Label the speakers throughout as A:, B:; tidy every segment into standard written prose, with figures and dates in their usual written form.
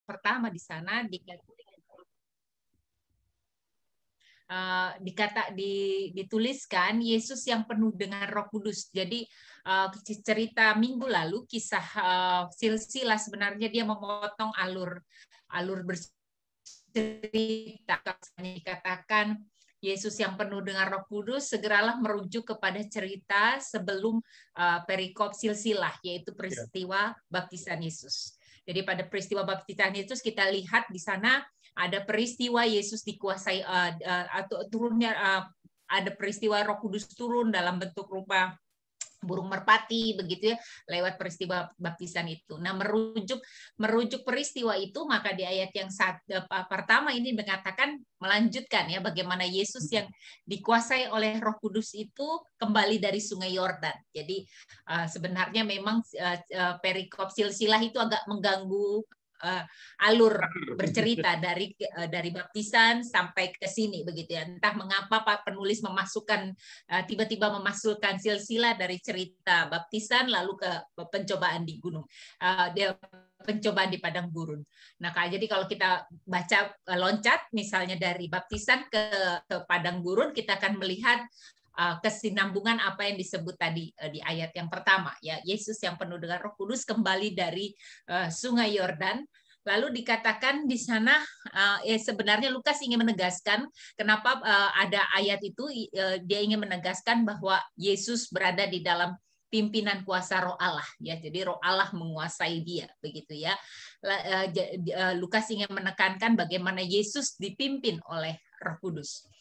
A: pertama di sana dituliskan Yesus yang penuh dengan Roh Kudus. Jadi cerita minggu lalu kisah silsilah sebenarnya dia memotong alur bercerita. Dikatakan Yesus yang penuh dengan Roh Kudus segeralah merujuk kepada cerita sebelum perikop silsilah, yaitu peristiwa baptisan Yesus. Jadi pada peristiwa baptisan Yesus kita lihat di sana ada peristiwa Yesus dikuasai atau turunnya ada peristiwa Roh Kudus turun dalam bentuk rupa burung merpati begitu ya, lewat peristiwa baptisan itu. Nah, merujuk peristiwa itu, maka di ayat yang pertama ini mengatakan melanjutkan ya bagaimana Yesus yang dikuasai oleh Roh Kudus itu kembali dari Sungai Yordan. Jadi sebenarnya memang perikop silsilah itu agak mengganggu alur bercerita dari baptisan sampai ke sini begitu ya. Entah mengapa Pak penulis memasukkan tiba-tiba memasukkan silsilah dari cerita baptisan lalu ke pencobaan di gunung. Pencobaan di padang gurun. Nah, jadi kalau kita baca loncat misalnya dari baptisan ke padang gurun, kita akan melihat kesinambungan apa yang disebut tadi di ayat yang pertama ya, Yesus yang penuh dengan Roh Kudus kembali dari Sungai Yordan. Lalu dikatakan di sana sebenarnya Lukas ingin menegaskan kenapa ada ayat itu, dia ingin menegaskan bahwa Yesus berada di dalam pimpinan kuasa Roh Allah ya, jadi Roh Allah menguasai dia begitu ya. Lukas ingin menekankan bagaimana Yesus dipimpin oleh Roh Kudus.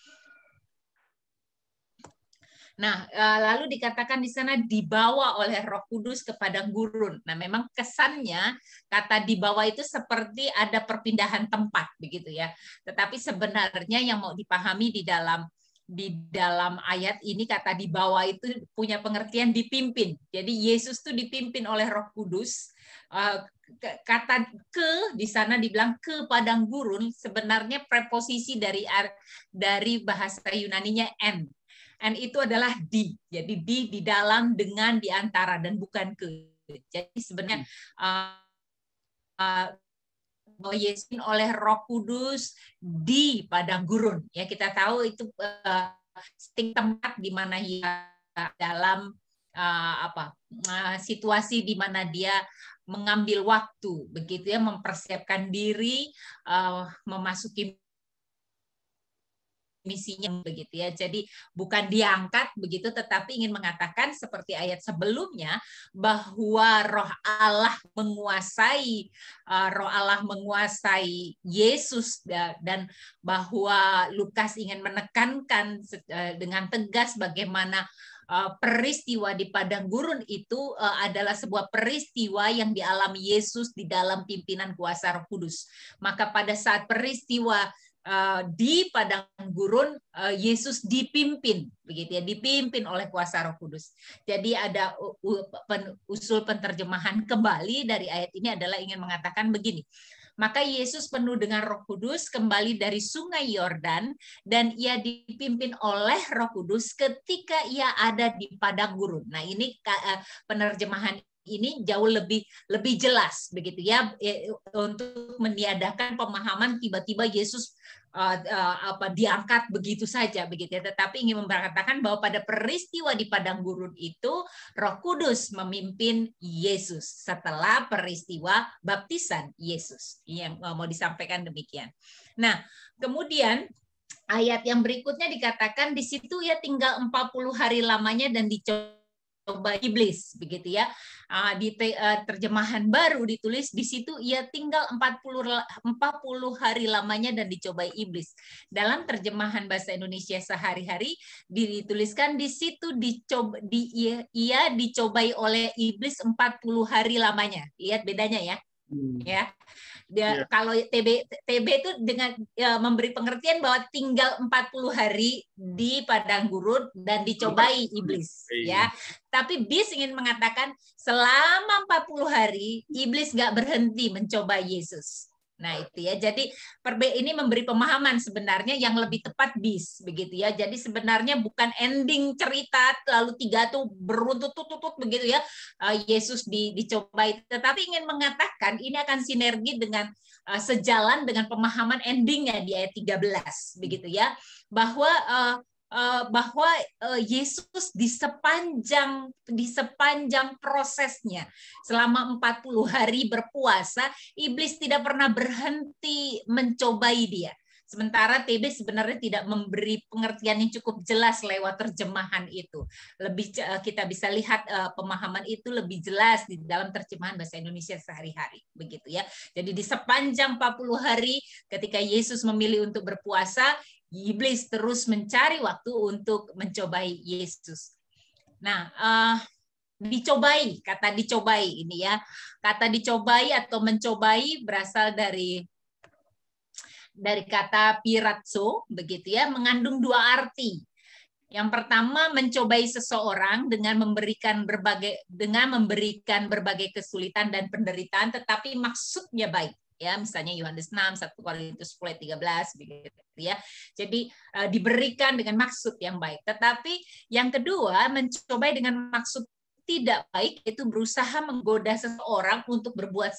A: Nah, lalu dikatakan di sana dibawa oleh Roh Kudus ke padang gurun. Nah, memang kesannya kata dibawa itu seperti ada perpindahan tempat begitu ya. Tetapi sebenarnya yang mau dipahami di dalam ayat ini, kata dibawa itu punya pengertian dipimpin. Jadi Yesus tuh dipimpin oleh Roh Kudus. Kata ke di sana dibilang ke padang gurun, sebenarnya preposisi dari bahasa Yunaninya en. And itu adalah di. Jadi di dalam, dengan, di antara, dan bukan ke. Jadi sebenarnya bahwa Yesus oleh Roh Kudus di padang gurun. Ya, kita tahu itu tempat di mana ia dalam situasi di mana dia mengambil waktu, begitu ya, mempersiapkan diri memasuki misinya begitu ya. Jadi bukan diangkat begitu, tetapi ingin mengatakan seperti ayat sebelumnya bahwa Roh Allah menguasai Yesus, dan bahwa Lukas ingin menekankan dengan tegas bagaimana peristiwa di padang gurun itu adalah sebuah peristiwa yang dialami Yesus di dalam pimpinan kuasa Roh Kudus. Maka pada saat peristiwa di padang gurun, Yesus dipimpin begitu ya, dipimpin oleh kuasa Roh Kudus. Jadi ada usul penterjemahan kembali dari ayat ini adalah ingin mengatakan begini. Maka Yesus penuh dengan Roh Kudus kembali dari Sungai Yordan, dan ia dipimpin oleh Roh Kudus ketika ia ada di padang gurun. Nah, ini penerjemahan ini jauh lebih jelas begitu ya, untuk meniadakan pemahaman tiba-tiba Yesus diangkat begitu saja begitu ya, tetapi ingin mengatakan bahwa pada peristiwa di padang gurun itu Roh Kudus memimpin Yesus setelah peristiwa baptisan Yesus. Yang mau disampaikan demikian. Nah, kemudian ayat yang berikutnya dikatakan di situ ya tinggal 40 hari lamanya dan dicoba iblis begitu ya. Di terjemahan baru ditulis di situ ia tinggal 40 hari lamanya dan dicobai iblis. Dalam terjemahan bahasa Indonesia sehari-hari dituliskan di situ ia dicobai oleh iblis 40 hari lamanya. Lihat bedanya ya. Ya. Kalau TB itu dengan memberi pengertian bahwa tinggal 40 hari di padang gurun dan dicobai iblis ya. Tapi BIS ingin mengatakan selama 40 hari iblis nggak berhenti mencoba Yesus. Nah, itu ya. Jadi ini memberi pemahaman sebenarnya yang lebih tepat BIS begitu ya. Jadi sebenarnya bukan ending cerita lalu 3 tuh beruntut-tutut begitu ya. Yesus dicobai, tetapi ingin mengatakan ini akan sinergi dengan sejalan dengan pemahaman endingnya di ayat 13 begitu ya, bahwa Yesus di sepanjang prosesnya selama 40 hari berpuasa, iblis tidak pernah berhenti mencobai dia. Sementara TB sebenarnya tidak memberi pengertian yang cukup jelas lewat terjemahan itu. Lebih kita bisa lihat pemahaman itu lebih jelas di dalam terjemahan bahasa Indonesia sehari-hari, begitu ya. Jadi di sepanjang 40 hari ketika Yesus memilih untuk berpuasa, iblis terus mencari waktu untuk mencobai Yesus. Nah, dicobai, kata dicobai ini ya. Kata dicobai atau mencobai berasal dari kata pirazzo, begitu ya, mengandung dua arti. Yang pertama, mencobai seseorang dengan memberikan berbagai kesulitan dan penderitaan, tetapi maksudnya baik. Ya, misalnya Yohanes 6, 1 Korintus 10, 13, begitu ya. Jadi diberikan dengan maksud yang baik. Tetapi yang kedua, mencobai dengan maksud tidak baik, itu berusaha menggoda seseorang untuk berbuat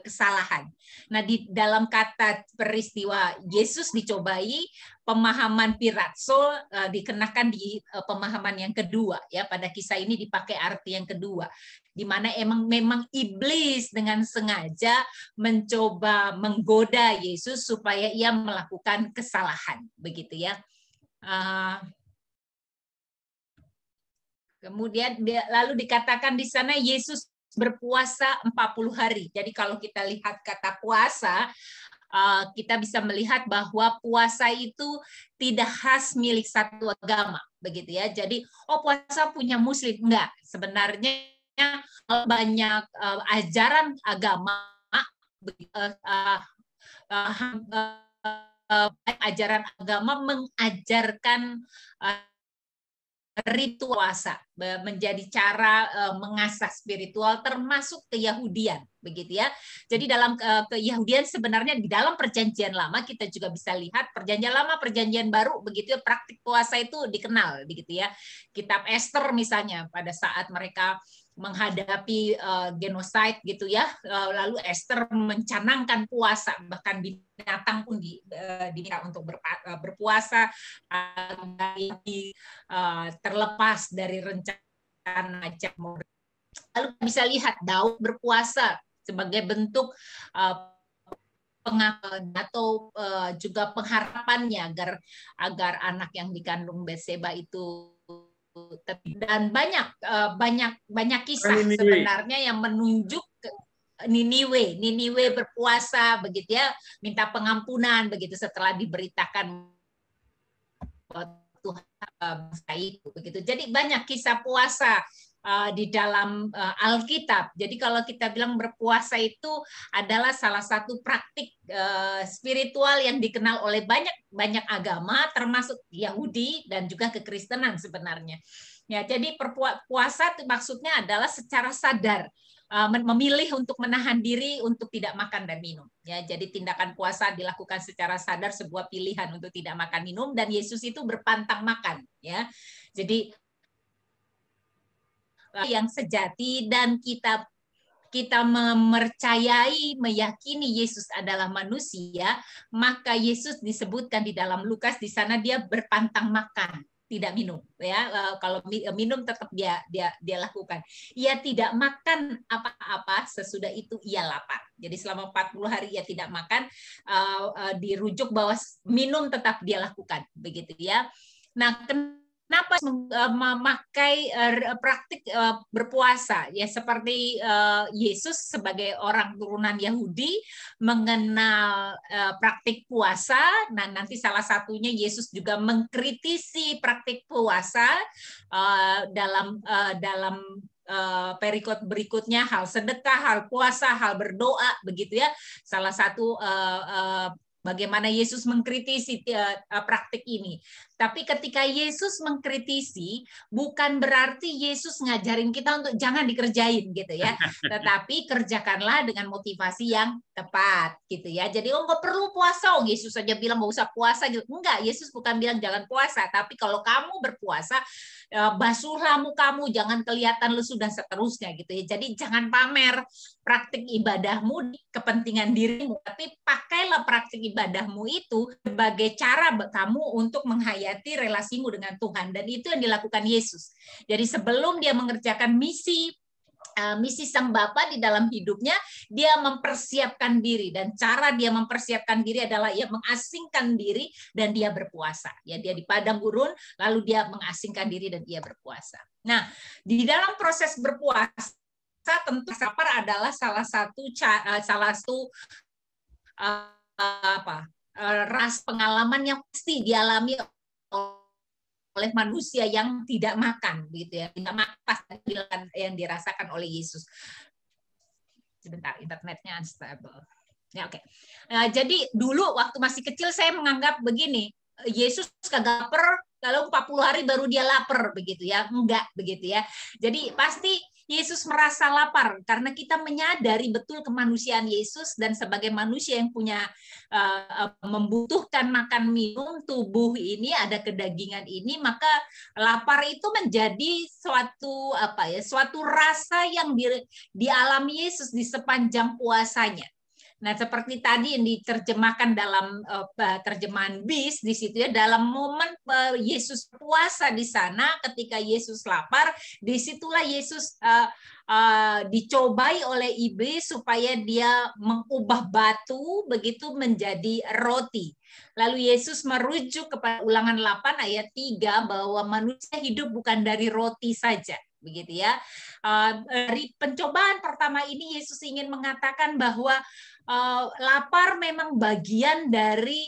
A: kesalahan. Nah, di dalam kata peristiwa Yesus dicobai, pemahaman pirazzo dikenakan di pemahaman yang kedua ya. Pada kisah ini dipakai arti yang kedua, di mana memang iblis dengan sengaja mencoba menggoda Yesus supaya ia melakukan kesalahan, begitu ya. Kemudian lalu dikatakan di sana Yesus berpuasa 40 hari. Jadi kalau kita lihat kata puasa, kita bisa melihat bahwa puasa itu tidak khas milik satu agama, begitu ya. Jadi puasa punya Muslim, enggak. Sebenarnya banyak ajaran agama, ajaran agama mengajarkan ritual puasa menjadi cara mengasah spiritual, termasuk keyahudian, begitu ya. Jadi dalam keyahudian sebenarnya di dalam perjanjian lama kita juga bisa lihat perjanjian lama, perjanjian baru, begitu ya, praktik puasa itu dikenal, begitu ya. Kitab Ester misalnya pada saat mereka menghadapi genosida gitu ya, lalu Ester mencanangkan puasa, bahkan binatang pun diminta untuk berpuasa terlepas dari rencana jamur. Lalu bisa lihat Daud berpuasa sebagai bentuk atau juga pengharapannya agar anak yang dikandung Batseba itu, dan banyak kisah sebenarnya yang menunjuk Niniwe berpuasa, begitu ya, minta pengampunan begitu setelah diberitakan Tuhan itu, begitu. Jadi banyak kisah puasa di dalam Alkitab. Jadi kalau kita bilang berpuasa itu adalah salah satu praktik spiritual yang dikenal oleh banyak agama, termasuk Yahudi dan juga kekristenan sebenarnya. Ya, jadi puasa maksudnya adalah secara sadar memilih untuk menahan diri untuk tidak makan dan minum. Ya, jadi tindakan puasa dilakukan secara sadar, sebuah pilihan untuk tidak makan minum, dan Yesus itu berpantang makan. Ya, jadi yang sejati, dan kita meyakini Yesus adalah manusia, maka Yesus disebutkan di dalam Lukas, di sana dia berpantang makan, tidak minum ya. Kalau minum tetap dia lakukan. Ia tidak makan apa-apa, sesudah itu ia lapar. Jadi selama 40 hari ia tidak makan, dirujuk bahwa minum tetap dia lakukan, begitu ya. Nah, kenapa memakai praktik berpuasa? Ya seperti Yesus sebagai orang turunan Yahudi mengenal praktik puasa. Nah, nanti salah satunya Yesus juga mengkritisi praktik puasa dalam perikop berikutnya, hal sedekah, hal puasa, hal berdoa, begitu ya. Salah satu bagaimana Yesus mengkritisi praktik ini. Tapi ketika Yesus mengkritisi, bukan berarti Yesus ngajarin kita untuk jangan dikerjain gitu ya. Tetapi kerjakanlah dengan motivasi yang tepat gitu ya. Jadi nggak perlu puasa, Yesus saja bilang nggak usah puasa gitu. Enggak, Yesus bukan bilang jangan puasa, tapi kalau kamu berpuasa, basuhlah mukamu, jangan kelihatan lesu dan seterusnya gitu ya. Jadi jangan pamer praktik ibadahmu di kepentingan dirimu, tapi pakailah praktik ibadahmu itu sebagai cara kamu untuk menghayati relasimu dengan Tuhan, dan itu yang dilakukan Yesus. Jadi sebelum dia mengerjakan misi Sang Bapa di dalam hidupnya, dia mempersiapkan diri, dan cara dia mempersiapkan diri adalah ia mengasingkan diri dan dia berpuasa. Ya, dia di padang gurun, lalu dia mengasingkan diri dan dia berpuasa. Nah, di dalam proses berpuasa tentu lapar adalah salah satu ras pengalaman yang pasti dialami oleh manusia yang tidak makan, gitu ya, tidak makan yang dirasakan oleh Yesus. Sebentar, internetnya unstable. Ya, oke. Nah, jadi dulu waktu masih kecil saya menganggap begini, Yesus kagak lapar, kalau 40 hari baru dia lapar begitu ya. Enggak begitu ya. Jadi pasti Yesus merasa lapar karena kita menyadari betul kemanusiaan Yesus, dan sebagai manusia yang punya membutuhkan makan minum, tubuh ini ada kedagingan ini, maka lapar itu menjadi suatu rasa yang dialami Yesus di sepanjang puasanya. Nah, seperti tadi yang diterjemahkan dalam terjemahan BIS di situ ya, dalam momen Yesus puasa di sana, ketika Yesus lapar, disitulah Yesus dicobai oleh iblis supaya dia mengubah batu begitu menjadi roti. Lalu Yesus merujuk kepada Ulangan 8 ayat 3 bahwa manusia hidup bukan dari roti saja. Begitu ya. Dari pencobaan pertama ini Yesus ingin mengatakan bahwa lapar memang bagian dari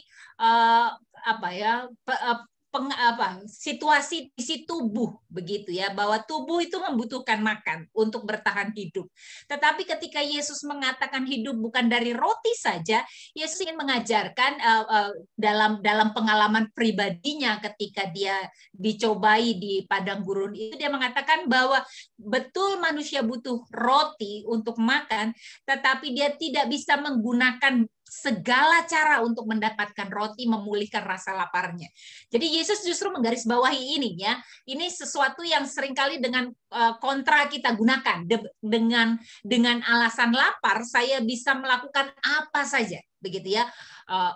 A: situasi isi tubuh begitu ya, bahwa tubuh itu membutuhkan makan untuk bertahan hidup. Tetapi ketika Yesus mengatakan hidup bukan dari roti saja, Yesus ingin mengajarkan dalam pengalaman pribadinya ketika dia dicobai di padang gurun itu, dia mengatakan bahwa betul manusia butuh roti untuk makan, tetapi dia tidak bisa menggunakan segala cara untuk mendapatkan roti memulihkan rasa laparnya. Jadi Yesus justru menggarisbawahi ini ya. Ini sesuatu yang seringkali dengan kontra kita gunakan. Dengan alasan lapar saya bisa melakukan apa saja, begitu ya.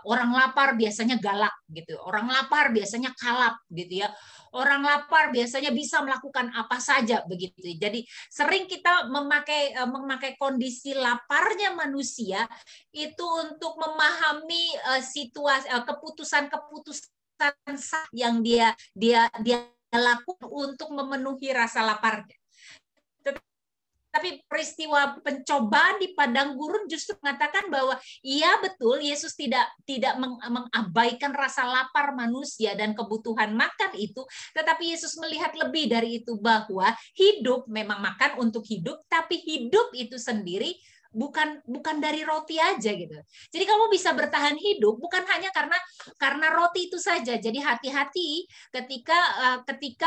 A: Orang lapar biasanya galak gitu. Orang lapar biasanya kalap gitu ya. Orang lapar biasanya bisa melakukan apa saja begitu. Jadi sering kita memakai kondisi laparnya manusia itu untuk memahami situasi keputusan yang dia lakukan untuk memenuhi rasa laparnya. Tapi peristiwa pencobaan di padang gurun justru mengatakan bahwa iya betul Yesus tidak mengabaikan rasa lapar manusia dan kebutuhan makan itu, tetapi Yesus melihat lebih dari itu, bahwa hidup memang makan untuk hidup, tapi hidup itu sendiri bukan dari roti aja gitu. Jadi kamu bisa bertahan hidup bukan hanya karena roti itu saja. Jadi hati-hati ketika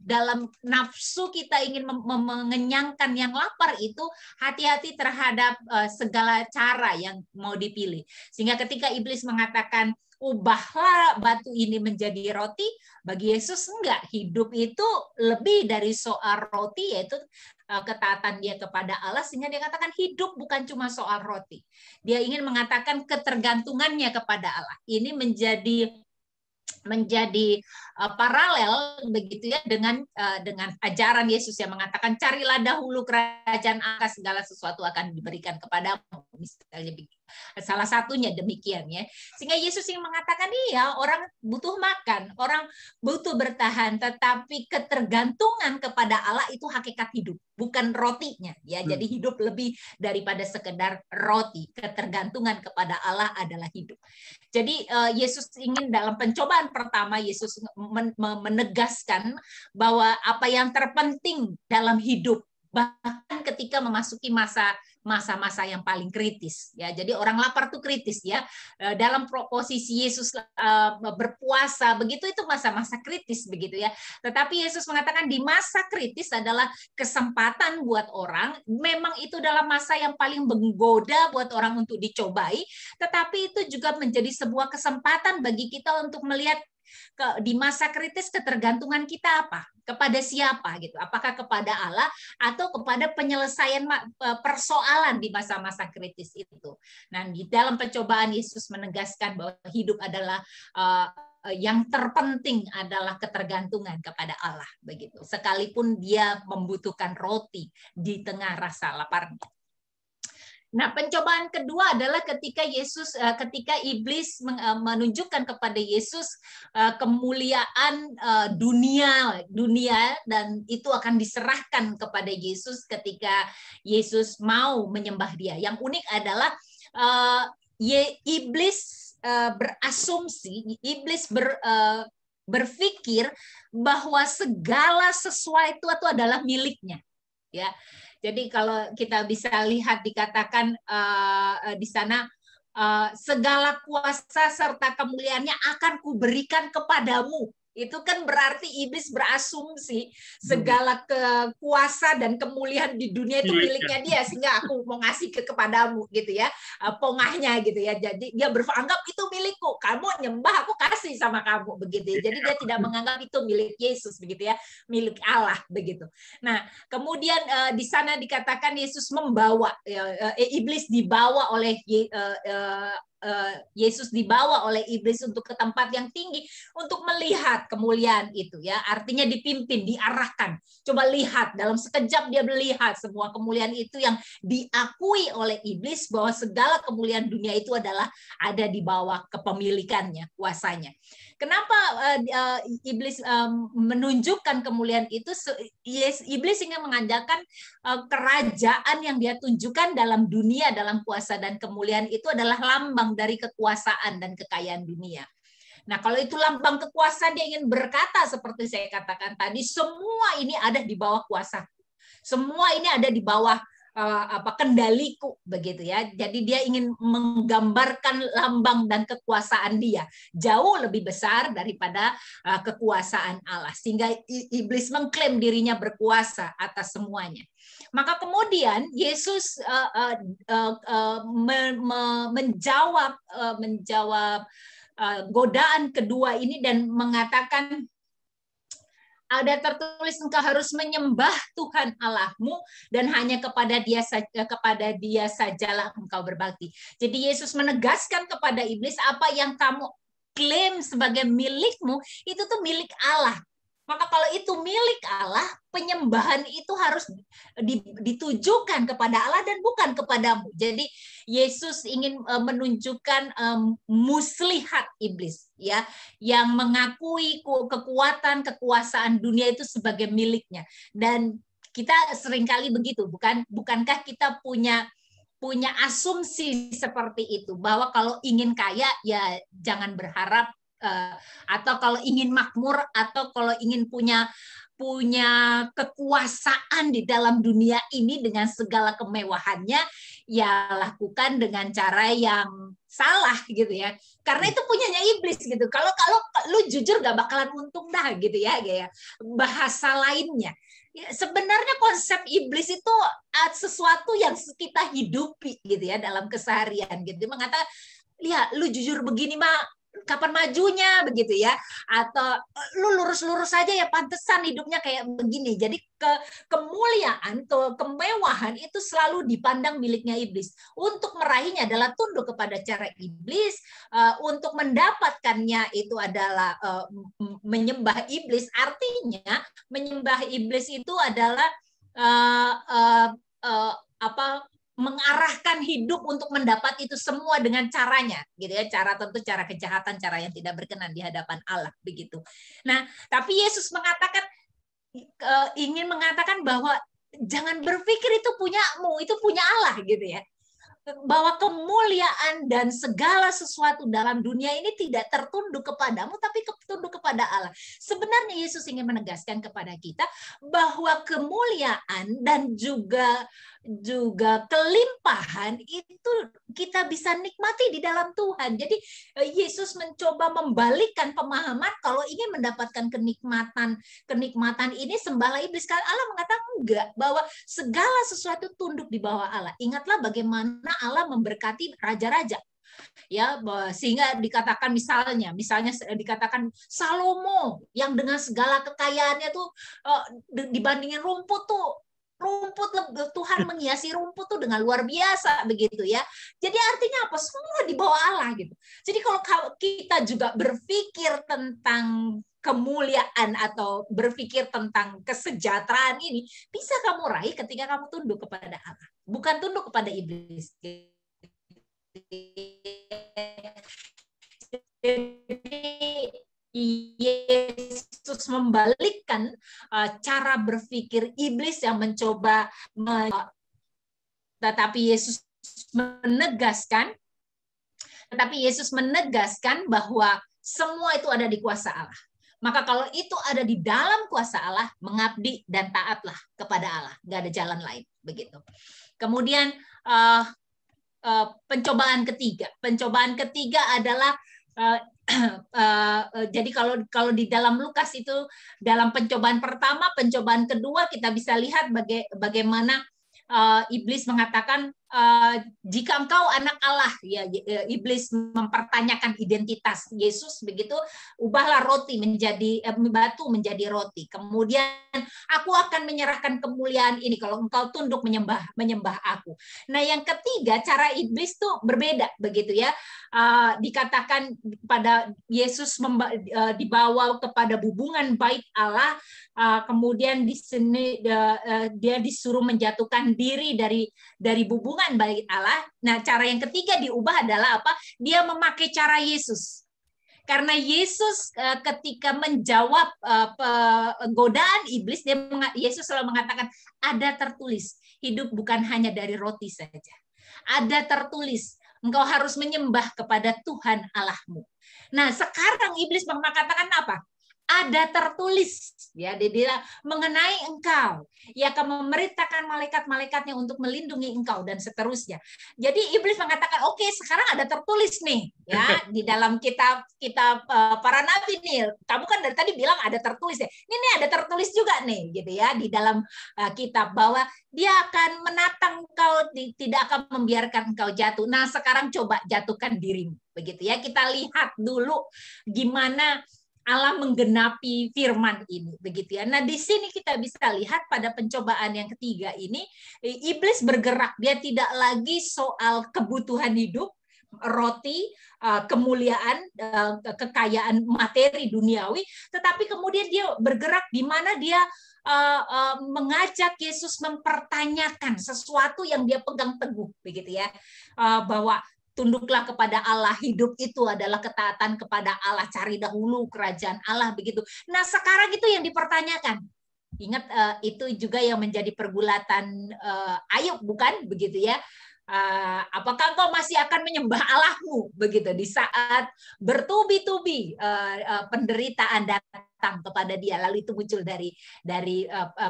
A: dalam nafsu kita ingin mengenyangkan yang lapar itu, hati-hati terhadap segala cara yang mau dipilih. Sehingga ketika iblis mengatakan ubahlah batu ini menjadi roti, bagi Yesus enggak. Hidup itu lebih dari soal roti, yaitu ketaatan dia kepada Allah, sehingga dia katakan hidup bukan cuma soal roti. Dia ingin mengatakan ketergantungannya kepada Allah. Ini menjadi paralel begitu ya dengan ajaran Yesus yang mengatakan carilah dahulu kerajaan Allah, segala sesuatu akan diberikan kepadamu, misalnya salah satunya demikian ya. Sehingga Yesus yang mengatakan iya, orang butuh makan, orang butuh bertahan, tetapi ketergantungan kepada Allah itu hakikat hidup, bukan rotinya ya. Jadi hidup lebih daripada sekedar roti. Ketergantungan kepada Allah adalah hidup. Jadi Yesus ingin dalam pencobaan pertama, Yesus menegaskan bahwa apa yang terpenting dalam hidup bahkan ketika memasuki masa-masa yang paling kritis ya. Jadi orang lapar tuh kritis ya. Dalam posisi Yesus berpuasa begitu, itu masa-masa kritis begitu ya. Tetapi Yesus mengatakan di masa kritis adalah kesempatan buat orang, memang itu dalam masa yang paling menggoda buat orang untuk dicobai, tetapi itu juga menjadi sebuah kesempatan bagi kita untuk melihat di masa kritis ketergantungan kita apa, kepada siapa gitu, apakah kepada Allah atau kepada penyelesaian persoalan di masa-masa kritis itu. Nah, di dalam pencobaan Yesus menegaskan bahwa hidup adalah yang terpenting adalah ketergantungan kepada Allah begitu, sekalipun dia membutuhkan roti di tengah rasa laparnya. Nah, pencobaan kedua adalah ketika iblis menunjukkan kepada Yesus kemuliaan dunia dan itu akan diserahkan kepada Yesus ketika Yesus mau menyembah dia. Yang unik adalah iblis berpikir bahwa segala sesuatu itu adalah miliknya, ya. Jadi kalau kita bisa lihat dikatakan di sana segala kuasa serta kemuliaannya akan kuberikan kepadamu. Itu kan berarti iblis berasumsi segala kekuasa dan kemuliaan di dunia itu miliknya dia, sehingga aku mau ngasih kepadamu gitu ya, pongahnya gitu ya. Jadi dia beranggap itu milikku, kamu nyembah aku kasih sama kamu begitu. Jadi dia tidak menganggap itu milik Yesus begitu ya, milik Allah begitu. Nah, kemudian di sana dikatakan Yesus membawa iblis dibawa oleh Yesus dibawa oleh iblis untuk ke tempat yang tinggi untuk melihat kemuliaan itu ya, artinya dipimpin, diarahkan. Coba lihat, dalam sekejap dia melihat semua kemuliaan itu yang diakui oleh iblis bahwa segala kemuliaan dunia itu adalah ada di bawah kepemilikannya, kuasanya. Kenapa iblis menunjukkan kemuliaan itu? Iblis ingin mengajarkan kerajaan yang dia tunjukkan dalam dunia, dalam kuasa dan kemuliaan itu adalah lambang dari kekuasaan dan kekayaan dunia. Nah, kalau itu lambang kekuasaan, dia ingin berkata seperti saya katakan tadi, semua ini ada di bawah kuasa. Semua ini ada di bawah kendaliku begitu ya. Jadi dia ingin menggambarkan lambang dan kekuasaan dia jauh lebih besar daripada kekuasaan Allah, sehingga iblis mengklaim dirinya berkuasa atas semuanya. Maka kemudian Yesus menjawab godaan kedua ini dan mengatakan, ada tertulis engkau harus menyembah Tuhan Allahmu dan hanya kepada dia sajalah engkau berbakti. Jadi Yesus menegaskan kepada iblis, apa yang kamu klaim sebagai milikmu itu tuh milik Allah. Maka kalau itu milik Allah, penyembahan itu harus ditujukan kepada Allah dan bukan kepadamu. Jadi Yesus ingin menunjukkan muslihat iblis, ya, yang mengakui kekuatan, kekuasaan dunia itu sebagai miliknya. Dan kita seringkali begitu, bukankah kita punya asumsi seperti itu, bahwa kalau ingin kaya ya jangan berharap, atau kalau ingin makmur, atau kalau ingin punya kekuasaan di dalam dunia ini dengan segala kemewahannya, ya lakukan dengan cara yang salah gitu ya, karena itu punyanya iblis gitu. Kalau lu jujur gak bakalan untung dah gitu ya, bahasa lainnya. Ya, sebenarnya konsep iblis itu sesuatu yang kita hidupi gitu ya dalam keseharian gitu. Dia mengatakan, lihat lu jujur begini mah kapan majunya begitu ya, atau lu lurus-lurus saja ya pantesan hidupnya kayak begini. Jadi kemuliaan, kemewahan itu selalu dipandang miliknya iblis. Untuk meraihnya adalah tunduk kepada cara iblis, untuk mendapatkannya itu adalah menyembah iblis. Artinya menyembah iblis itu adalah mengarahkan hidup untuk mendapat itu semua dengan caranya, gitu ya. Tentu cara kejahatan, cara yang tidak berkenan di hadapan Allah, begitu. Nah, tapi Yesus ingin mengatakan bahwa jangan berpikir itu punyamu, itu punya Allah, gitu ya. bahwa kemuliaan dan segala sesuatu dalam dunia ini tidak tertunduk kepadamu, tapi tertunduk kepada Allah. Sebenarnya Yesus ingin menegaskan kepada kita bahwa kemuliaan dan juga kelimpahan itu kita bisa nikmati di dalam Tuhan. Jadi Yesus mencoba membalikkan pemahaman kalau ingin mendapatkan kenikmatan ini sembahlah iblis. Kalau Allah mengatakan enggak, bahwa segala sesuatu tunduk di bawah Allah. Ingatlah bagaimana Allah memberkati raja-raja, ya, sehingga dikatakan misalnya dikatakan Salomo yang dengan segala kekayaannya tuh dibandingin rumput Tuhan menghiasi rumput tuh dengan luar biasa begitu ya. Jadi artinya apa? Semua di bawah Allah gitu. Jadi kalau kita juga berpikir tentang kemuliaan atau berpikir tentang kesejahteraan ini, bisa kamu raih ketika kamu tunduk kepada Allah, bukan tunduk kepada iblis. Jadi Yesus membalikkan cara berpikir iblis yang mencoba, tetapi Yesus menegaskan bahwa semua itu ada di kuasa Allah. Maka kalau itu ada di dalam kuasa Allah, mengabdi dan taatlah kepada Allah. Nggak ada jalan lain. Begitu. Kemudian pencobaan ketiga adalah jadi kalau di dalam Lukas itu dalam pencobaan pertama, pencobaan kedua kita bisa lihat bagaimana iblis mengatakan jika engkau anak Allah, ya, iblis mempertanyakan identitas Yesus begitu, ubahlah batu menjadi roti. Kemudian aku akan menyerahkan kemuliaan ini kalau engkau tunduk menyembah aku. Nah, yang ketiga, cara iblis tuh berbeda begitu ya. Dikatakan pada Yesus dibawa kepada hubungan bait Allah, kemudian di sini dia disuruh menjatuhkan diri dari hubungan bait Allah. Nah, cara yang ketiga diubah adalah apa? Dia memakai cara Yesus. Karena Yesus ketika menjawab godaan iblis, Yesus selalu mengatakan, ada tertulis, hidup bukan hanya dari roti saja. Ada tertulis, engkau harus menyembah kepada Tuhan Allahmu. Nah, sekarang iblis mengatakan apa? Ada tertulis, ya, dia mengenai engkau, ia akan memerintahkan malaikat-malaikatnya untuk melindungi engkau dan seterusnya. Jadi iblis mengatakan, oke, sekarang ada tertulis nih, ya, di dalam kitab para nabi nih. Kamu kan dari tadi bilang ada tertulis ya. Ini ada tertulis juga nih, gitu ya, di dalam kitab bahwa dia akan menatang engkau, tidak akan membiarkan engkau jatuh. Nah, sekarang coba jatuhkan dirimu, begitu ya. Kita lihat dulu gimana Allah menggenapi firman ini, begitu ya. Nah, di sini kita bisa lihat pada pencobaan yang ketiga ini, iblis bergerak. Dia tidak lagi soal kebutuhan hidup, roti, kemuliaan, kekayaan materi duniawi, tetapi kemudian dia bergerak di mana dia mengajak Yesus mempertanyakan sesuatu yang dia pegang teguh, begitu ya, bahwa tunduklah kepada Allah, hidup itu adalah ketaatan kepada Allah, cari dahulu kerajaan Allah, begitu. Nah, sekarang itu yang dipertanyakan. Ingat, itu juga yang menjadi pergulatan Ayub, bukan begitu ya? Apakah engkau masih akan menyembah Allahmu, begitu, di saat bertubi-tubi penderitaan datang kepada dia, lalu itu muncul dari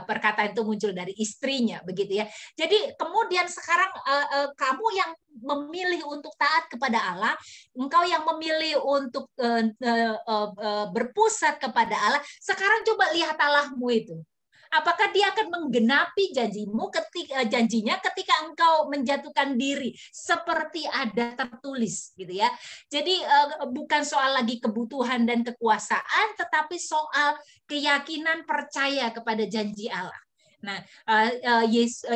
A: perkataan itu muncul dari istrinya, begitu ya. Jadi kemudian sekarang kamu yang memilih untuk taat kepada Allah, engkau yang memilih untuk berpusat kepada Allah, sekarang coba lihat Allahmu itu. Apakah dia akan menggenapi janjinya ketika engkau menjatuhkan diri seperti ada tertulis, gitu ya. Jadi bukan soal lagi kebutuhan dan kekuasaan, tetapi soal keyakinan percaya kepada janji Allah. Nah,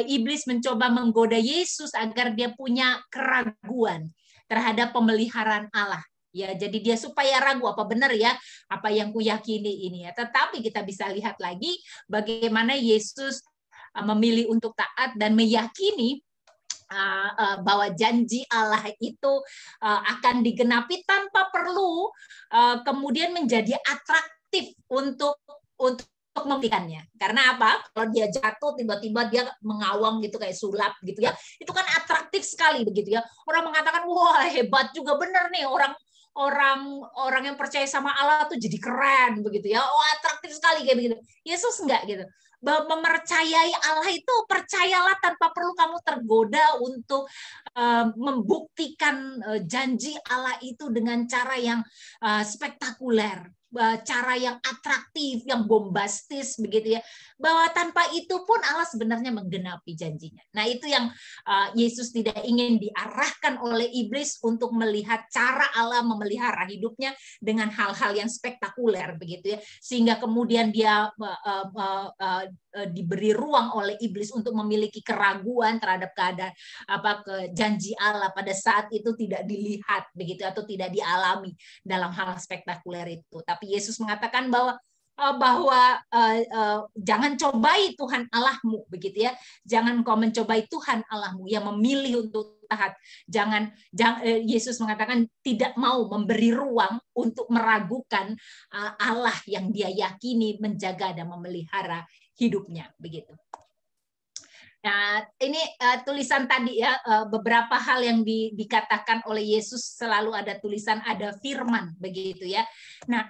A: iblis mencoba menggoda Yesus agar dia punya keraguan terhadap pemeliharaan Allah. Ya, jadi dia supaya ragu apa benar ya apa yang kuyakini ini ya. Tetapi kita bisa lihat lagi bagaimana Yesus memilih untuk taat dan meyakini bahwa janji Allah itu akan digenapi tanpa perlu kemudian menjadi atraktif untuk untuk memberikannya. Karena apa? Kalau dia jatuh tiba-tiba dia mengawang gitu kayak sulap gitu ya. Itu kan atraktif sekali begitu ya. Orang mengatakan, wah hebat juga, bener nih orang yang percaya sama Allah tuh jadi keren begitu ya. Oh, atraktif sekali kayak begitu. Yesus enggak gitu. Mempercayai Allah itu percayalah tanpa perlu kamu tergoda untuk membuktikan janji Allah itu dengan cara yang spektakuler, cara yang atraktif, yang bombastis begitu ya. Bahwa tanpa itu pun Allah sebenarnya menggenapi janjinya. Nah, itu yang Yesus tidak ingin diarahkan oleh iblis untuk melihat cara Allah memelihara hidupnya dengan hal-hal yang spektakuler begitu ya. Sehingga kemudian dia diberi ruang oleh iblis untuk memiliki keraguan terhadap keadaan janji Allah pada saat itu tidak dilihat begitu atau tidak dialami dalam hal spektakuler itu. Tapi Yesus mengatakan bahwa jangan cobai Tuhan Allahmu begitu ya. Jangan kau mencobai Tuhan Allahmu yang memilih untuk taat. Jangan Yesus mengatakan tidak mau memberi ruang untuk meragukan Allah yang dia yakini menjaga dan memelihara hidupnya begitu. Nah, ini tulisan tadi ya, beberapa hal yang dikatakan oleh Yesus, selalu ada tulisan, ada firman begitu ya. Nah,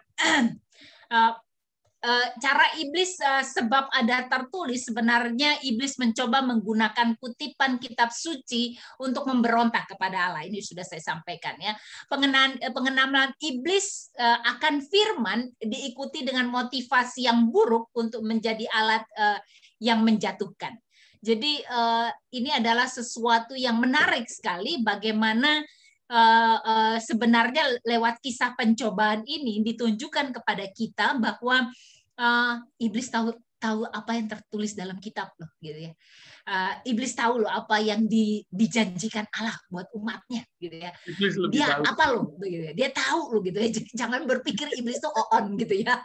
A: cara iblis, sebab ada tertulis, sebenarnya iblis mencoba menggunakan kutipan kitab suci untuk memberontak kepada Allah. Ini sudah saya sampaikan ya. Pengenalan iblis akan firman diikuti dengan motivasi yang buruk untuk menjadi alat yang menjatuhkan. Jadi ini adalah sesuatu yang menarik sekali bagaimana sebenarnya lewat kisah pencobaan ini ditunjukkan kepada kita bahwa iblis tahu apa yang tertulis dalam kitab loh gitu ya. Iblis tahu loh apa yang dijanjikan Allah buat umatnya gitu ya. Dia tahu apa loh gitu ya. Dia tahu loh gitu ya. Jangan berpikir iblis tuh on gitu ya.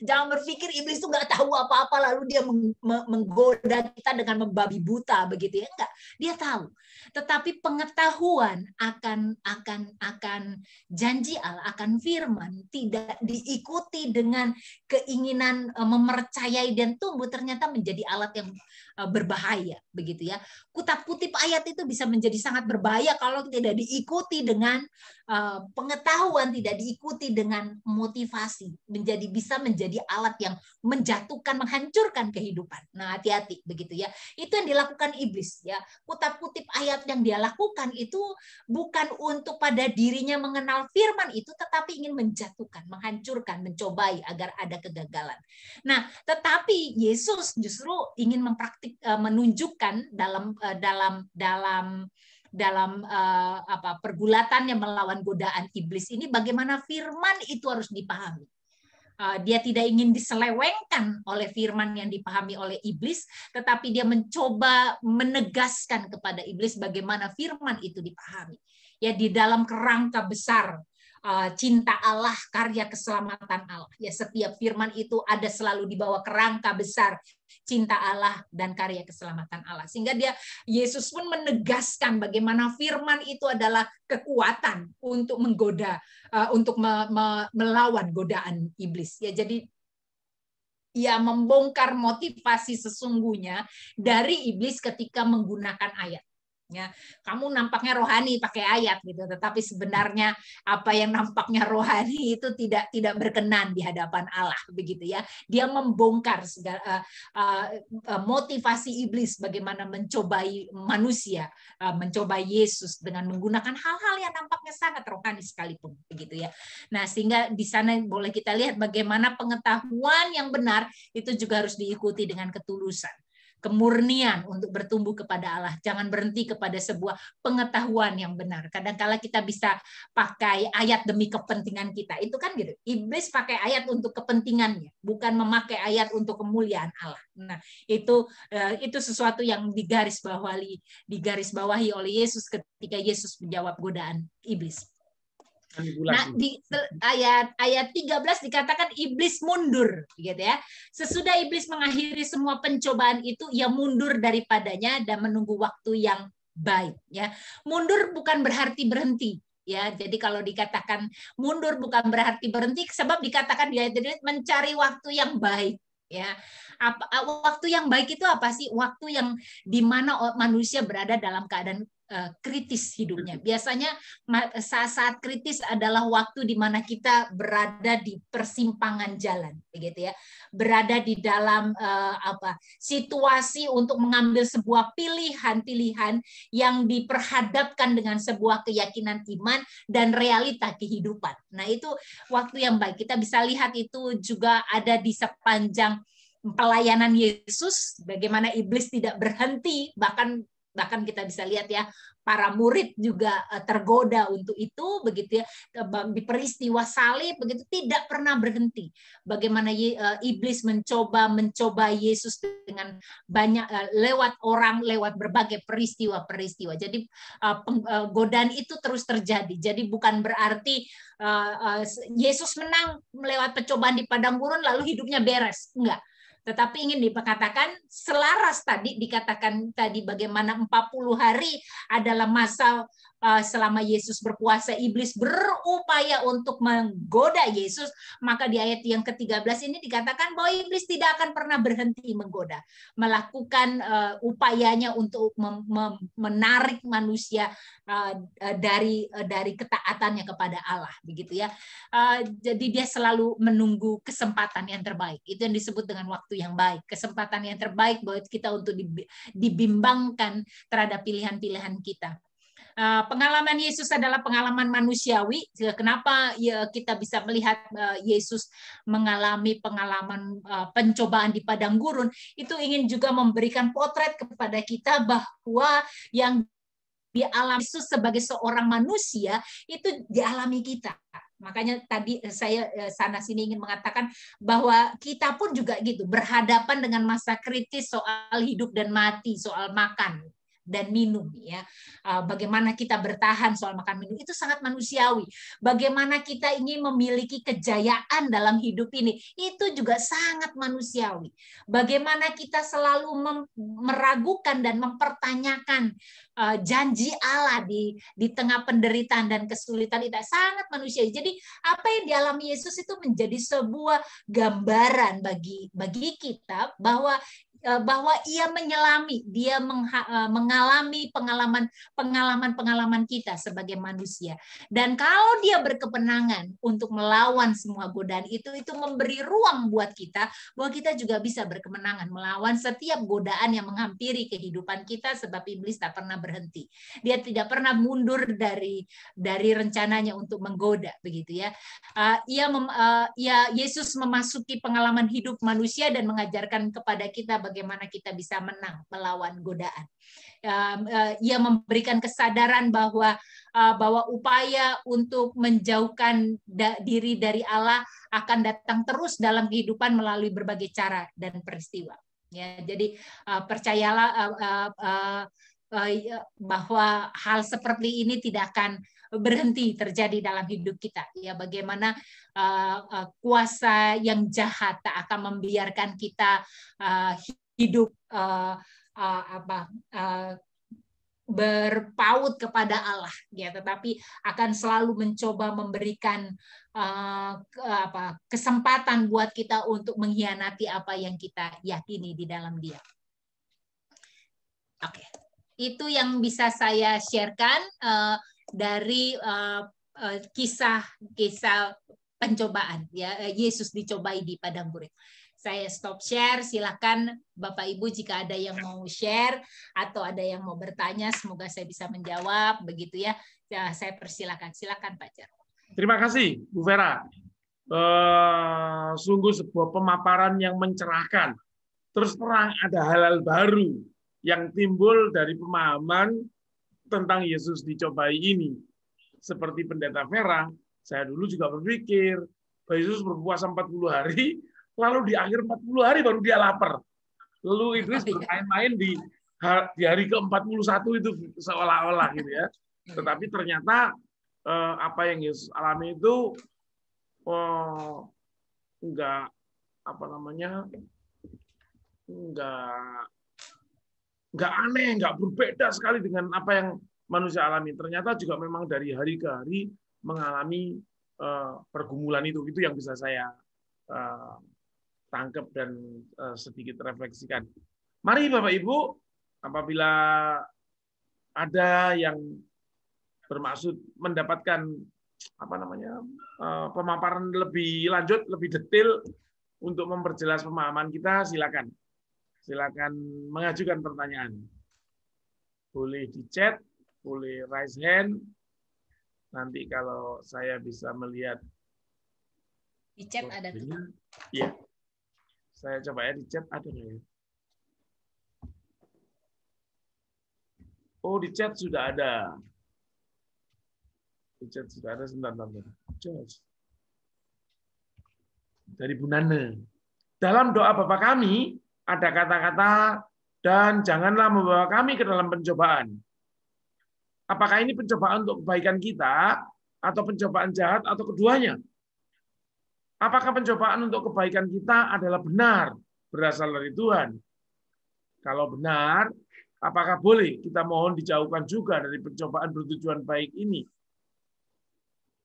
A: Jangan berpikir iblis tuh nggak tahu apa-apa lalu dia menggoda kita dengan membabi buta begitu ya. Enggak, dia tahu. Tetapi pengetahuan akan janji Allah, akan firman tidak diikuti dengan keinginan mempercayai dan tumbuh, ternyata menjadi alat yang berbahaya begitu ya. Kutip ayat itu bisa menjadi sangat berbahaya kalau tidak diikuti dengan pengetahuan, tidak diikuti dengan motivasi, bisa menjadi alat yang menjatuhkan, menghancurkan kehidupan. Nah, hati-hati begitu ya. Itu yang dilakukan iblis ya. Kutip ayat yang dia lakukan itu bukan untuk pada dirinya mengenal firman itu, tetapi ingin menjatuhkan, menghancurkan, mencobai agar ada kegagalan. Nah, tetapi Yesus justru ingin menunjukkan dalam pergulatannya melawan godaan iblis ini bagaimana firman itu harus dipahami. Dia tidak ingin diselewengkan oleh firman yang dipahami oleh iblis, tetapi dia mencoba menegaskan kepada iblis bagaimana firman itu dipahami. Ya, di dalam kerangka besar cinta Allah, karya keselamatan Allah. Ya, setiap firman itu ada selalu di bawah kerangka besar cinta Allah dan karya keselamatan Allah. Sehingga Yesus pun menegaskan bagaimana firman itu adalah kekuatan untuk menggoda, untuk melawan godaan iblis. Ya, jadi ia membongkar motivasi sesungguhnya dari iblis ketika menggunakan ayat. Ya, kamu nampaknya rohani pakai ayat gitu, tetapi sebenarnya apa yang nampaknya rohani itu tidak berkenan di hadapan Allah begitu ya. Dia membongkar segala motivasi iblis bagaimana mencobai manusia, mencobai Yesus dengan menggunakan hal-hal yang nampaknya sangat rohani sekalipun begitu ya. Nah, sehingga di sana boleh kita lihat bagaimana pengetahuan yang benar itu juga harus diikuti dengan ketulusan, kemurnian untuk bertumbuh kepada Allah. Jangan berhenti kepada sebuah pengetahuan yang benar. Kadang-kala kita bisa pakai ayat demi kepentingan kita. Itu kan gitu. Iblis pakai ayat untuk kepentingannya, bukan memakai ayat untuk kemuliaan Allah. Nah, itu sesuatu yang digarisbawahi oleh Yesus ketika Yesus menjawab godaan iblis. Nah, di ayat 13 dikatakan iblis mundur gitu ya. Sesudah iblis mengakhiri semua pencobaan itu, ia mundur daripadanya dan menunggu waktu yang baik ya. Mundur bukan berarti berhenti ya. Jadi kalau dikatakan mundur bukan berarti berhenti, sebab dikatakan dia mencari waktu yang baik Ya, waktu yang baik itu apa sih? Waktu yang dimana manusia berada dalam keadaan kritis hidupnya. Biasanya saat-saat kritis adalah waktu di mana kita berada di persimpangan jalan, begitu ya. Berada di dalam situasi untuk mengambil sebuah pilihan-pilihan yang diperhadapkan dengan sebuah keyakinan iman dan realita kehidupan. Nah, itu waktu yang baik. Kita bisa lihat itu juga ada di sepanjang pelayanan Yesus, bagaimana iblis tidak berhenti, bahkan kita bisa lihat ya, para murid juga tergoda untuk itu, begitu ya, di peristiwa salib begitu, tidak pernah berhenti. Bagaimana iblis mencoba Yesus dengan banyak lewat orang, lewat berbagai peristiwa-peristiwa. Jadi godaan itu terus terjadi. Jadi bukan berarti Yesus menang melewat percobaan di padang gurun lalu hidupnya beres, enggak. Tetapi ingin dikatakan selaras tadi, dikatakan tadi bagaimana 40 hari adalah masa selama Yesus berpuasa, iblis berupaya untuk menggoda Yesus, maka di ayat yang ke-13 ini dikatakan bahwa iblis tidak akan pernah berhenti menggoda, melakukan upayanya untuk menarik manusia dari ketaatannya kepada Allah, begitu ya. Jadi dia selalu menunggu kesempatan yang terbaik. Itu yang disebut dengan waktu yang baik, kesempatan yang terbaik buat kita untuk dibimbangkan terhadap pilihan-pilihan kita. Pengalaman Yesus adalah pengalaman manusiawi. Kenapa ya kita bisa melihat Yesus mengalami pengalaman pencobaan di padang gurun? Itu ingin juga memberikan potret kepada kita bahwa yang dialami Yesus sebagai seorang manusia itu dialami kita. Makanya tadi saya sana sini ingin mengatakan bahwa kita pun juga gitu, berhadapan dengan masa kritis soal hidup dan mati, soal makan dan minum ya. Bagaimana kita bertahan soal makan minum itu sangat manusiawi. Bagaimana kita ingin memiliki kejayaan dalam hidup ini itu juga sangat manusiawi. Bagaimana kita selalu meragukan dan mempertanyakan janji Allah di tengah penderitaan dan kesulitan itu sangat manusiawi. Jadi apa yang dialami Yesus itu menjadi sebuah gambaran bagi kita bahwa ia menyelami, dia mengalami pengalaman kita sebagai manusia. Dan kalau dia berkepenangan untuk melawan semua godaan itu memberi ruang buat kita bahwa kita juga bisa berkemenangan melawan setiap godaan yang menghampiri kehidupan kita, sebab iblis tak pernah berhenti. Dia tidak pernah mundur dari rencananya untuk menggoda, begitu ya. Yesus memasuki pengalaman hidup manusia dan mengajarkan kepada kita bagaimana kita bisa menang melawan godaan. Ia memberikan kesadaran bahwa upaya untuk menjauhkan diri dari Allah akan datang terus dalam kehidupan melalui berbagai cara dan peristiwa. Ya, jadi percayalah bahwa hal seperti ini tidak akan berhenti terjadi dalam hidup kita. Ya, bagaimana kuasa yang jahat tak akan membiarkan kita hidup berpaut kepada Allah, ya, tetapi akan selalu mencoba memberikan kesempatan buat kita untuk mengkhianati apa yang kita yakini di dalam Dia. Oke, itu yang bisa saya sharekan dari kisah pencobaan, ya, Yesus dicobai di padang gurun. Saya stop share, silakan Bapak Ibu jika ada yang mau share atau ada yang mau bertanya, semoga saya bisa menjawab, begitu ya. Saya persilakan, silakan Pak Jarwo.
B: Terima kasih Bu Vera. Sungguh sebuah pemaparan yang mencerahkan. Terus terang ada hal-hal baru yang timbul dari pemahaman tentang Yesus dicobai ini. Seperti Pendeta Vera, saya dulu juga berpikir bahwa Yesus berpuasa 40 hari, lalu di akhir 40 hari baru dia lapar. Lalu iblis bermain-main di hari ke-41 itu seolah-olah gitu ya. Tetapi ternyata apa yang Yesus alami itu enggak aneh, enggak berbeda sekali dengan apa yang manusia alami. Ternyata juga memang dari hari ke hari mengalami pergumulan itu yang bisa saya tangkap dan sedikit refleksikan. Mari Bapak Ibu, apabila ada yang bermaksud mendapatkan pemaparan lebih lanjut, lebih detail untuk memperjelas pemahaman kita, silakan mengajukan pertanyaan. Boleh di chat, boleh raise hand. Nanti kalau saya bisa melihat
A: di chat ada tuh.
B: Iya. Saya coba ya di chat ada nggak ya? Oh, di chat sudah ada. Di chat sudah ada, sebentar. Dari Bu Nana. Dalam doa Bapa kami, ada kata-kata, dan janganlah membawa kami ke dalam pencobaan. Apakah ini pencobaan untuk kebaikan kita, atau pencobaan jahat, atau keduanya? Apakah pencobaan untuk kebaikan kita adalah benar, berasal dari Tuhan? Kalau benar, apakah boleh kita mohon dijauhkan juga dari pencobaan bertujuan baik ini?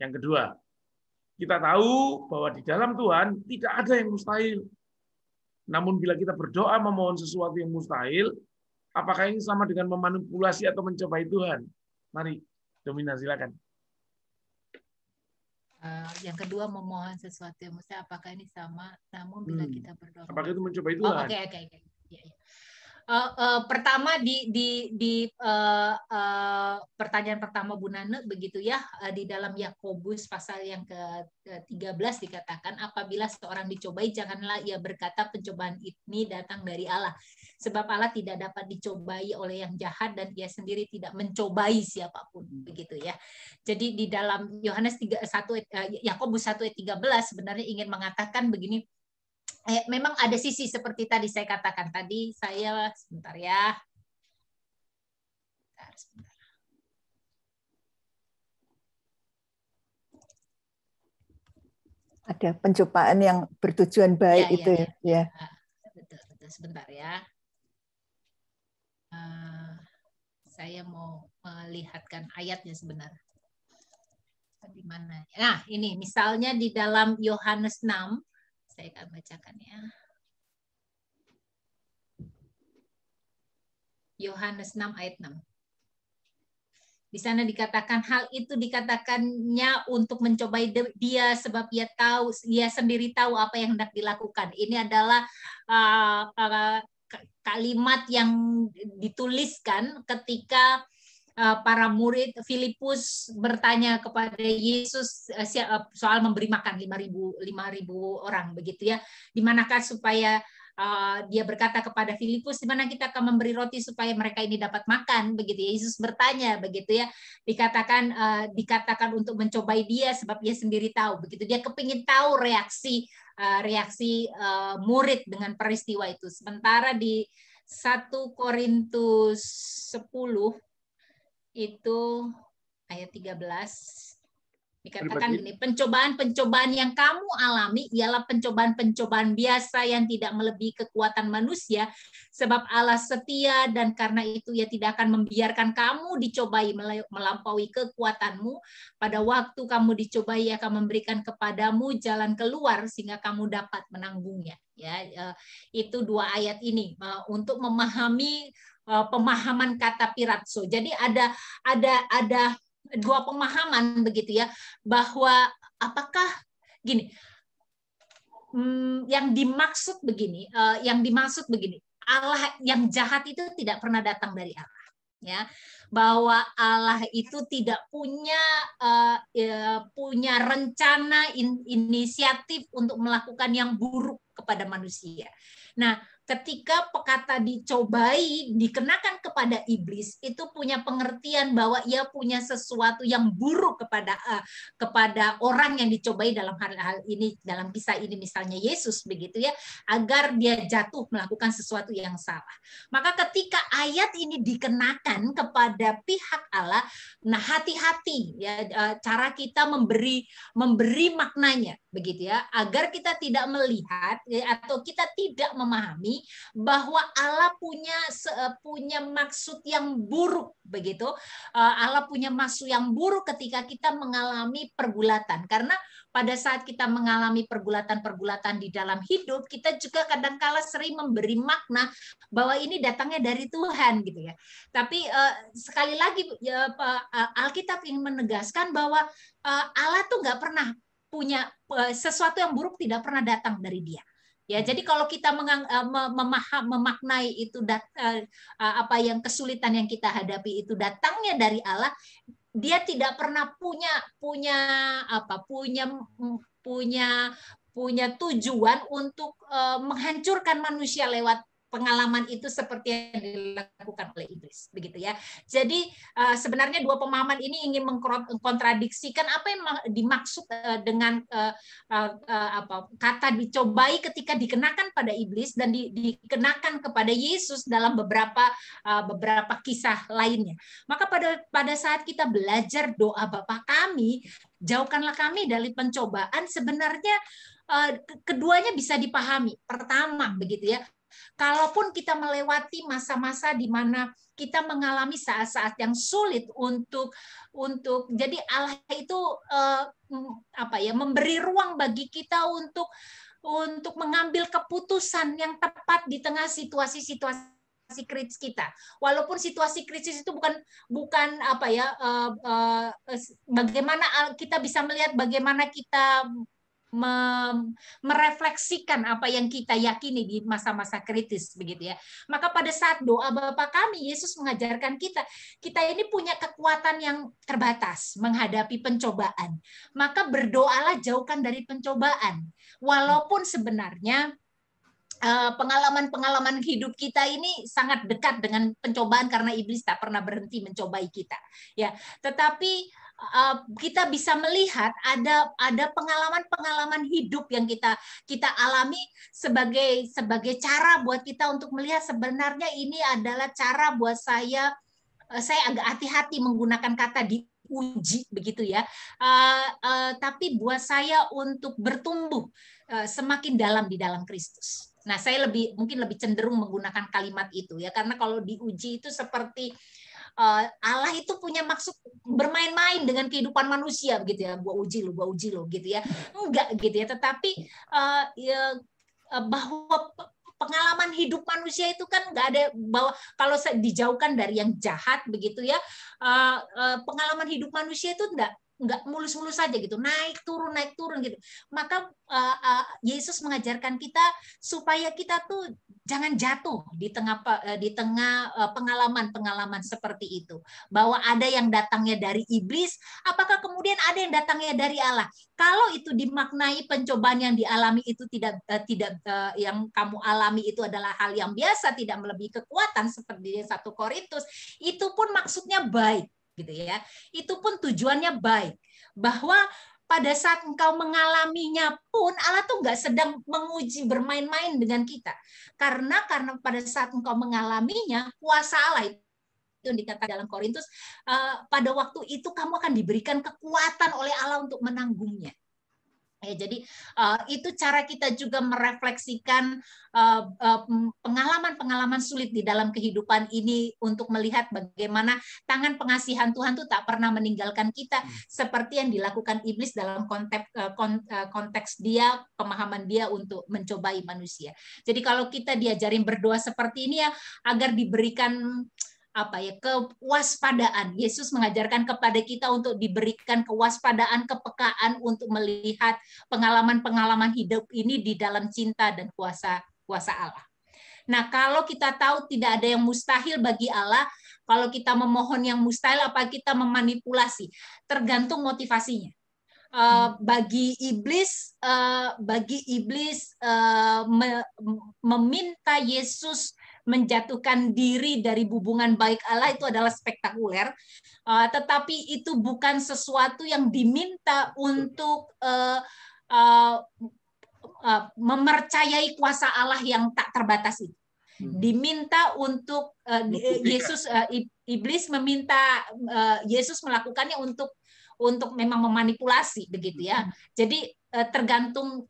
B: Yang kedua, kita tahu bahwa di dalam Tuhan tidak ada yang mustahil. Namun bila kita berdoa memohon sesuatu yang mustahil, apakah ini sama dengan memanipulasi atau mencobai Tuhan? Mari, Domina, silakan.
A: Yang kedua, memohon sesuatu yang mustahil, apakah ini sama? Namun bila kita berdoa,
B: apakah itu mencobai Tuhan?
A: Oke. Pertama di pertanyaan pertama Bu Nana begitu ya, di dalam Yakobus pasal yang ke-13 dikatakan, apabila seorang dicobai janganlah ia berkata pencobaan ini datang dari Allah, sebab Allah tidak dapat dicobai oleh yang jahat dan ia sendiri tidak mencobai siapapun, begitu ya. Jadi di dalam Yakobus 1 ayat 13 sebenarnya ingin mengatakan begini. Memang ada sisi seperti tadi saya katakan tadi, sebentar ya. Sebentar.
C: Ada pencobaan yang bertujuan baik ya.
A: Betul, sebentar ya. Saya mau melihatkan ayatnya sebenarnya. Di mana? Nah, ini misalnya di dalam Yohanes 6. Saya akan bacakan ya. Yohanes 6 ayat 6. Di sana dikatakan hal itu dikatakannya untuk mencobai dia sebab ia sendiri tahu apa yang hendak dilakukan. Ini adalah kalimat yang dituliskan ketika para murid Filipus bertanya kepada Yesus soal memberi makan 5.000 orang begitu ya. Di manakah supaya dia berkata kepada Filipus, di mana kita akan memberi roti supaya mereka ini dapat makan begitu ya. Yesus bertanya begitu ya. Dikatakan untuk mencobai dia sebab dia sendiri tahu begitu. Dia kepingin tahu reaksi murid dengan peristiwa itu. Sementara di 1 Korintus 10 itu ayat 13 dikatakan gini, pencobaan-pencobaan yang kamu alami ialah pencobaan-pencobaan biasa yang tidak melebihi kekuatan manusia, sebab Allah setia dan karena itu ia tidak akan membiarkan kamu dicobai melampaui kekuatanmu. Pada waktu kamu dicobai, ia akan memberikan kepadamu jalan keluar sehingga kamu dapat menanggungnya. Ya, itu 2 ayat ini untuk memahami pemahaman kata piratso. Jadi ada 2 pemahaman begitu ya, bahwa apakah gini, yang dimaksud begini, Allah yang jahat itu tidak pernah datang dari Allah, ya, bahwa Allah itu tidak punya rencana inisiatif untuk melakukan yang buruk kepada manusia. Nah, ketika kata dicobai dikenakan kepada iblis, itu punya pengertian bahwa ia punya sesuatu yang buruk kepada orang yang dicobai dalam hal ini, dalam kisah ini misalnya Yesus begitu ya, agar dia jatuh melakukan sesuatu yang salah. Maka ketika ayat ini dikenakan kepada pihak Allah, nah hati-hati ya cara kita memberi maknanya begitu ya, agar kita tidak melihat atau kita tidak memahami bahwa Allah punya maksud yang buruk begitu. Allah punya maksud yang buruk ketika kita mengalami pergulatan. Karena pada saat kita mengalami pergulatan-pergulatan di dalam hidup, kita juga kadang-kala sering memberi makna bahwa ini datangnya dari Tuhan gitu ya. Tapi sekali lagi Alkitab ingin menegaskan bahwa Allah tuh nggak pernah punya sesuatu yang buruk, tidak pernah datang dari Dia. Ya, jadi kalau kita memaknai itu apa yang kesulitan yang kita hadapi itu datangnya dari Allah, Dia tidak pernah punya tujuan untuk menghancurkan manusia lewat pengalaman itu seperti yang dilakukan oleh iblis, begitu ya. Jadi sebenarnya dua pemahaman ini ingin mengkontradiksikan apa yang dimaksud dengan kata dicobai ketika dikenakan pada iblis dan dikenakan kepada Yesus dalam beberapa kisah lainnya. Maka pada saat kita belajar doa Bapa kami, jauhkanlah kami dari pencobaan, sebenarnya keduanya bisa dipahami. Pertama, begitu ya. Kalaupun kita melewati masa-masa di mana kita mengalami saat-saat yang sulit untuk jadi Allah itu memberi ruang bagi kita untuk mengambil keputusan yang tepat di tengah situasi kritis kita. Walaupun situasi kritis itu bukan bagaimana kita bisa melihat bagaimana kita merefleksikan apa yang kita yakini di masa-masa kritis begitu ya. Maka pada saat doa Bapa kami, Yesus mengajarkan kita ini punya kekuatan yang terbatas menghadapi pencobaan. Maka berdoalah jauhkan dari pencobaan. Walaupun sebenarnya pengalaman-pengalaman hidup kita ini sangat dekat dengan pencobaan karena iblis tak pernah berhenti mencobai kita. Ya, tetapi kita bisa melihat ada pengalaman-pengalaman hidup yang kita alami sebagai cara buat kita untuk melihat sebenarnya ini adalah cara buat saya agak hati-hati menggunakan kata diuji begitu ya, tapi buat saya untuk bertumbuh semakin dalam di dalam Kristus. Nah, saya mungkin lebih cenderung menggunakan kalimat itu ya, karena kalau diuji itu seperti Allah itu punya maksud bermain-main dengan kehidupan manusia begitu ya, gua uji lo gitu ya, enggak gitu ya, tetapi bahwa pengalaman hidup manusia itu kan nggak ada, bahwa kalau dijauhkan dari yang jahat begitu ya, pengalaman hidup manusia itu nggak mulus-mulus saja gitu, naik turun gitu. Maka Yesus mengajarkan kita supaya kita tuh jangan jatuh di tengah pengalaman-pengalaman seperti itu, bahwa ada yang datangnya dari iblis, apakah kemudian ada yang datangnya dari Allah. Kalau itu dimaknai pencobaan yang dialami itu tidak yang kamu alami itu adalah hal yang biasa, tidak melebihi kekuatan seperti 1 Korintus, itu pun maksudnya baik gitu ya. Itu pun tujuannya baik, bahwa pada saat engkau mengalaminya pun Allah tuh nggak sedang menguji bermain-main dengan kita, karena pada saat engkau mengalaminya, kuasa Allah itu dikatakan dalam Korintus, pada waktu itu kamu akan diberikan kekuatan oleh Allah untuk menanggungnya. Ya, jadi itu cara kita juga merefleksikan pengalaman-pengalaman sulit di dalam kehidupan ini untuk melihat bagaimana tangan pengasihan Tuhan itu tak pernah meninggalkan kita, seperti yang dilakukan iblis dalam konteks dia, pemahaman dia untuk mencobai manusia. Jadi kalau kita diajarin berdoa seperti ini ya, agar diberikan kewaspadaan. Yesus mengajarkan kepada kita untuk diberikan kewaspadaan, kepekaan untuk melihat pengalaman-pengalaman hidup ini di dalam cinta dan kuasa Allah. Nah, kalau kita tahu tidak ada yang mustahil bagi Allah, kalau kita memohon yang mustahil, apa kita memanipulasi? Tergantung motivasinya. Bagi iblis meminta Yesus menjatuhkan diri dari hubungan baik Allah itu adalah spektakuler, tetapi itu bukan sesuatu yang diminta untuk mempercayai kuasa Allah yang tak terbatas itu. Diminta untuk iblis meminta Yesus melakukannya untuk memang memanipulasi begitu ya. Jadi tergantung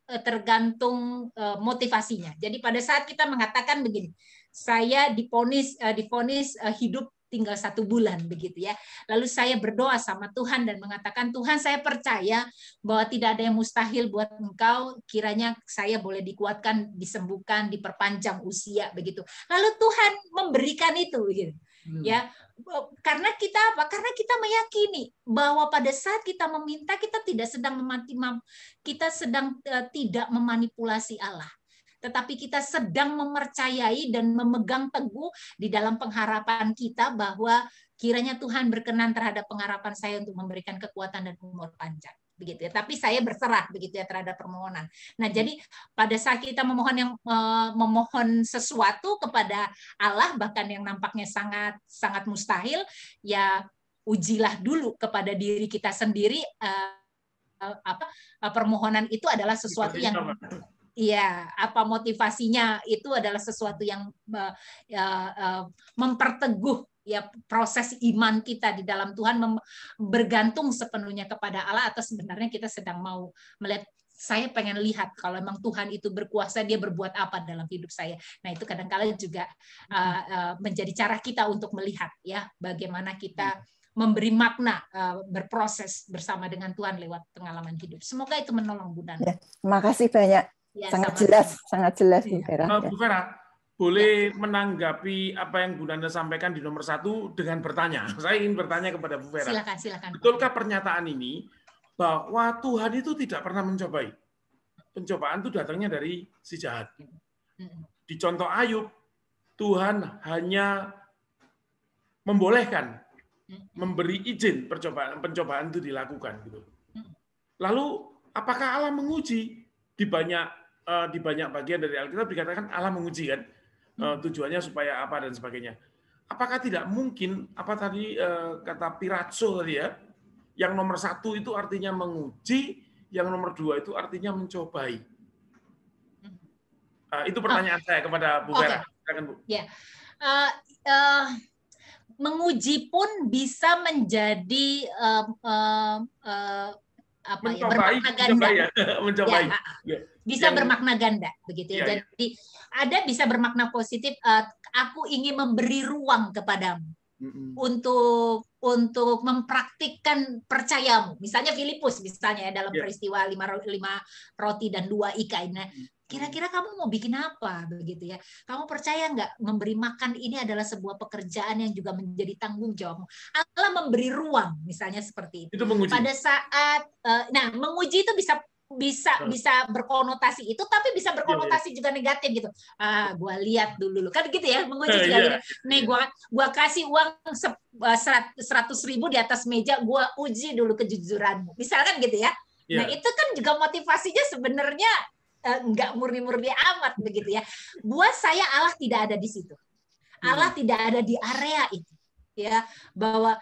A: motivasinya. Jadi pada saat kita mengatakan begini, saya divonis hidup tinggal 1 bulan begitu ya. Lalu saya berdoa sama Tuhan dan mengatakan, Tuhan, saya percaya bahwa tidak ada yang mustahil buat Engkau, kiranya saya boleh dikuatkan, disembuhkan, diperpanjang usia begitu. Lalu Tuhan memberikan itu begitu. Ya, karena kita apa? Karena kita meyakini bahwa pada saat kita meminta, kita tidak sedang tidak memanipulasi Allah, tetapi kita sedang mempercayai dan memegang teguh di dalam pengharapan kita bahwa kiranya Tuhan berkenan terhadap pengharapan saya untuk memberikan kekuatan dan umur panjang. Begitu ya. Tapi saya berserah begitu ya terhadap permohonan. Nah, jadi pada saat kita memohon sesuatu kepada Allah, bahkan yang nampaknya sangat sangat mustahil, ya ujilah dulu kepada diri kita sendiri permohonan itu adalah sesuatu yang iya, apa motivasinya itu adalah sesuatu yang memperteguh ya proses iman kita di dalam Tuhan, bergantung sepenuhnya kepada Allah, atau sebenarnya kita sedang mau melihat, saya pengen lihat kalau memang Tuhan itu berkuasa, dia berbuat apa dalam hidup saya. Nah, itu kadang-kala juga menjadi cara kita untuk melihat ya bagaimana kita memberi makna, berproses bersama dengan Tuhan lewat pengalaman hidup. Semoga itu menolong Bu Nanda.
C: Ya, terima kasih banyak. Ya, sangat jelas Bu Vera.
B: Bu Vera, boleh menanggapi apa yang Bu Nanda sampaikan di nomor 1 dengan bertanya. Saya ingin bertanya kepada Bu Vera.
A: Silakan.
B: Betulkah pernyataan ini bahwa Tuhan itu tidak pernah mencobai? Pencobaan itu datangnya dari si jahat. Di contoh Ayub, Tuhan hanya membolehkan, memberi izin pencobaan itu dilakukan. Gitu. Lalu, apakah Allah menguji? Di banyak bagian dari Alkitab dikatakan Allah menguji kan, tujuannya supaya apa dan sebagainya. Apakah tidak mungkin apa tadi kata Pirazzo tadi ya, yang nomor 1 itu artinya menguji, yang nomor 2 itu artinya mencobai. Itu pertanyaan saya kepada Bu Vera. Silakan Bu.
A: Ya. Menguji pun bisa menjadi bermakna ganda.
B: Mencobai.
A: Bisa bermakna ganda begitu ya. Jadi ada bisa bermakna positif, aku ingin memberi ruang kepadamu untuk mempraktikkan percayamu. Misalnya Filipus misalnya ya, dalam peristiwa 5 roti dan 2 ikan. Nah, kira-kira kamu mau bikin apa begitu ya? Kamu percaya nggak memberi makan ini adalah sebuah pekerjaan yang juga menjadi tanggung jawabmu? Allah memberi ruang misalnya seperti itu. Pada saat menguji itu bisa berkonotasi itu, tapi bisa berkonotasi juga negatif gitu. Gua lihat dulu kan gitu ya, menguji juga. Nih gua kasih uang 100.000 di atas meja, gua uji dulu kejujuranmu. Misalkan gitu ya. Nah, itu kan juga motivasinya sebenarnya nggak murni-murni amat begitu ya. Buat saya Allah tidak ada di situ. Allah tidak ada di area itu. Ya, bahwa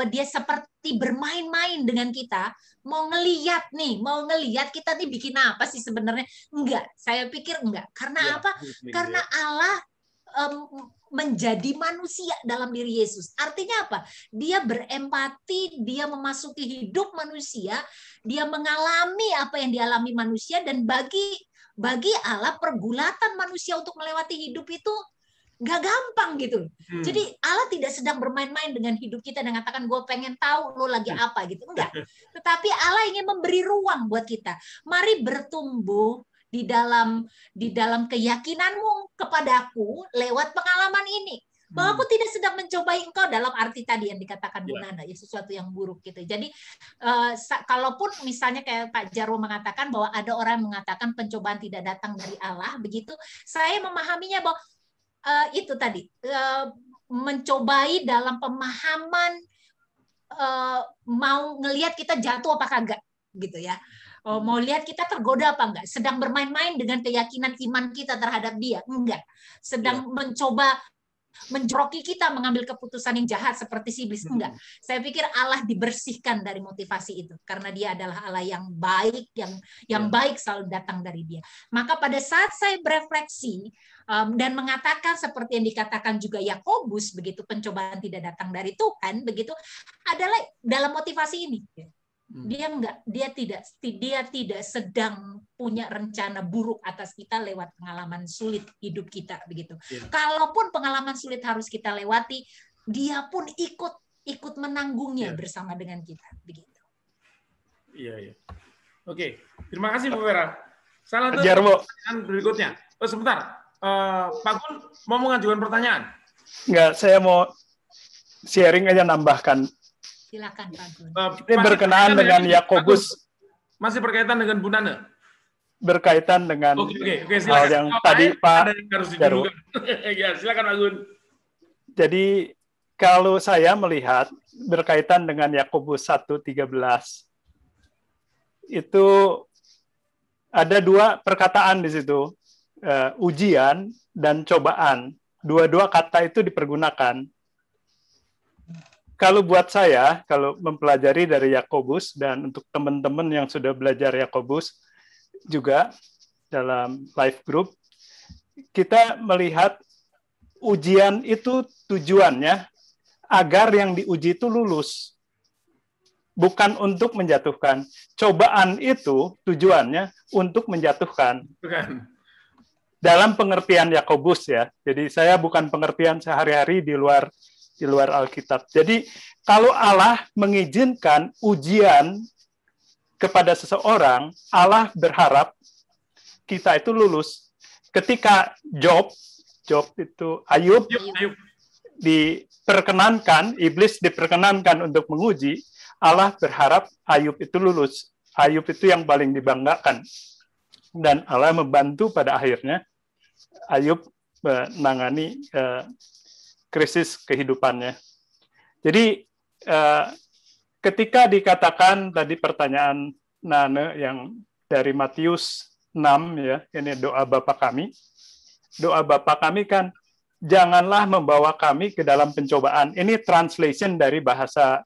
A: dia seperti bermain-main dengan kita, mau ngelihat kita nih bikin apa sih sebenarnya? Enggak, saya pikir enggak. Karena apa? Karena Allah menjadi manusia dalam diri Yesus. Artinya apa? Dia berempati, dia memasuki hidup manusia, dia mengalami apa yang dialami manusia, dan bagi Allah pergulatan manusia untuk melewati hidup itu nggak gampang gitu. Jadi Allah tidak sedang bermain-main dengan hidup kita dan mengatakan gue pengen tahu lo lagi apa gitu. Enggak. Tetapi Allah ingin memberi ruang buat kita. Mari bertumbuh di dalam keyakinanmu kepadaku lewat pengalaman ini. Bahwa aku tidak sedang mencobai engkau dalam arti tadi yang dikatakan Bu Nanda, ya sesuatu yang buruk gitu. Jadi kalaupun misalnya kayak Pak Jarwo mengatakan bahwa ada orang yang mengatakan pencobaan tidak datang dari Allah, begitu, saya memahaminya bahwa itu tadi mencobai dalam pemahaman mau ngelihat kita jatuh apa kagak gitu ya. Mau lihat kita tergoda apa enggak, sedang bermain-main dengan keyakinan iman kita terhadap dia, enggak, sedang mencoba menjoroki kita mengambil keputusan yang jahat seperti si iblis, enggak. Saya pikir Allah dibersihkan dari motivasi itu karena dia adalah Allah yang baik, yang baik selalu datang dari dia. Maka pada saat saya berefleksi dan mengatakan seperti yang dikatakan juga Yakobus begitu, pencobaan tidak datang dari Tuhan begitu, adalah dalam motivasi ini. Dia tidak sedang punya rencana buruk atas kita lewat pengalaman sulit hidup kita begitu. Kalaupun pengalaman sulit harus kita lewati, dia pun ikut menanggungnya bersama dengan kita begitu.
B: Iya. Oke, terima kasih Bu Vera. Saya lanjut pertanyaan berikutnya. Sebentar, Pak Gun mau mengajukan pertanyaan?
D: Enggak, saya mau sharing aja, nambahkan.
A: Silakan Pak Gun.
D: Ini berkenaan dengan Yakobus.
B: Masih berkaitan dengan Bu Nana?
D: Berkaitan dengan hal yang tadi Pak
B: Jarwo. Ya, silakan Pak Gun.
D: Jadi kalau saya melihat berkaitan dengan Yakobus 1:13, itu ada dua perkataan di situ, ujian dan cobaan. Dua-dua kata itu dipergunakan. Kalau buat saya, kalau mempelajari dari Yakobus, dan untuk teman-teman yang sudah belajar Yakobus juga dalam live group, kita melihat ujian itu tujuannya agar yang diuji itu lulus, bukan untuk menjatuhkan. Cobaan itu tujuannya untuk menjatuhkan.
B: Bukan.
D: Dalam pengertian Yakobus ya. Jadi saya bukan pengertian sehari-hari di luar Alkitab. Jadi kalau Allah mengizinkan ujian kepada seseorang, Allah berharap kita itu lulus. Ketika Job itu Ayub diperkenankan, iblis diperkenankan untuk menguji, Allah berharap Ayub itu lulus. Ayub itu yang paling dibanggakan. Dan Allah membantu pada akhirnya Ayub menangani krisis kehidupannya. Jadi ketika dikatakan tadi pertanyaan Nane yang dari Matius 6 ya, ini doa Bapa kami. Doa Bapa kami kan, janganlah membawa kami ke dalam pencobaan. Ini translation dari bahasa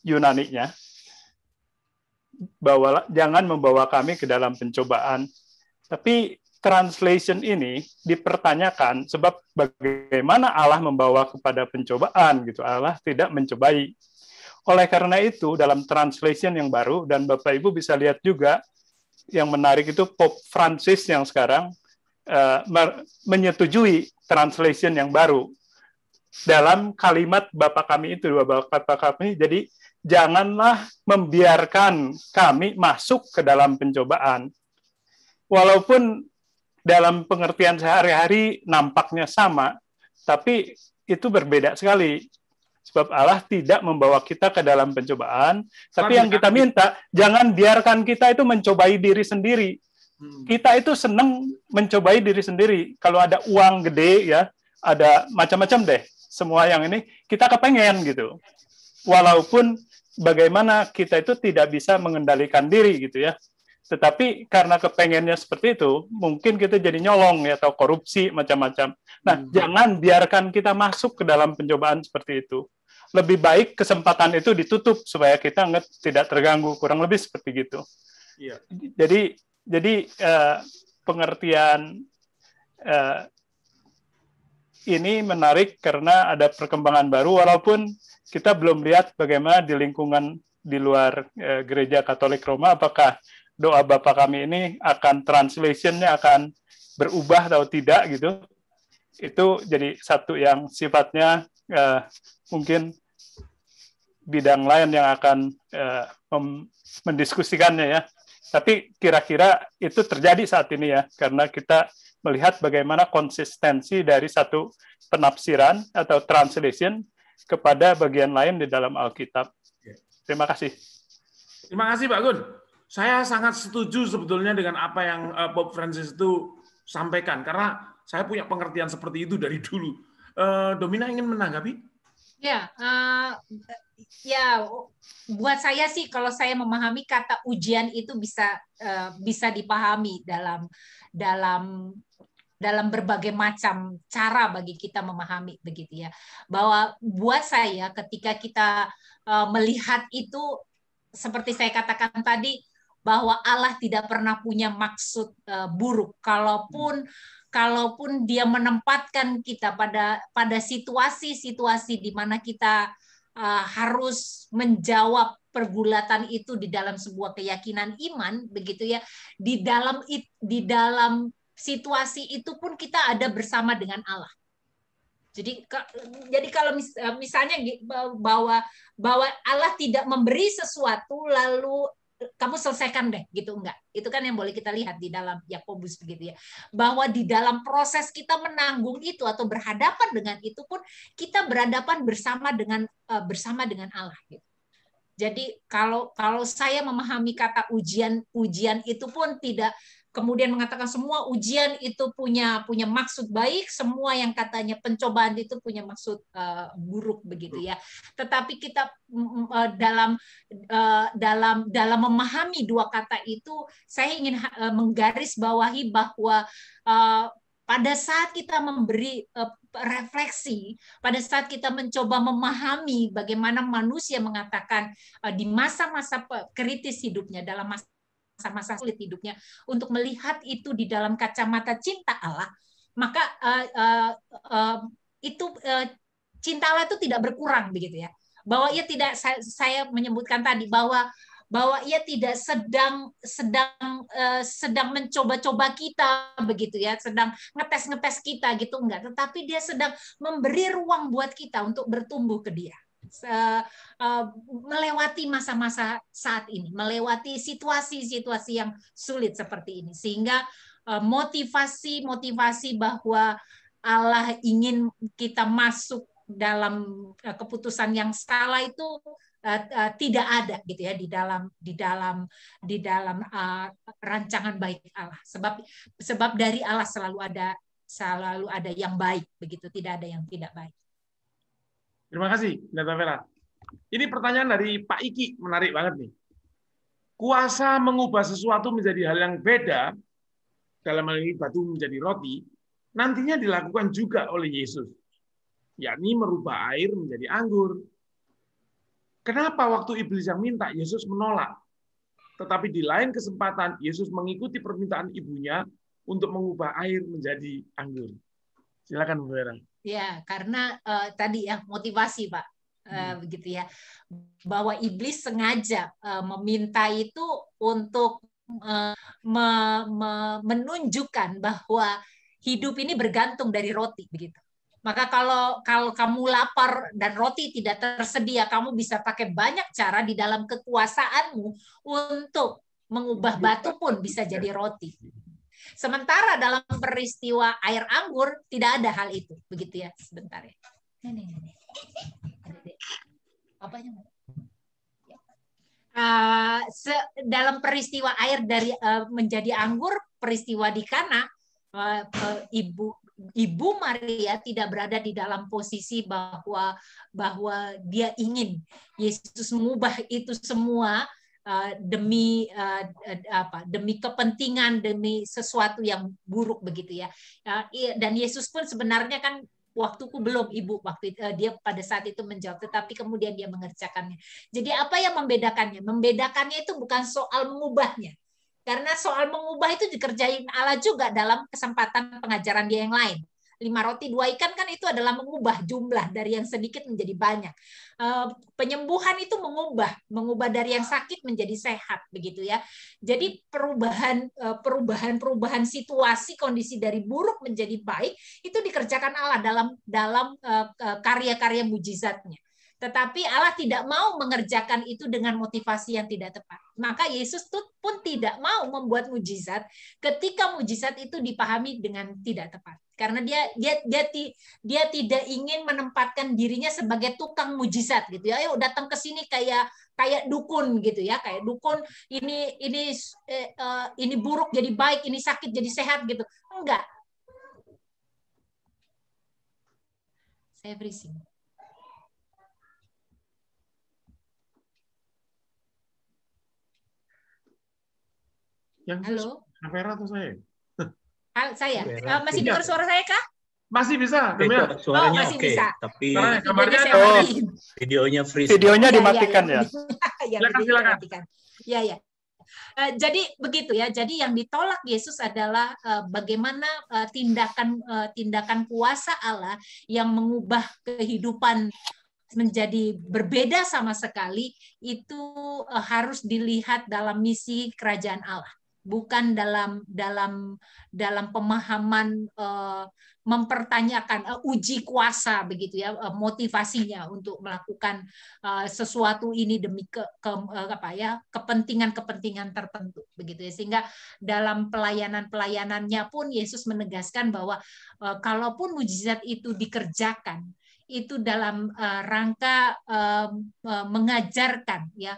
D: Yunani-nya. Jangan membawa kami ke dalam pencobaan. Tapi translation ini dipertanyakan sebab bagaimana Allah membawa kepada pencobaan gitu. Allah tidak mencobai. Oleh karena itu dalam translation yang baru, dan Bapak Ibu bisa lihat juga yang menarik itu Pope Francis yang sekarang menyetujui translation yang baru. Dalam kalimat Bapa kami itu, Bapa kami, jadi janganlah membiarkan kami masuk ke dalam pencobaan. Walaupun dalam pengertian sehari-hari nampaknya sama, tapi itu berbeda sekali. Sebab Allah tidak membawa kita ke dalam pencobaan, tapi yang kita minta, jangan biarkan kita itu mencobai diri sendiri. Kita itu senang mencobai diri sendiri. Kalau ada uang gede, ya, ada macam-macam deh. Semua yang ini, kita kepengen gitu. Walaupun bagaimana kita itu tidak bisa mengendalikan diri gitu ya. Tetapi karena kepengennya seperti itu, mungkin kita jadi nyolong ya, atau korupsi macam-macam. Nah, jangan biarkan kita masuk ke dalam pencobaan seperti itu. Lebih baik kesempatan itu ditutup supaya kita tidak terganggu, kurang lebih seperti gitu.
B: Iya.
D: Jadi pengertian ini menarik karena ada perkembangan baru, walaupun kita belum lihat bagaimana di lingkungan di luar Gereja Katolik Roma, apakah doa Bapa kami ini akan translation-nya akan berubah atau tidak gitu. Itu jadi satu yang sifatnya mungkin bidang lain yang akan mendiskusikannya ya. Tapi kira-kira itu terjadi saat ini ya, karena kita melihat bagaimana konsistensi dari satu penafsiran atau translation kepada bagian lain di dalam Alkitab. Terima kasih.
B: Terima kasih Pak Gun. Saya sangat setuju sebetulnya dengan apa yang Pope Francis itu sampaikan, karena saya punya pengertian seperti itu dari dulu. Domina ingin menanggapi?
A: Ya, buat saya sih, kalau saya memahami kata ujian itu bisa dipahami dalam berbagai macam cara bagi kita memahami begitu ya. Bahwa buat saya ketika kita melihat itu, seperti saya katakan tadi, bahwa Allah tidak pernah punya maksud buruk. Kalaupun dia menempatkan kita pada situasi-situasi di mana kita harus menjawab pergulatan itu di dalam sebuah keyakinan iman, begitu ya. Di dalam situasi itu pun kita ada bersama dengan Allah. Jadi kalau misalnya bahwa Allah tidak memberi sesuatu lalu kamu selesaikan deh, gitu, enggak. Itu kan yang boleh kita lihat di dalam Yakobus, begitu ya. Bahwa di dalam proses kita menanggung itu atau berhadapan dengan itu pun kita berhadapan bersama dengan Allah, gitu. Jadi kalau saya memahami kata ujian itu pun tidak kemudian mengatakan semua ujian itu punya maksud baik, semua yang katanya pencobaan itu punya maksud buruk, begitu ya. Tetapi kita dalam memahami dua kata itu, saya ingin menggarisbawahi bahwa pada saat kita memberi refleksi, pada saat kita mencoba memahami bagaimana manusia mengatakan di masa-masa kritis hidupnya, dalam masa-masa sulit hidupnya, untuk melihat itu di dalam kacamata cinta Allah, maka cinta Allah itu tidak berkurang, begitu ya. Bahwa ia tidak, saya menyebutkan tadi bahwa ia tidak sedang mencoba-coba kita, begitu ya, sedang ngetes kita, gitu, enggak, tetapi dia sedang memberi ruang buat kita untuk bertumbuh ke dia. Melewati masa-masa saat ini, melewati situasi-situasi yang sulit seperti ini, sehingga motivasi bahwa Allah ingin kita masuk dalam keputusan yang salah itu tidak ada, gitu ya, di dalam rancangan baik Allah. Sebab dari Allah selalu ada yang baik, begitu, tidak ada yang tidak baik.
B: Terima kasih, Pendeta Vera. Ini pertanyaan dari Pak Iki, menarik banget nih. Kuasa mengubah sesuatu menjadi hal yang beda, dalam hal ini batu menjadi roti, nantinya dilakukan juga oleh Yesus, yakni merubah air menjadi anggur. Kenapa waktu iblis yang minta, Yesus menolak? Tetapi di lain kesempatan, Yesus mengikuti permintaan ibunya untuk mengubah air menjadi anggur. Silakan, Bu Vera.
A: Ya, karena tadi ya motivasi, Pak, begitu ya, bahwa iblis sengaja meminta itu untuk menunjukkan bahwa hidup ini bergantung dari roti, begitu. Maka kalau kamu lapar dan roti tidak tersedia, kamu bisa pakai banyak cara di dalam kekuasaanmu untuk mengubah batu pun bisa jadi roti. Sementara dalam peristiwa air anggur tidak ada hal itu, begitu ya. Sebentar ya. Dalam peristiwa air dari menjadi anggur, peristiwa di Kana, Ibu Maria tidak berada di dalam posisi bahwa dia ingin Yesus mengubah itu semua demi kepentingan, demi sesuatu yang buruk, begitu ya. Dan Yesus pun sebenarnya kan waktuku belum, Ibu, waktu dia pada saat itu menjawab, tetapi kemudian dia mengerjakannya. Jadi apa yang membedakannya? Membedakannya itu bukan soal mengubahnya, karena soal mengubah itu dikerjain Allah juga dalam kesempatan pengajaran dia yang lain. 5 roti 2 ikan kan itu adalah mengubah jumlah dari yang sedikit menjadi banyak. Penyembuhan itu mengubah dari yang sakit menjadi sehat, begitu ya. Jadi perubahan situasi, kondisi dari buruk menjadi baik itu dikerjakan Allah dalam karya-karya mujizatnya. Tetapi Allah tidak mau mengerjakan itu dengan motivasi yang tidak tepat. Maka Yesus pun tidak mau membuat mujizat ketika mujizat itu dipahami dengan tidak tepat. Karena dia tidak ingin menempatkan dirinya sebagai tukang mujizat, gitu ya. Ayo datang ke sini kayak dukun, gitu ya. Kayak dukun, ini buruk jadi baik, ini sakit jadi sehat, gitu. Enggak. Saya berising.
B: Halo. Vera atau saya?
A: Saya. Masih dengar suara saya kah?
B: Masih bisa.
E: Suaranya
A: masih bisa.
E: Tapi videonya freeze.
D: Videonya dimatikan ya.
B: Silakan.
A: Ya. Jadi begitu ya. Jadi yang ditolak Yesus adalah bagaimana tindakan kuasa Allah yang mengubah kehidupan menjadi berbeda sama sekali, itu harus dilihat dalam misi kerajaan Allah, bukan dalam pemahaman mempertanyakan uji kuasa begitu ya, motivasinya untuk melakukan sesuatu ini demi kepentingan tertentu begitu ya. Sehingga dalam pelayanannya pun Yesus menegaskan bahwa kalaupun mujizat itu dikerjakan, itu dalam rangka mengajarkan ya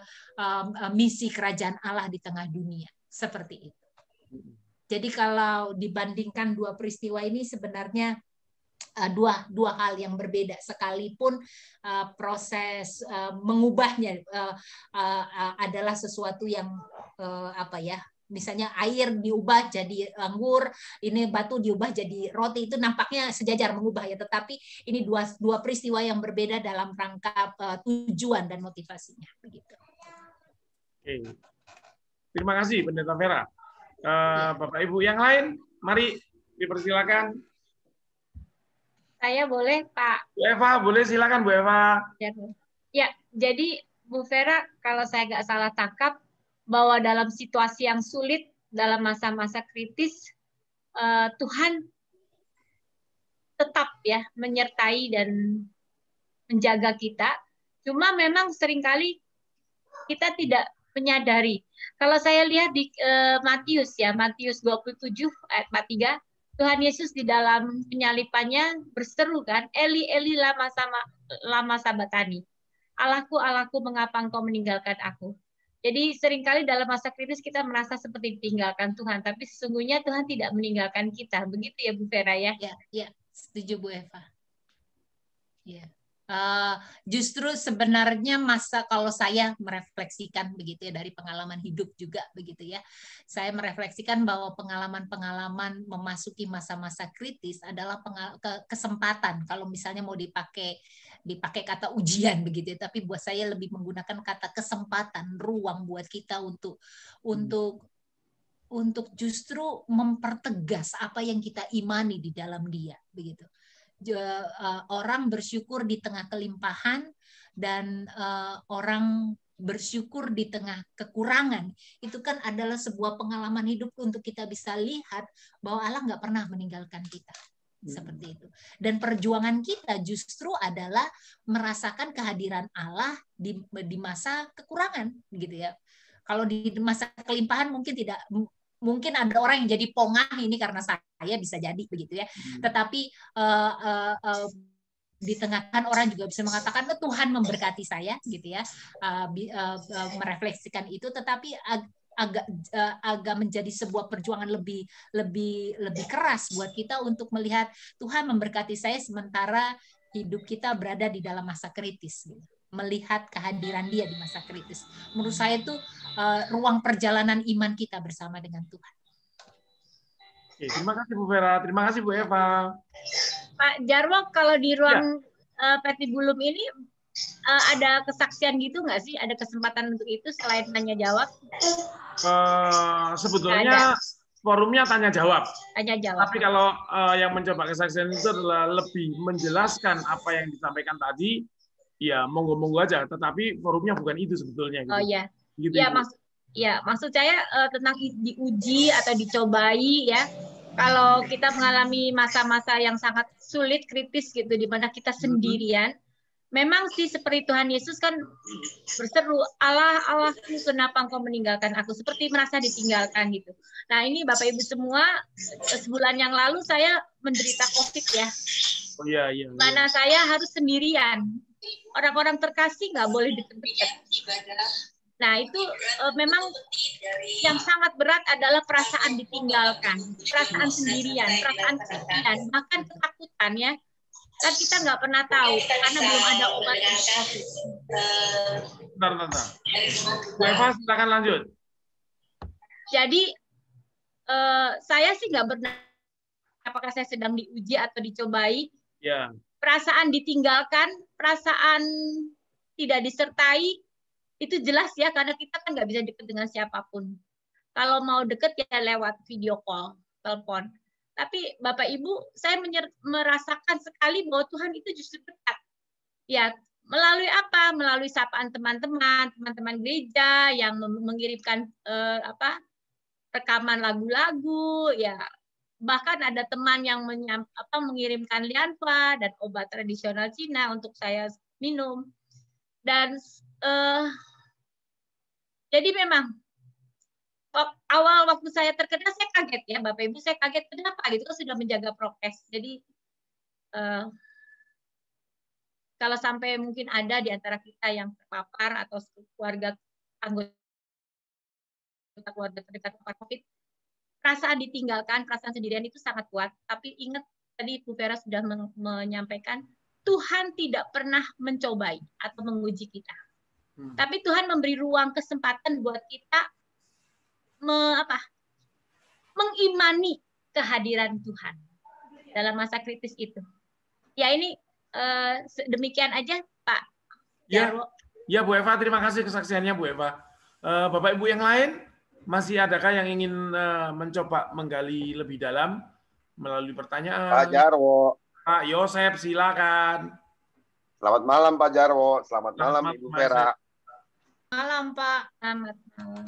A: misi kerajaan Allah di tengah dunia, seperti itu. Jadi kalau dibandingkan dua peristiwa ini sebenarnya dua hal yang berbeda, sekalipun proses mengubahnya adalah sesuatu yang misalnya air diubah jadi anggur, ini batu diubah jadi roti, itu nampaknya sejajar mengubah ya, tetapi ini dua peristiwa yang berbeda dalam rangka tujuan dan motivasinya begitu.
B: Oke. Terima kasih Pendeta Vera. Bapak Ibu yang lain, mari dipersilakan.
E: Saya boleh, Pak.
B: Bu Eva, boleh silakan Bu Eva.
E: Ya, jadi Bu Vera, kalau saya nggak salah tangkap, bahwa dalam situasi yang sulit, dalam masa-masa kritis, Tuhan tetap ya menyertai dan menjaga kita. Cuma memang seringkali kita tidak menyadari. Kalau saya lihat di Matius 27 ayat 43, Tuhan Yesus di dalam penyalipannya berseru kan, Eli Eli lama sabatani. Allahku, Allahku, mengapa engkau meninggalkan aku? Jadi seringkali dalam masa kritis kita merasa seperti ditinggalkan Tuhan, tapi sesungguhnya Tuhan tidak meninggalkan kita. Begitu ya Bu Vera ya?
A: Ya, setuju Bu Eva. Ya. Justru sebenarnya kalau saya merefleksikan begitu ya, dari pengalaman hidup juga begitu ya, saya merefleksikan bahwa pengalaman-pengalaman memasuki masa-masa kritis adalah kesempatan. Kalau misalnya mau dipakai kata ujian begitu ya, tapi buat saya lebih menggunakan kata kesempatan, ruang buat kita untuk justru mempertegas apa yang kita imani di dalam Dia begitu. Orang bersyukur di tengah kelimpahan dan orang bersyukur di tengah kekurangan, itu kan adalah sebuah pengalaman hidup untuk kita bisa lihat bahwa Allah nggak pernah meninggalkan kita. Seperti itu. Dan perjuangan kita justru adalah merasakan kehadiran Allah di masa kekurangan gitu ya. Kalau di masa kelimpahan mungkin ada orang yang jadi pongah ini karena saya bisa jadi begitu ya. Tetapi di tengah kan orang juga bisa mengatakan Tuhan memberkati saya gitu ya, merefleksikan itu, tetapi agak menjadi sebuah perjuangan lebih keras buat kita untuk melihat Tuhan memberkati saya sementara hidup kita berada di dalam masa kritis gitu. Melihat kehadiran Dia di masa kritis. Menurut saya itu ruang perjalanan iman kita bersama dengan Tuhan.
B: Oke, terima kasih Bu Vera, terima kasih Bu Eva.
E: Pak Jarwo, kalau di ruang Petibulum ini ada kesaksian gitu nggak sih? Ada kesempatan untuk itu selain tanya jawab?
B: Sebetulnya forumnya tanya jawab.
E: Tanya jawab.
B: Tapi kalau yang mencoba kesaksian itu adalah lebih menjelaskan apa yang disampaikan tadi, ya monggo-monggo aja. Tetapi forumnya bukan itu sebetulnya. Gitu.
E: Oh ya.
B: Gitu,
E: ya, maksud saya tentang diuji atau dicobai ya. Kalau kita mengalami masa-masa yang sangat sulit, kritis gitu, di mana kita sendirian, memang sih seperti Tuhan Yesus kan berseru, Allah, Allahku, kenapa engkau meninggalkan aku? Seperti merasa ditinggalkan gitu. Nah ini Bapak Ibu semua, sebulan yang lalu saya menderita COVID ya.
B: Oh iya.
E: Mana saya harus sendirian. Orang-orang terkasih nggak boleh deket-deket. Nah itu memang yang sangat berat adalah perasaan ditinggalkan, perasaan sendirian, perasaan kesepian, bahkan ketakutan ya. Kan kita nggak pernah tahu karena belum ada obat untuk COVID.
B: Bentar. Bu Eva, silakan lanjut.
E: Jadi saya sih nggak pernah, apakah saya sedang diuji atau dicobai.
B: Ya.
E: Perasaan ditinggalkan, perasaan tidak disertai, itu jelas ya, karena kita kan nggak bisa deket dengan siapapun. Kalau mau deket ya lewat video call, telepon. Tapi Bapak Ibu, saya merasakan sekali bahwa Tuhan itu justru dekat. Ya, Melalui apa? Melalui sapaan teman-teman gereja yang mengirimkan rekaman lagu-lagu, ya. Bahkan ada teman yang mengirimkan lianfa dan obat tradisional Cina untuk saya minum. Dan jadi memang awal waktu saya terkena, saya kaget ya, Bapak Ibu, saya kaget kenapa gitu, sudah menjaga prokes. Jadi kalau sampai mungkin ada di antara kita yang terpapar atau keluarga anggota keluarga terdekat terpapar COVID, perasaan ditinggalkan, perasaan sendirian itu sangat kuat. Tapi ingat tadi Bu Vera sudah menyampaikan, Tuhan tidak pernah mencobai atau menguji kita. Tapi Tuhan memberi ruang kesempatan buat kita mengimani kehadiran Tuhan dalam masa kritis itu. Ya ini demikian aja Pak Jarwo.
B: Ya Bu Eva, terima kasih kesaksiannya Bu Eva. Bapak Ibu yang lain, masih adakah yang ingin mencoba menggali lebih dalam melalui pertanyaan?
F: Pak Jarwo.
B: Pak Yosep, silakan.
F: Selamat malam Pak Jarwo. Selamat malam Ibu Vera.
E: Malam Pak. Selamat malam.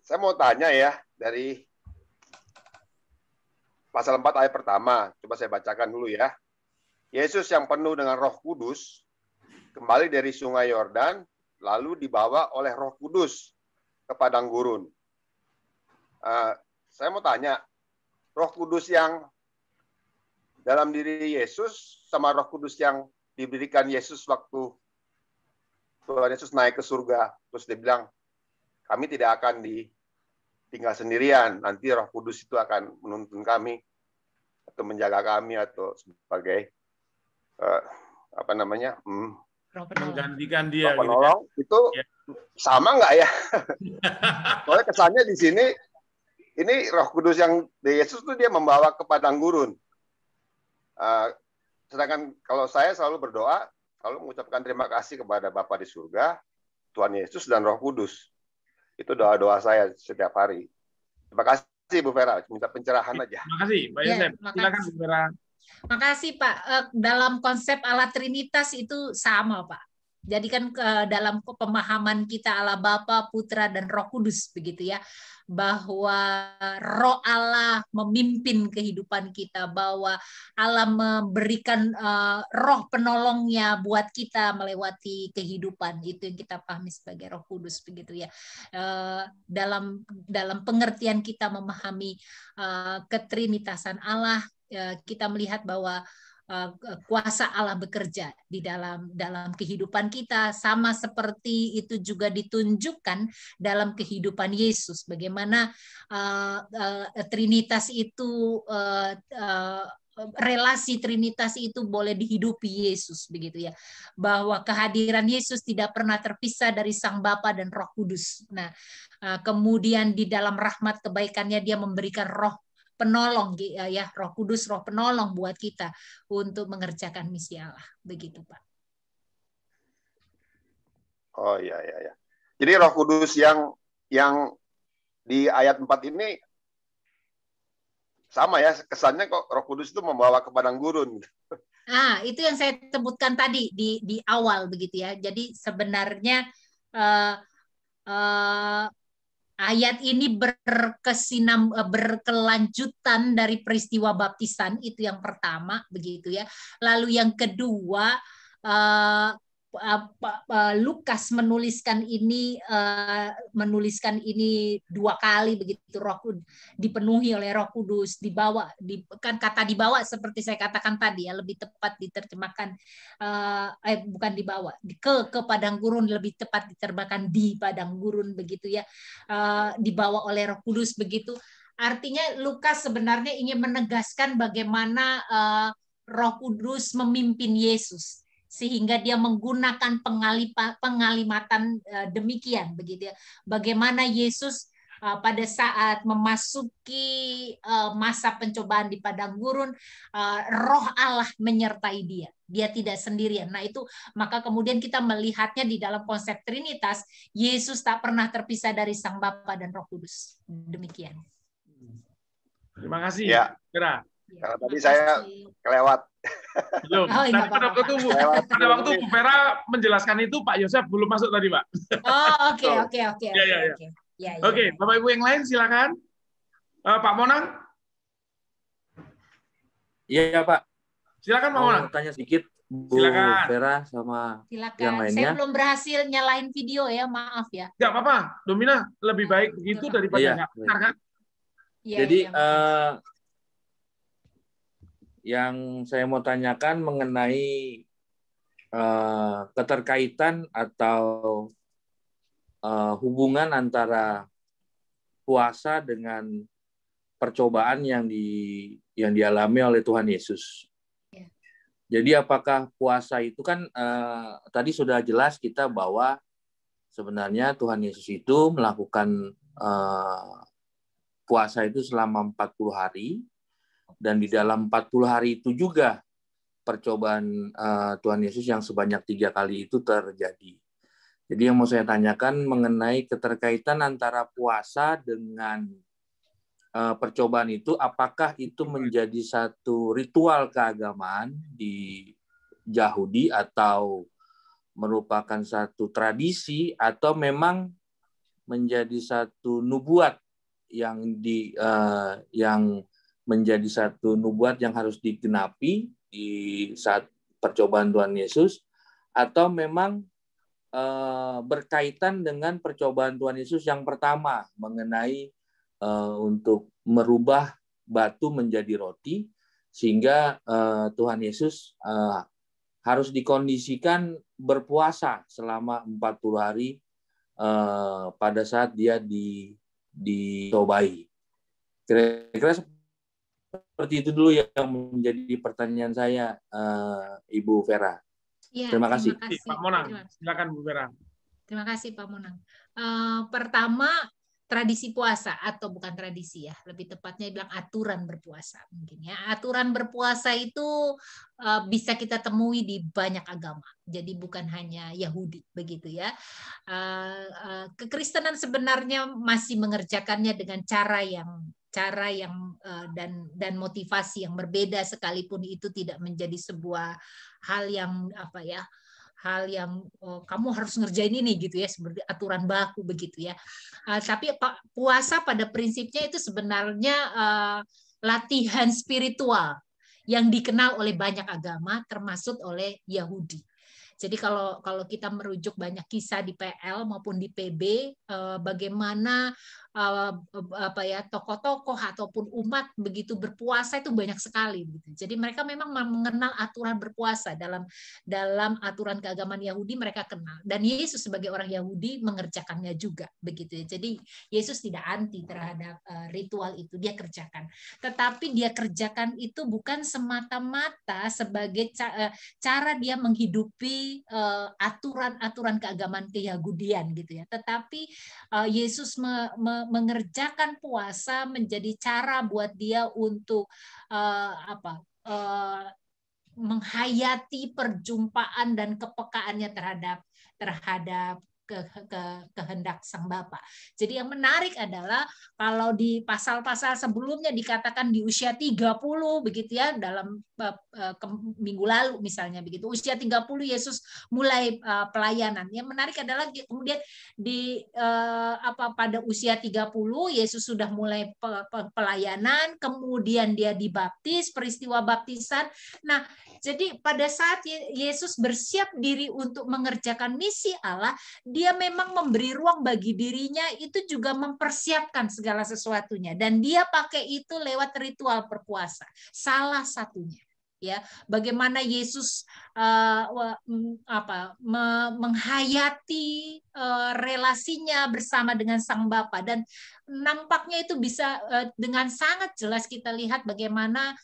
F: Saya mau tanya ya, dari pasal 4 ayat pertama. Coba saya bacakan dulu ya. Yesus yang penuh dengan Roh Kudus kembali dari Sungai Yordan, lalu dibawa oleh Roh Kudus ke padang gurun. Saya mau tanya, Roh Kudus yang dalam diri Yesus sama Roh Kudus yang diberikan Yesus waktu Tuhan Yesus naik ke surga, terus dia bilang, kami tidak akan ditinggal sendirian, nanti Roh Kudus itu akan menuntun kami atau menjaga kami atau sebagai
B: menggantikan dia,
F: penolong
B: gitu kan?
F: Itu sama nggak ya? Soalnya kesannya di sini ini Roh Kudus yang di Yesus tuh dia membawa ke padang gurun. Sedangkan kalau saya selalu berdoa, selalu mengucapkan terima kasih kepada Bapa di surga, Tuhan Yesus dan Roh Kudus. Itu doa-doa saya setiap hari. Terima kasih Bu Vera, minta pencerahan aja.
B: Terima kasih Pak Yosep. Silakan Bu Vera.
A: Makasih Pak. Dalam konsep Allah Trinitas itu sama Pak. Jadi kan dalam pemahaman kita Allah Bapa, Putra, dan Roh Kudus begitu ya, bahwa Roh Allah memimpin kehidupan kita, bahwa Allah memberikan Roh penolongnya buat kita melewati kehidupan. Itu yang kita pahami sebagai Roh Kudus begitu ya. Dalam pengertian kita memahami ketrinitasan Allah, kita melihat bahwa kuasa Allah bekerja di dalam kehidupan kita, sama seperti itu juga ditunjukkan dalam kehidupan Yesus. Bagaimana Trinitas itu relasi Trinitas itu boleh dihidupi Yesus begitu ya, bahwa kehadiran Yesus tidak pernah terpisah dari Sang Bapa dan Roh Kudus. Nah, kemudian di dalam rahmat kebaikannya dia memberikan Roh penolong ya, Roh Kudus, Roh penolong buat kita untuk mengerjakan misi Allah. Begitu, Pak.
F: Oh iya. Jadi Roh Kudus yang di ayat 4 ini sama ya, kesannya kok Roh Kudus itu membawa ke padang gurun.
A: Itu yang saya sebutkan tadi di awal begitu ya. Jadi sebenarnya ayat ini berkelanjutan dari peristiwa baptisan, itu yang pertama begitu ya. Lalu yang kedua, Lukas menuliskan ini dua kali begitu, dipenuhi oleh Roh Kudus, kan kata dibawa seperti saya katakan tadi ya, lebih tepat diterjemahkan bukan dibawa ke padang gurun, lebih tepat diterjemahkan di padang gurun begitu ya, dibawa oleh Roh Kudus begitu. Artinya Lukas sebenarnya ingin menegaskan bagaimana Roh Kudus memimpin Yesus, sehingga dia menggunakan pengalimatan demikian begitu ya. Bagaimana Yesus pada saat memasuki masa pencobaan di padang gurun, Roh Allah menyertai dia. Dia tidak sendirian. Nah itu, maka kemudian kita melihatnya di dalam konsep Trinitas, Yesus tak pernah terpisah dari Sang Bapa dan Roh Kudus. Demikian.
B: Terima kasih.
F: Ya. Karena tadi saya kelewat.
B: Belum.
A: Oh,
B: Tadi
A: nggak
B: pada
A: apa-apa.
B: pada waktu Bu Vera menjelaskan itu, Pak Yosef belum masuk tadi, Pak.
A: Oh, oke.
B: Ya, ya. Oke, Bapak Ibu yang lain silakan. Pak Monang.
G: Iya, Pak.
B: Silakan Pak Monang.
G: Mau tanya sedikit, Bu
B: Silakan.
G: Vera sama
A: Silakan.
G: yang lainnya.
A: Saya belum berhasil nyalain video ya, maaf ya.
B: Nggak apa-apa, Domina. Lebih baik begitu daripada
G: Iya.
B: nggak benar, kan?
G: Jadi,
A: maaf.
G: yang saya mau tanyakan mengenai keterkaitan atau hubungan antara puasa dengan percobaan yang dialami oleh Tuhan Yesus.
A: Ya.
G: Jadi apakah puasa itu kan tadi sudah jelas kita bahwa sebenarnya Tuhan Yesus itu melakukan puasa itu selama 40 hari, dan di dalam 40 hari itu juga percobaan Tuhan Yesus yang sebanyak 3 kali itu terjadi. Jadi yang mau saya tanyakan mengenai keterkaitan antara puasa dengan percobaan itu, apakah itu menjadi satu ritual keagamaan di Yahudi atau merupakan satu tradisi, atau memang menjadi satu nubuat yang menjadi satu nubuat yang harus digenapi di saat percobaan Tuhan Yesus, atau memang berkaitan dengan percobaan Tuhan Yesus yang pertama mengenai untuk merubah batu menjadi roti, sehingga Tuhan Yesus harus dikondisikan berpuasa selama 40 hari pada saat dia dicobai. Kira-kira seperti itu dulu yang menjadi pertanyaan saya, Ibu Vera.
A: Ya,
G: terima kasih.
B: Pak Monang, silakan Bu Vera.
A: Terima kasih Pak Monang. Pertama, tradisi puasa, atau bukan tradisi ya, lebih tepatnya bilang aturan berpuasa mungkin ya. Aturan berpuasa itu bisa kita temui di banyak agama. Jadi bukan hanya Yahudi begitu ya. Kekristenan sebenarnya masih mengerjakannya dengan cara yang dan motivasi yang berbeda, sekalipun itu tidak menjadi sebuah hal yang kamu harus ngerjain ini gitu ya, seperti aturan baku begitu ya. Tapi puasa pada prinsipnya itu sebenarnya latihan spiritual yang dikenal oleh banyak agama, termasuk oleh Yahudi. Jadi kalau kita merujuk banyak kisah di PL maupun di PB, bagaimana tokoh-tokoh ataupun umat begitu berpuasa itu banyak sekali gitu. Jadi mereka memang mengenal aturan berpuasa dalam aturan keagamaan Yahudi, mereka kenal, dan Yesus sebagai orang Yahudi mengerjakannya juga begitu ya. Jadi Yesus tidak anti terhadap ritual itu, dia kerjakan. Tetapi dia kerjakan itu bukan semata-mata sebagai cara dia menghidupi aturan-aturan keagamaan keyahudian gitu ya. Tetapi Yesus mengerjakan puasa menjadi cara buat dia untuk menghayati perjumpaan dan kepekaannya terhadap kehendak Sang Bapa. Jadi yang menarik adalah kalau di pasal-pasal sebelumnya dikatakan di usia 30 begitu ya, dalam minggu lalu misalnya begitu, usia 30 Yesus mulai pelayanan. Yang menarik adalah kemudian pada usia 30 Yesus sudah mulai pelayanan, kemudian dia dibaptis, peristiwa baptisan. Nah, jadi pada saat Yesus bersiap diri untuk mengerjakan misi Allah, dia memang memberi ruang bagi dirinya itu juga mempersiapkan segala sesuatunya, dan dia pakai itu lewat ritual berpuasa. Salah satunya ya, bagaimana Yesus menghayati relasinya bersama dengan Sang Bapa, dan nampaknya itu bisa dengan sangat jelas kita lihat bagaimana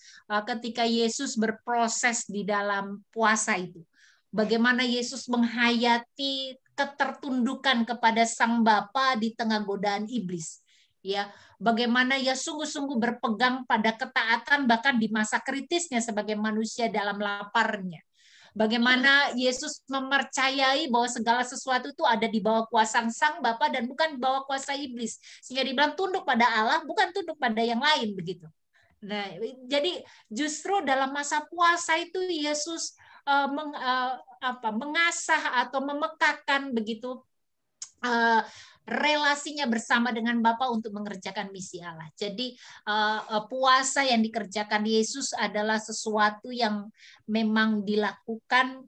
A: ketika Yesus berproses di dalam puasa itu, bagaimana Yesus menghayati ketertundukan kepada Sang Bapa di tengah godaan iblis. Ya, bagaimana ia sungguh-sungguh berpegang pada ketaatan bahkan di masa kritisnya sebagai manusia dalam laparnya. Bagaimana Yesus mempercayai bahwa segala sesuatu itu ada di bawah kuasa Sang Bapa dan bukan di bawah kuasa iblis. Sehingga dibilang tunduk pada Allah, bukan tunduk pada yang lain begitu. Nah, jadi justru dalam masa puasa itu Yesus mengasah atau memekakkan begitu relasinya bersama dengan Bapa untuk mengerjakan misi Allah. Jadi puasa yang dikerjakan Yesus adalah sesuatu yang memang dilakukan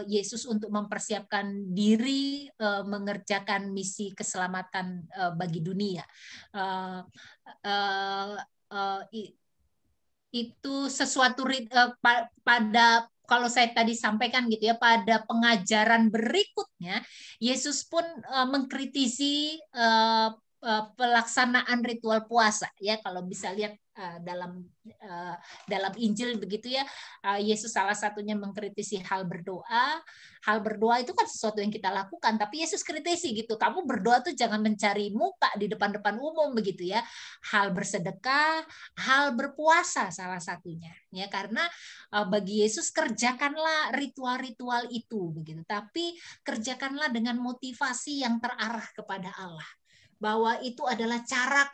A: Yesus untuk mempersiapkan diri mengerjakan misi keselamatan bagi dunia. Itu sesuatu pada, kalau saya tadi sampaikan gitu ya, pada pengajaran berikutnya Yesus pun mengkritisi pelaksanaan ritual puasa ya. Kalau bisa lihat dalam Injil begitu ya, Yesus salah satunya mengkritisi hal berdoa. Hal berdoa itu kan sesuatu yang kita lakukan, tapi Yesus kritisi gitu, kamu berdoa tuh jangan mencari muka di depan-depan umum begitu ya. Hal bersedekah, hal berpuasa salah satunya ya, karena bagi Yesus kerjakanlah ritual-ritual itu begitu, tapi kerjakanlah dengan motivasi yang terarah kepada Allah. Bahwa itu adalah cara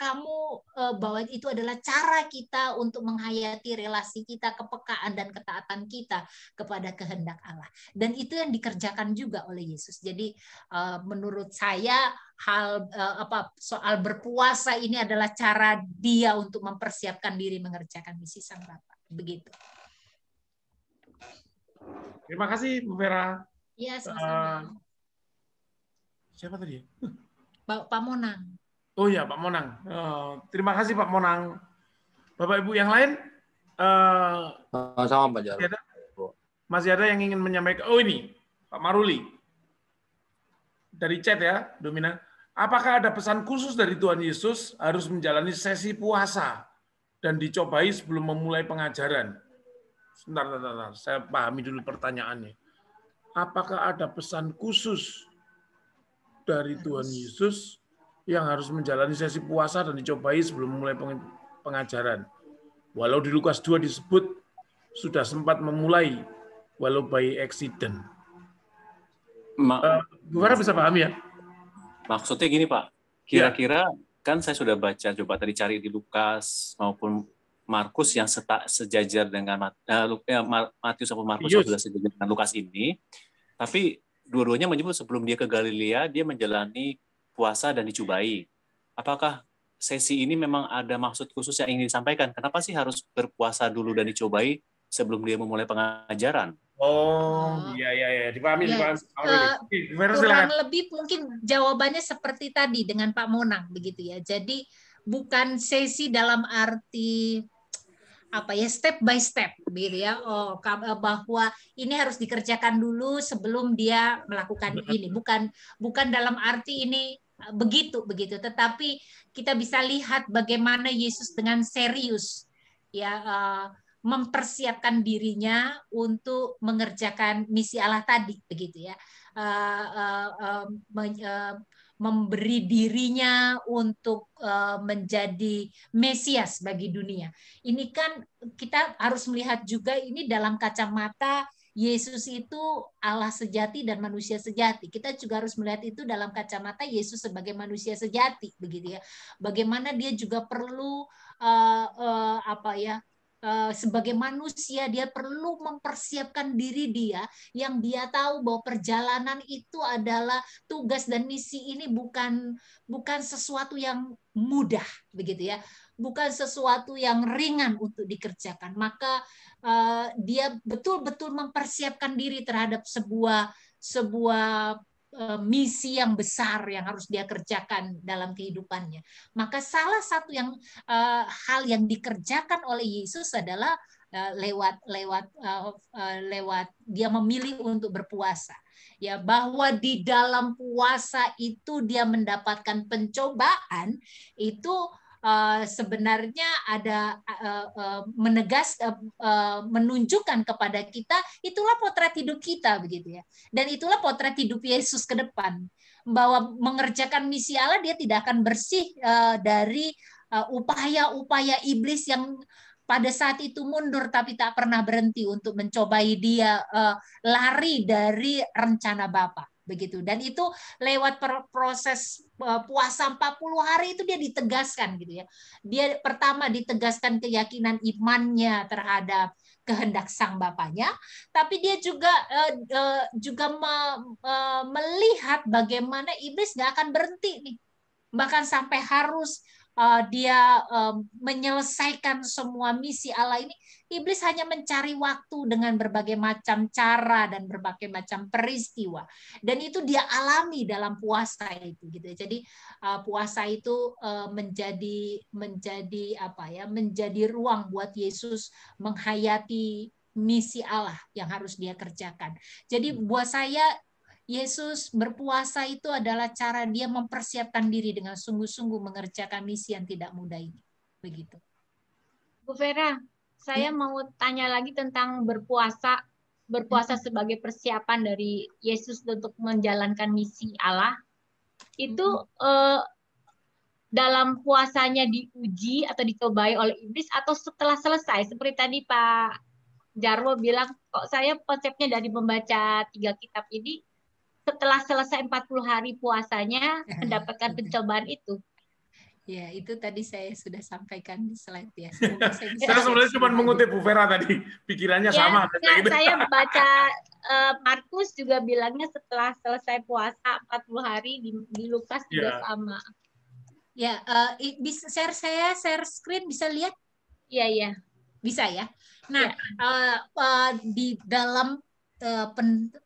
A: bahwa itu adalah cara kita untuk menghayati relasi kita, kepekaan dan ketaatan kita kepada kehendak Allah. Dan itu yang dikerjakan juga oleh Yesus. Jadi menurut saya soal berpuasa ini adalah cara dia untuk mempersiapkan diri mengerjakan misi Sang Bapa. Begitu.
B: Terima kasih Bu Vera.
A: Iya, sama-sama.
B: Siapa tadi?
A: Pak Monang.
B: Oh ya, Pak Monang. Terima kasih Pak Monang. Bapak Ibu yang lain?
G: Sama Pak Jarod.
B: Masih ada yang ingin menyampaikan? Oh ini, Pak Maruli. Dari chat ya, Domina. Apakah ada pesan khusus dari Tuhan Yesus harus menjalani sesi puasa dan dicobai sebelum memulai pengajaran? Sebentar. Saya pahami dulu pertanyaannya. Apakah ada pesan khusus dari Tuhan Yesus yang harus menjalani sesi puasa dan dicobai sebelum memulai pengajaran? Walau di Lukas 2 disebut sudah sempat memulai walau by accident. Gimana bisa paham ya?
H: Maksudnya gini Pak, kira-kira kan saya sudah baca, coba tadi cari di Lukas maupun Markus yang sejajar dengan Matius maupun Markus yang sudah sejajar dengan Lukas ini, tapi dua-duanya menyebut sebelum dia ke Galilea, dia menjalani puasa dan dicobai. Apakah sesi ini memang ada maksud khusus yang ingin disampaikan? Kenapa sih harus berpuasa dulu dan dicobai sebelum dia memulai pengajaran?
B: Oh, iya. Dipahami.
A: Kurang lebih mungkin jawabannya seperti tadi dengan Pak Monang, begitu ya. Jadi bukan sesi dalam arti step by step gitu ya, bahwa ini harus dikerjakan dulu sebelum dia melakukan ini, bukan dalam arti ini begitu, tetapi kita bisa lihat bagaimana Yesus dengan serius ya mempersiapkan dirinya untuk mengerjakan misi Allah tadi begitu ya, memberi dirinya untuk menjadi Mesias bagi dunia. Ini kan kita harus melihat juga ini dalam kacamata Yesus itu Allah sejati dan manusia sejati. Kita juga harus melihat itu dalam kacamata Yesus sebagai manusia sejati, begitu ya. Bagaimana dia juga perlu sebagai manusia dia perlu mempersiapkan diri dia, yang dia tahu bahwa perjalanan itu adalah tugas dan misi ini bukan sesuatu yang mudah begitu ya, bukan sesuatu yang ringan untuk dikerjakan. Maka dia betul-betul mempersiapkan diri terhadap sebuah misi yang besar yang harus dia kerjakan dalam kehidupannya. Maka salah satu hal yang dikerjakan oleh Yesus adalah lewat dia memilih untuk berpuasa. Ya, bahwa di dalam puasa itu dia mendapatkan pencobaan itu sebenarnya ada menunjukkan kepada kita itulah potret hidup kita begitu ya, dan itulah potret hidup Yesus ke depan, bahwa mengerjakan misi Allah dia tidak akan bersih dari upaya-upaya iblis yang pada saat itu mundur tapi tak pernah berhenti untuk mencobai dia lari dari rencana Bapa begitu. Dan itu lewat proses puasa 40 hari itu dia ditegaskan gitu ya. Dia pertama ditegaskan keyakinan imannya terhadap kehendak sang bapaknya, tapi dia juga melihat bagaimana iblis nggak akan berhenti nih, bahkan sampai harus dia menyelesaikan semua misi Allah ini. Iblis hanya mencari waktu dengan berbagai macam cara dan berbagai macam peristiwa, dan itu dia alami dalam puasa itu gitu. Jadi puasa itu menjadi ruang buat Yesus menghayati misi Allah yang harus dia kerjakan. Jadi buat saya Yesus berpuasa itu adalah cara dia mempersiapkan diri dengan sungguh-sungguh mengerjakan misi yang tidak mudah ini. Begitu.
E: Bu Vera, saya mau tanya lagi tentang berpuasa. Berpuasa sebagai persiapan dari Yesus untuk menjalankan misi Allah. Itu dalam puasanya diuji atau dicobai oleh iblis atau setelah selesai? Seperti tadi Pak Jarwo bilang, kok saya konsepnya dari membaca 3 kitab ini, setelah selesai 40 hari puasanya mendapatkan pencobaan itu.
A: Ya, itu tadi saya sudah sampaikan di slide ya.
B: Saya sebenarnya cuma mengutip Bu Vera tadi, pikirannya sama.
E: Saya baca Markus juga bilangnya setelah selesai puasa 40 hari, di Lukas juga sama.
A: Ya, bisa share screen, bisa lihat?
E: Iya.
A: Bisa ya. Nah, di dalam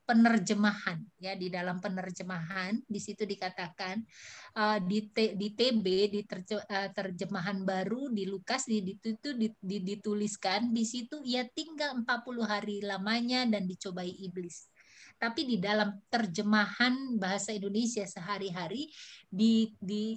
A: penerjemahan ya, di dalam penerjemahan di situ dikatakan di TB, di terjemahan baru di Lukas dituliskan di situ ia tinggal 40 hari lamanya dan dicobai iblis. Tapi di dalam terjemahan bahasa Indonesia sehari-hari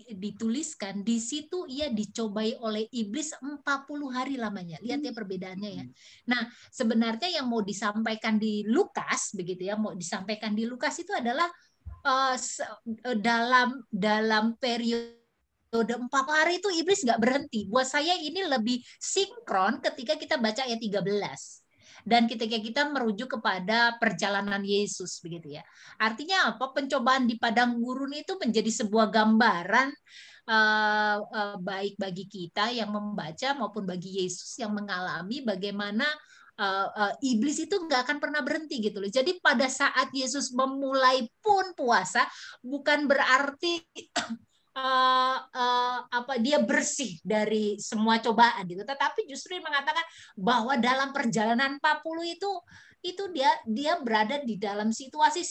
A: dituliskan di situ ia dicobai oleh iblis 40 hari lamanya. Lihat ya perbedaannya ya. Nah, sebenarnya yang mau disampaikan di Lukas begitu ya, mau disampaikan di Lukas itu adalah dalam periode 40 hari itu iblis nggak berhenti. Buat saya ini lebih sinkron ketika kita baca ayat 13. Dan ketika kita merujuk kepada perjalanan Yesus begitu ya. Artinya apa? Pencobaan di padang gurun itu menjadi sebuah gambaran baik bagi kita yang membaca maupun bagi Yesus yang mengalami bagaimana iblis itu nggak akan pernah berhenti gitu loh. Jadi pada saat Yesus memulai pun puasa bukan berarti dia bersih dari semua cobaan gitu, tetapi justru mengatakan bahwa dalam perjalanan 40 itu dia berada di dalam situasi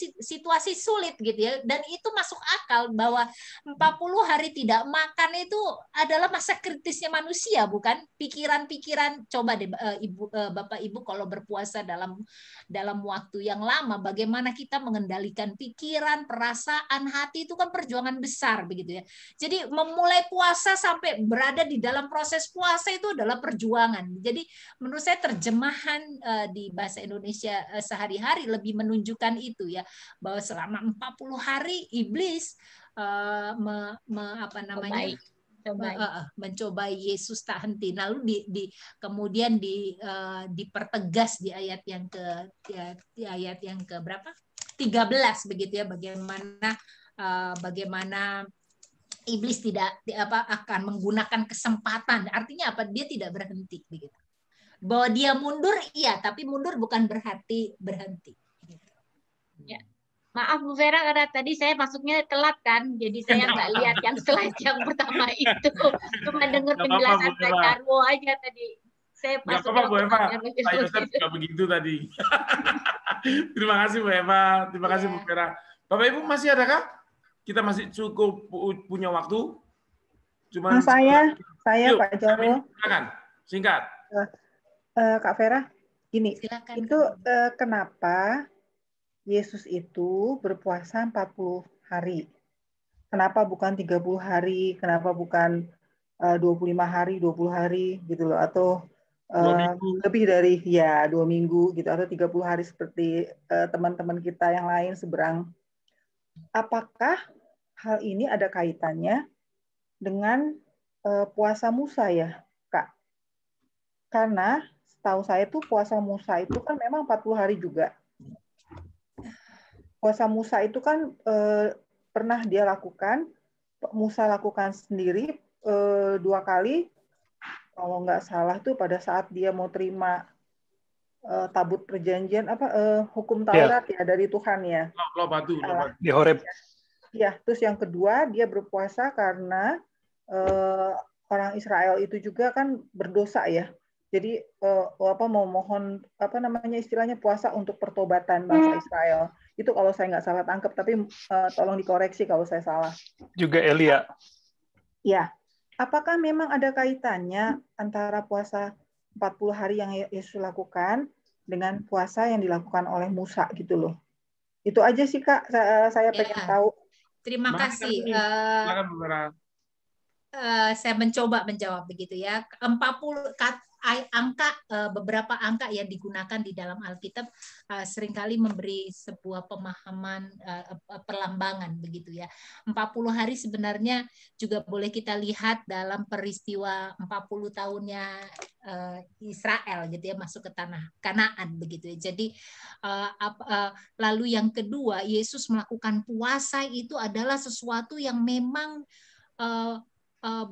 A: sulit gitu ya, dan itu masuk akal bahwa 40 hari tidak makan itu adalah masa kritisnya manusia, bukan? Pikiran-pikiran, coba deh Bapak Ibu kalau berpuasa dalam waktu yang lama, bagaimana kita mengendalikan pikiran, perasaan, hati, itu kan perjuangan besar begitu ya. Jadi memulai puasa sampai berada di dalam proses puasa itu adalah perjuangan. Jadi menurut saya terjemahan di bahasa Indonesia sehari-hari lebih menunjukkan itu ya, bahwa selama 40 hari iblis mencobai Yesus tak henti. Lalu kemudian dipertegas di ayat yang ke berapa? 13 begitu ya, bagaimana iblis akan menggunakan kesempatan. Artinya apa? Dia tidak berhenti begitu. Bahwa dia mundur, iya, tapi mundur bukan berarti berhenti.
E: Ya. Maaf Bu Vera, karena tadi saya masuknya telat kan, jadi saya nggak lihat yang slide yang pertama itu. Cuma dengar penjelasan Pak Jarwo aja tadi. Saya masuknya
B: Bu Eva. Pak Yosef juga begitu tadi. Terima kasih Bu Eva, terima kasih Bu Vera. Bapak Ibu masih adakah? Kita masih cukup punya waktu.
C: Cuman saya Pak Jarwo.
B: Silakan, singkat.
C: Kak Vera, gini,
A: silakan,
C: itu kenapa Yesus itu berpuasa 40 hari? Kenapa bukan 30 hari? Kenapa bukan 25 hari, 20 hari gitu loh, atau lebih dari 2 minggu gitu, atau 30 hari seperti teman-teman kita yang lain seberang. Apakah hal ini ada kaitannya dengan puasa Musa ya, Kak? Karena setahu saya tuh puasa Musa itu kan memang 40 hari juga. puasa Musa itu kan pernah dia lakukan, Musa lakukan sendiri 2 kali, kalau nggak salah tuh pada saat dia mau terima tabut perjanjian hukum Taurat ya dari Tuhan ya.
B: Lo batu.
D: Di Horeb.
C: Ya, terus yang kedua dia berpuasa karena orang Israel itu juga kan berdosa ya. Jadi mau mohon istilahnya puasa untuk pertobatan bangsa Israel. Itu kalau saya nggak salah tangkap, tapi tolong dikoreksi kalau saya salah.
D: Juga Elia.
C: Ya, apakah memang ada kaitannya antara puasa 40 hari yang Yesus lakukan dengan puasa yang dilakukan oleh Musa gitu loh? Itu aja sih Kak, saya pengen tahu.
A: Terima kasih. Saya mencoba menjawab begitu ya. 40 beberapa angka yang digunakan di dalam Alkitab seringkali memberi sebuah pemahaman perlambangan begitu ya. 40 hari sebenarnya juga boleh kita lihat dalam peristiwa 40 tahunnya Israel gitu ya, masuk ke tanah Kanaan begitu ya. Jadi lalu yang kedua, Yesus melakukan puasa itu adalah sesuatu yang memang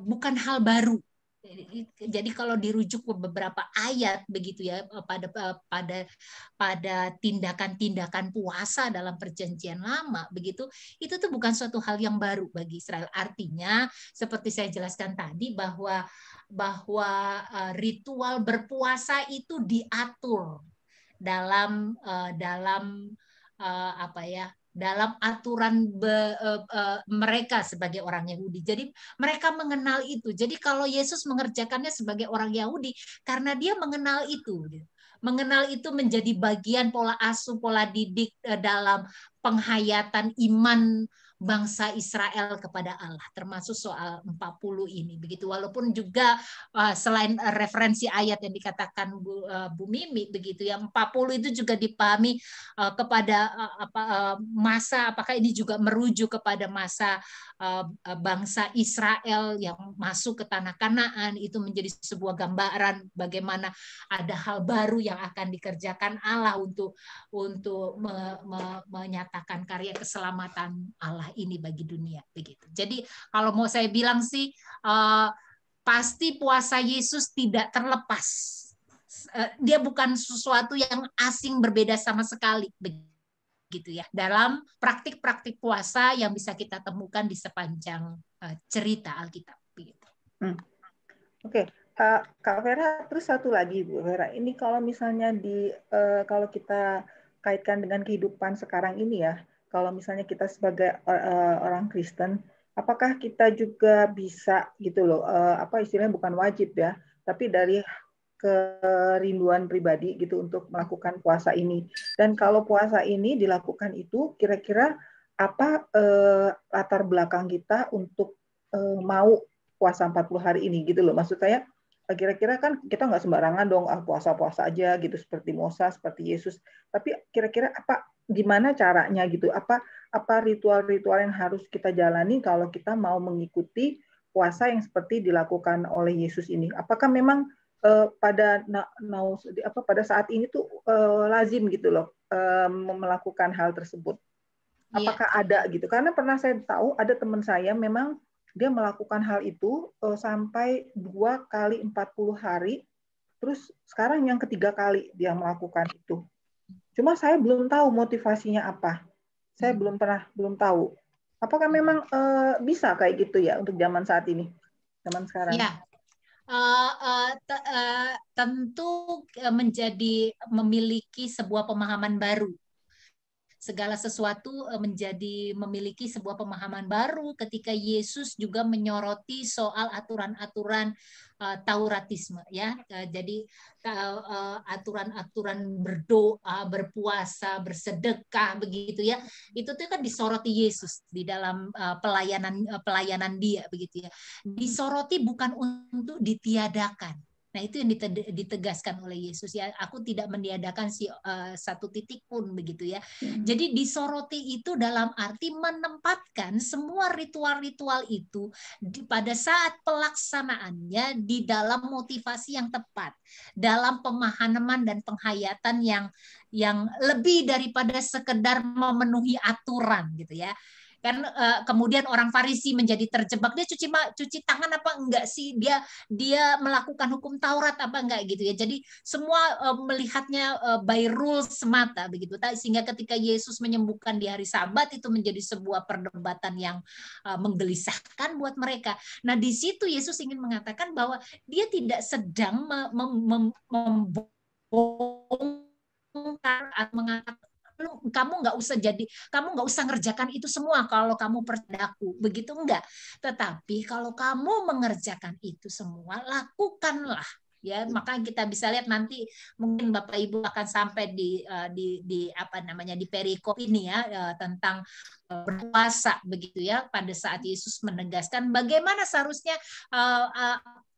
A: bukan hal baru. Jadi kalau dirujuk ke beberapa ayat begitu ya pada tindakan-tindakan puasa dalam perjanjian lama begitu, itu tuh bukan suatu hal yang baru bagi Israel. Artinya seperti saya jelaskan tadi bahwa ritual berpuasa itu diatur dalam dalam aturan mereka sebagai orang Yahudi. Jadi mereka mengenal itu. Jadi kalau Yesus mengerjakannya sebagai orang Yahudi, karena dia mengenal itu. Mengenal itu menjadi bagian pola asuh, pola didik dalam penghayatan iman bangsa Israel kepada Allah, termasuk soal 40 ini begitu. Walaupun juga selain referensi ayat yang dikatakan Bu Mimi begitu, yang 40 itu juga dipahami kepada masa, apakah ini juga merujuk kepada masa bangsa Israel yang masuk ke tanah Kanaan, itu menjadi sebuah gambaran bagaimana ada hal baru yang akan dikerjakan Allah untuk menyatakan karya keselamatan Allah ini bagi dunia begitu. Jadi kalau mau saya bilang sih pasti puasa Yesus tidak terlepas. Dia bukan sesuatu yang asing berbeda sama sekali begitu ya. Dalam praktik-praktik puasa yang bisa kita temukan di sepanjang cerita Alkitab begitu.
C: Oke. Kak Vera, terus satu lagi Bu Vera. Ini kalau misalnya kalau kita kaitkan dengan kehidupan sekarang ini ya, kalau misalnya kita sebagai orang Kristen, apakah kita juga bisa gitu loh, istilahnya bukan wajib ya, tapi dari kerinduan pribadi gitu untuk melakukan puasa ini. Dan kalau puasa ini dilakukan itu, kira-kira apa latar belakang kita untuk mau puasa 40 hari ini gitu loh. Maksud saya, kira-kira kan kita nggak sembarangan dong puasa-puasa aja gitu seperti Musa, seperti Yesus. Tapi kira-kira gimana caranya gitu? Apa ritual-ritual yang harus kita jalani kalau kita mau mengikuti puasa yang seperti dilakukan oleh Yesus ini? Apakah memang pada saat ini tuh lazim gitu loh melakukan hal tersebut? Apakah ada gitu? Karena pernah saya tahu ada teman saya memang dia melakukan hal itu sampai 2 kali 40 hari, terus sekarang yang ketiga kali dia melakukan itu. Cuma saya belum tahu motivasinya apa. Saya belum tahu. Apakah memang bisa kayak gitu ya untuk zaman saat ini, zaman sekarang?
A: Ya, tentu memiliki sebuah pemahaman baru. Segala sesuatu memiliki sebuah pemahaman baru ketika Yesus juga menyoroti soal aturan-aturan Tauratisme ya. Jadi aturan-aturan berdoa, berpuasa, bersedekah begitu ya. Itu tuh kan disoroti Yesus di dalam pelayanan dia begitu ya. Disoroti bukan untuk ditiadakan. Nah, itu yang ditegaskan oleh Yesus ya. Aku tidak meniadakan satu titik pun begitu ya. Jadi disoroti itu dalam arti menempatkan semua ritual-ritual itu pada saat pelaksanaannya di dalam motivasi yang tepat, dalam pemahaman dan penghayatan yang lebih daripada sekedar memenuhi aturan gitu ya. Kan kemudian orang Farisi menjadi terjebak, dia cuci tangan apa enggak sih, dia melakukan hukum Taurat apa enggak gitu ya. Jadi semua melihatnya by rules semata begitu, sehingga ketika Yesus menyembuhkan di hari Sabat itu menjadi sebuah perdebatan yang menggelisahkan buat mereka. Nah, di situ Yesus ingin mengatakan bahwa dia tidak sedang membongkar atau mengatakan kamu nggak usah ngerjakan itu semua kalau kamu percaya aku, begitu enggak. Tetapi kalau kamu mengerjakan itu semua, lakukanlah ya. Maka kita bisa lihat nanti mungkin Bapak Ibu akan sampai di apa namanya di perikop ini ya, tentang berpuasa begitu ya, pada saat Yesus menegaskan bagaimana seharusnya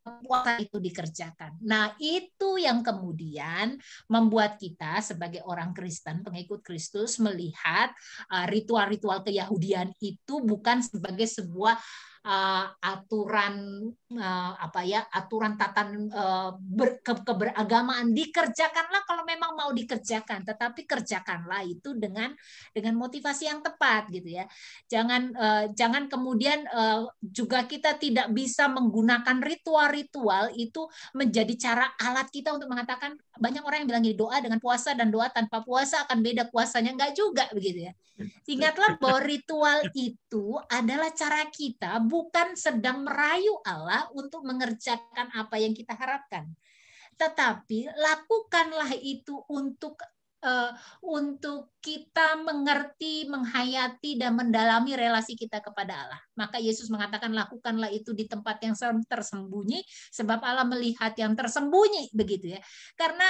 A: puasa itu dikerjakan. Nah, itu yang kemudian membuat kita sebagai orang Kristen, pengikut Kristus, melihat ritual-ritual Keyahudian itu bukan sebagai sebuah aturan aturan tatan keberagamaan. Dikerjakanlah kalau memang mau dikerjakan, tetapi kerjakanlah itu dengan motivasi yang tepat gitu ya. Jangan kemudian juga kita tidak bisa menggunakan ritual-ritual itu menjadi cara alat kita untuk mengatakan, banyak orang yang bilang gini, doa dengan puasa dan doa tanpa puasa akan beda puasanya, enggak juga begitu ya. Ingatlah bahwa ritual itu adalah cara kita, bukan sedang merayu Allah untuk mengerjakan apa yang kita harapkan. Tetapi lakukanlah itu untuk kita mengerti, menghayati, dan mendalami relasi kita kepada Allah. Maka Yesus mengatakan lakukanlah itu di tempat yang tersembunyi, sebab Allah melihat yang tersembunyi begitu ya. Karena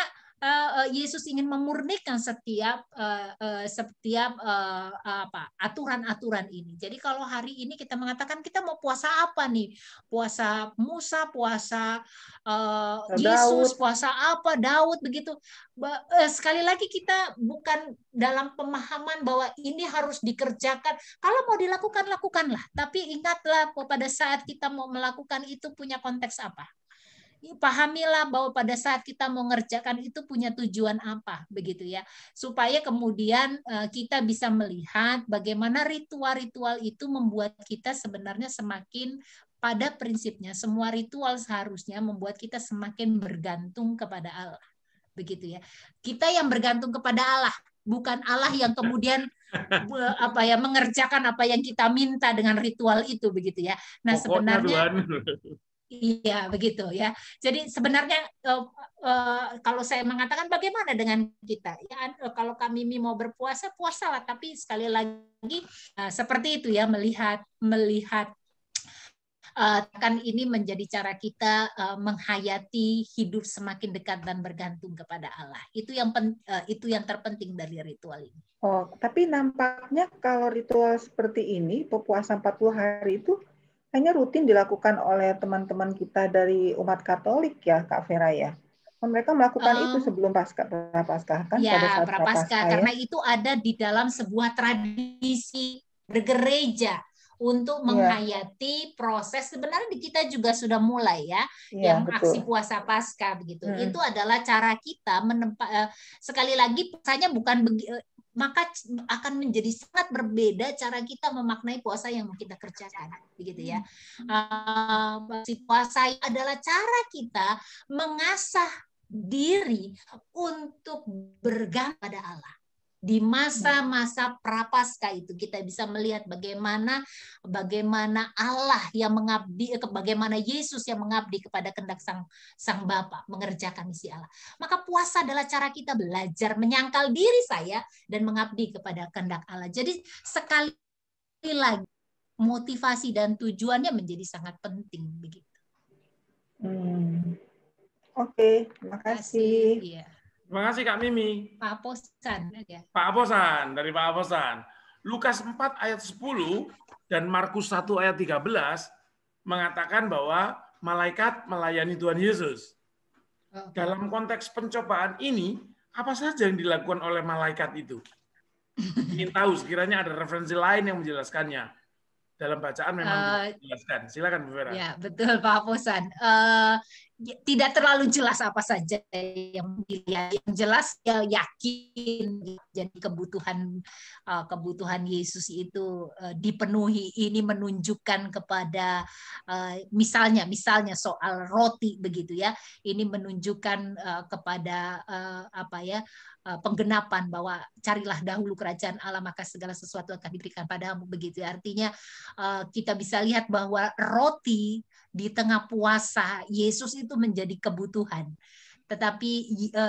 A: Yesus ingin memurnikan setiap aturan-aturan ini. Jadi kalau hari ini kita mengatakan kita mau puasa apa nih? Puasa Musa, puasa Yesus, puasa apa Daud begitu. Sekali lagi kita bukan dalam pemahaman bahwa ini harus dikerjakan. Kalau mau dilakukan, lakukanlah. Tapi ingatlah pada saat kita mau melakukan itu punya konteks apa. Pahamilah bahwa pada saat kita mau mengerjakan itu punya tujuan apa begitu ya, supaya kemudian kita bisa melihat bagaimana ritual-ritual itu membuat kita sebenarnya semakin, pada prinsipnya semua ritual seharusnya membuat kita semakin bergantung kepada Allah begitu ya. Kita yang bergantung kepada Allah, bukan Allah yang kemudian mengerjakan apa yang kita minta dengan ritual itu begitu ya. Nah, sebenarnya iya begitu ya. Jadi sebenarnya kalau saya mengatakan bagaimana dengan kita ya, kalau kami mau berpuasa, puasalah, tapi sekali lagi seperti itu ya, melihat kan ini menjadi cara kita menghayati hidup semakin dekat dan bergantung kepada Allah. Itu yang terpenting dari ritual ini.
C: Oh, tapi nampaknya kalau ritual seperti ini, puasa 40 hari itu hanya rutin dilakukan oleh teman-teman kita dari umat Katolik ya, Kak Vera ya. Mereka melakukan itu sebelum Prapaskah kan,
A: ya,
C: pada saat
A: Prapaskah ya? Karena itu ada di dalam sebuah tradisi bergereja untuk menghayati proses. Sebenarnya di kita juga sudah mulai ya, yang betul. Aksi puasa Paskah begitu. Itu adalah cara kita sekali lagi puasanya bukan maka akan menjadi sangat berbeda cara kita memaknai puasa yang mau kita kerjakan, begitu ya. Puasa adalah cara kita mengasah diri untuk bergantung pada Allah. Di masa-masa Prapaskah itu kita bisa melihat bagaimana Allah yang mengabdi, bagaimana Yesus yang mengabdi kepada kehendak Sang Bapa, mengerjakan misi Allah. Maka puasa adalah cara kita belajar menyangkal diri saya dan mengabdi kepada kehendak Allah. Jadi sekali lagi motivasi dan tujuannya menjadi sangat penting begitu.
C: Oke, terima kasih.
A: Iya.
B: Terima kasih Kak Mimi.
A: Pak Aposan. Ya.
B: Pak Aposan, dari Pak Aposan. Lukas 4 ayat 10 dan Markus 1 ayat 13 mengatakan bahwa malaikat melayani Tuhan Yesus. dalam konteks pencobaan ini, apa saja yang dilakukan oleh malaikat itu? Ingin tahu, sekiranya ada referensi lain yang menjelaskannya. Dalam bacaan memang dijelaskan. Silakan Bu Vera.
A: Ya, betul Pak Aposan. Tidak terlalu jelas apa saja yang dilihat. Yang jelas ya yakin. Jadi kebutuhan Yesus itu dipenuhi. Ini menunjukkan kepada misalnya soal roti begitu ya. Ini menunjukkan kepada penggenapan bahwa carilah dahulu kerajaan Allah maka segala sesuatu akan diberikan padamu begitu. Artinya kita bisa lihat bahwa roti di tengah puasa Yesus itu menjadi kebutuhan. Tetapi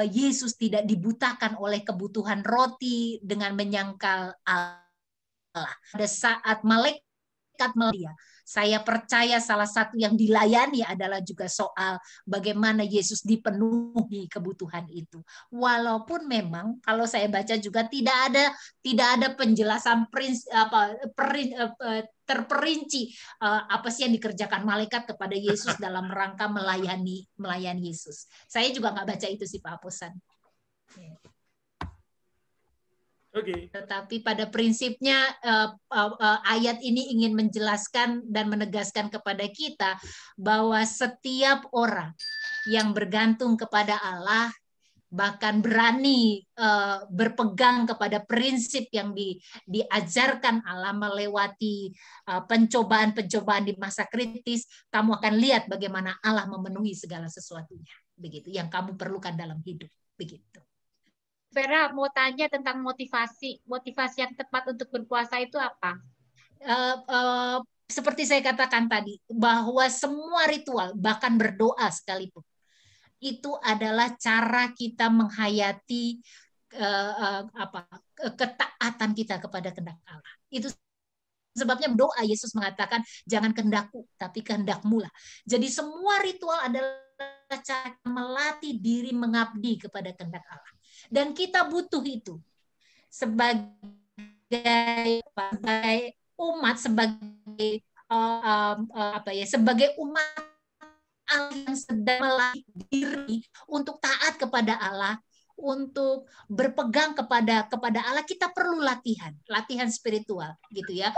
A: Yesus tidak dibutakan oleh kebutuhan roti dengan menyangkal Allah. Pada saat malaikat melihat, saya percaya salah satu yang dilayani adalah juga soal bagaimana Yesus dipenuhi kebutuhan itu. Walaupun memang kalau saya baca juga tidak ada penjelasan terperinci apa sih yang dikerjakan malaikat kepada Yesus dalam rangka melayani Yesus. Saya juga nggak baca itu sih Pak Aposan.
B: Okay.
A: Tetapi pada prinsipnya ayat ini ingin menjelaskan dan menegaskan kepada kita bahwa setiap orang yang bergantung kepada Allah bahkan berani berpegang kepada prinsip yang diajarkan Allah melewati pencobaan-pencobaan di masa kritis, kamu akan lihat bagaimana Allah memenuhi segala sesuatunya. Begitu yang kamu perlukan dalam hidup. Begitu.
E: Vera mau tanya tentang motivasi yang tepat untuk berpuasa itu apa?
A: Seperti saya katakan tadi, bahwa semua ritual, bahkan berdoa sekalipun, itu adalah cara kita menghayati ketaatan kita kepada kehendak Allah. Itu sebabnya doa Yesus mengatakan jangan kehendakku tapi kehendak-Mu lah. Jadi semua ritual adalah cara melatih diri mengabdi kepada kehendak Allah. Dan kita butuh itu sebagai umat, sebagai umat Allah yang sedang melatih diri untuk taat kepada Allah, untuk berpegang kepada Allah. Kita perlu latihan spiritual gitu ya.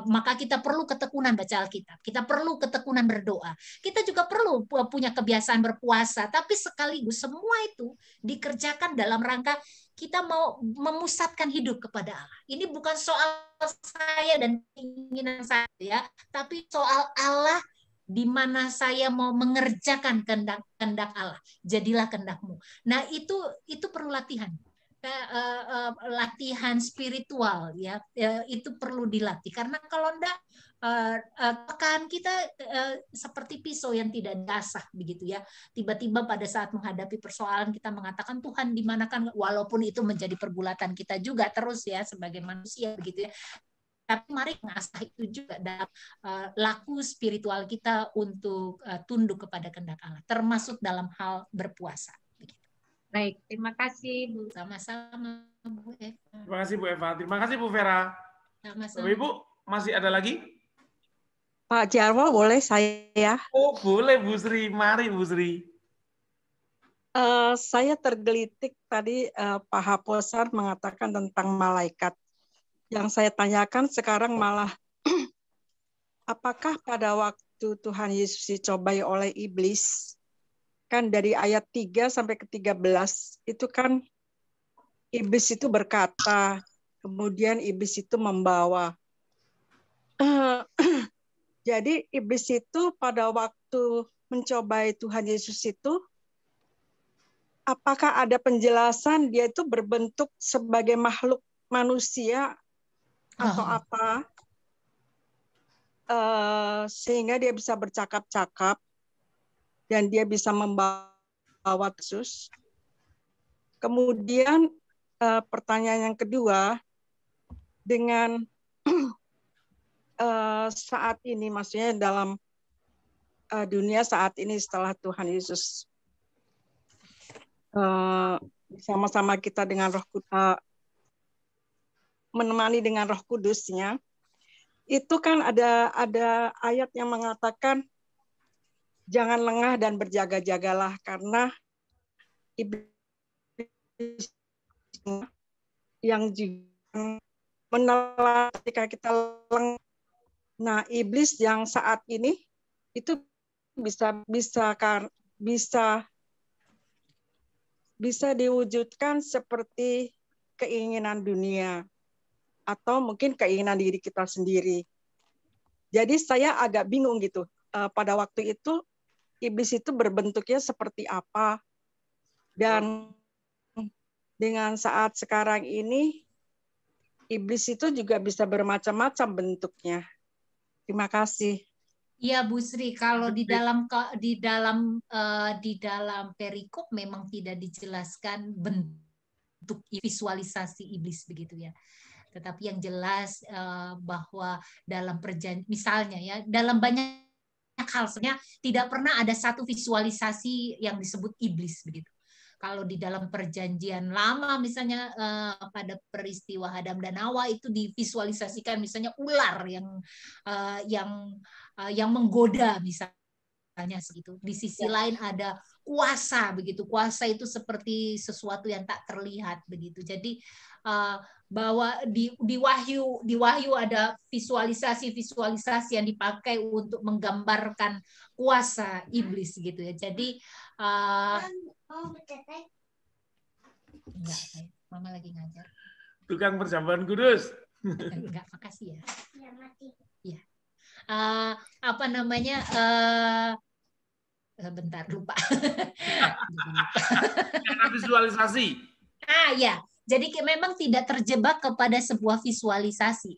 A: Maka kita perlu ketekunan baca Alkitab, kita perlu ketekunan berdoa, kita juga perlu punya kebiasaan berpuasa, tapi sekaligus semua itu dikerjakan dalam rangka kita mau memusatkan hidup kepada Allah. Ini bukan soal saya dan keinginan saya ya, tapi soal Allah di mana saya mau mengerjakan kehendak Allah. Jadilah kehendak-Mu. Nah, itu perlu latihan. Latihan spiritual ya. Itu perlu dilatih karena kalau enggak pekaan kita seperti pisau yang tidak dasar begitu ya. Tiba-tiba pada saat menghadapi persoalan kita mengatakan Tuhan di manakan, walaupun itu menjadi pergulatan kita juga terus ya sebagai manusia begitu ya. Tapi mari mengasah itu juga dalam laku spiritual kita untuk tunduk kepada kehendak Allah, termasuk dalam hal berpuasa. Begitu.
E: Baik, terima kasih Bu.
A: Sama-sama Bu Eva.
B: Terima kasih Bu Eva. Terima kasih Bu Vera.
A: Sama-sama.
B: Ibu, masih ada lagi?
I: Pak Jarwo, boleh saya?
B: Oh, boleh Bu Sri. Mari Bu Sri.
I: Saya tergelitik tadi Pak Haposan mengatakan tentang malaikat. Yang saya tanyakan sekarang malah, apakah pada waktu Tuhan Yesus dicobai oleh iblis, kan dari ayat 3 sampai ke 13, itu kan iblis itu berkata, kemudian iblis itu membawa. Jadi iblis itu pada waktu mencobai Tuhan Yesus itu, apakah ada penjelasan dia itu berbentuk sebagai makhluk manusia atau apa sehingga dia bisa bercakap-cakap dan dia bisa membawa Yesus. Kemudian pertanyaan yang kedua, dengan saat ini, maksudnya dalam dunia saat ini setelah Tuhan Yesus bersama-sama kita dengan menemani dengan Roh Kudusnya, itu kan ada ayat yang mengatakan jangan lengah dan berjaga-jagalah karena iblis yang juga menelan ketika kita lengah. Nah, iblis yang saat ini itu bisa diwujudkan seperti keinginan dunia atau mungkin keinginan diri kita sendiri. Jadi saya agak bingung gitu. Pada waktu itu iblis itu berbentuknya seperti apa, dan dengan saat sekarang ini iblis itu juga bisa bermacam-macam bentuknya. Terima kasih.
A: Iya, Bu Sri, kalau di dalam perikop memang tidak dijelaskan bentuk visualisasi iblis begitu ya. Tetapi yang jelas bahwa dalam perjanjian, misalnya ya, dalam banyak hal sebenarnya tidak pernah ada satu visualisasi yang disebut iblis begitu. Kalau di dalam perjanjian lama misalnya pada peristiwa Adam dan Hawa itu divisualisasikan misalnya ular yang menggoda misalnya segitu. Di sisi lain ada kuasa begitu. Kuasa itu seperti sesuatu yang tak terlihat begitu. Jadi bahwa di Wahyu ada visualisasi yang dipakai untuk menggambarkan kuasa iblis gitu ya. Jadi enggak, Mama lagi ngajar.
B: Tukang perjamuan kudus.
A: Enggak, makasih ya. Iya. Apa namanya? Bentar, lupa.
B: Karena visualisasi.
A: Ya. Jadi memang tidak terjebak kepada sebuah visualisasi,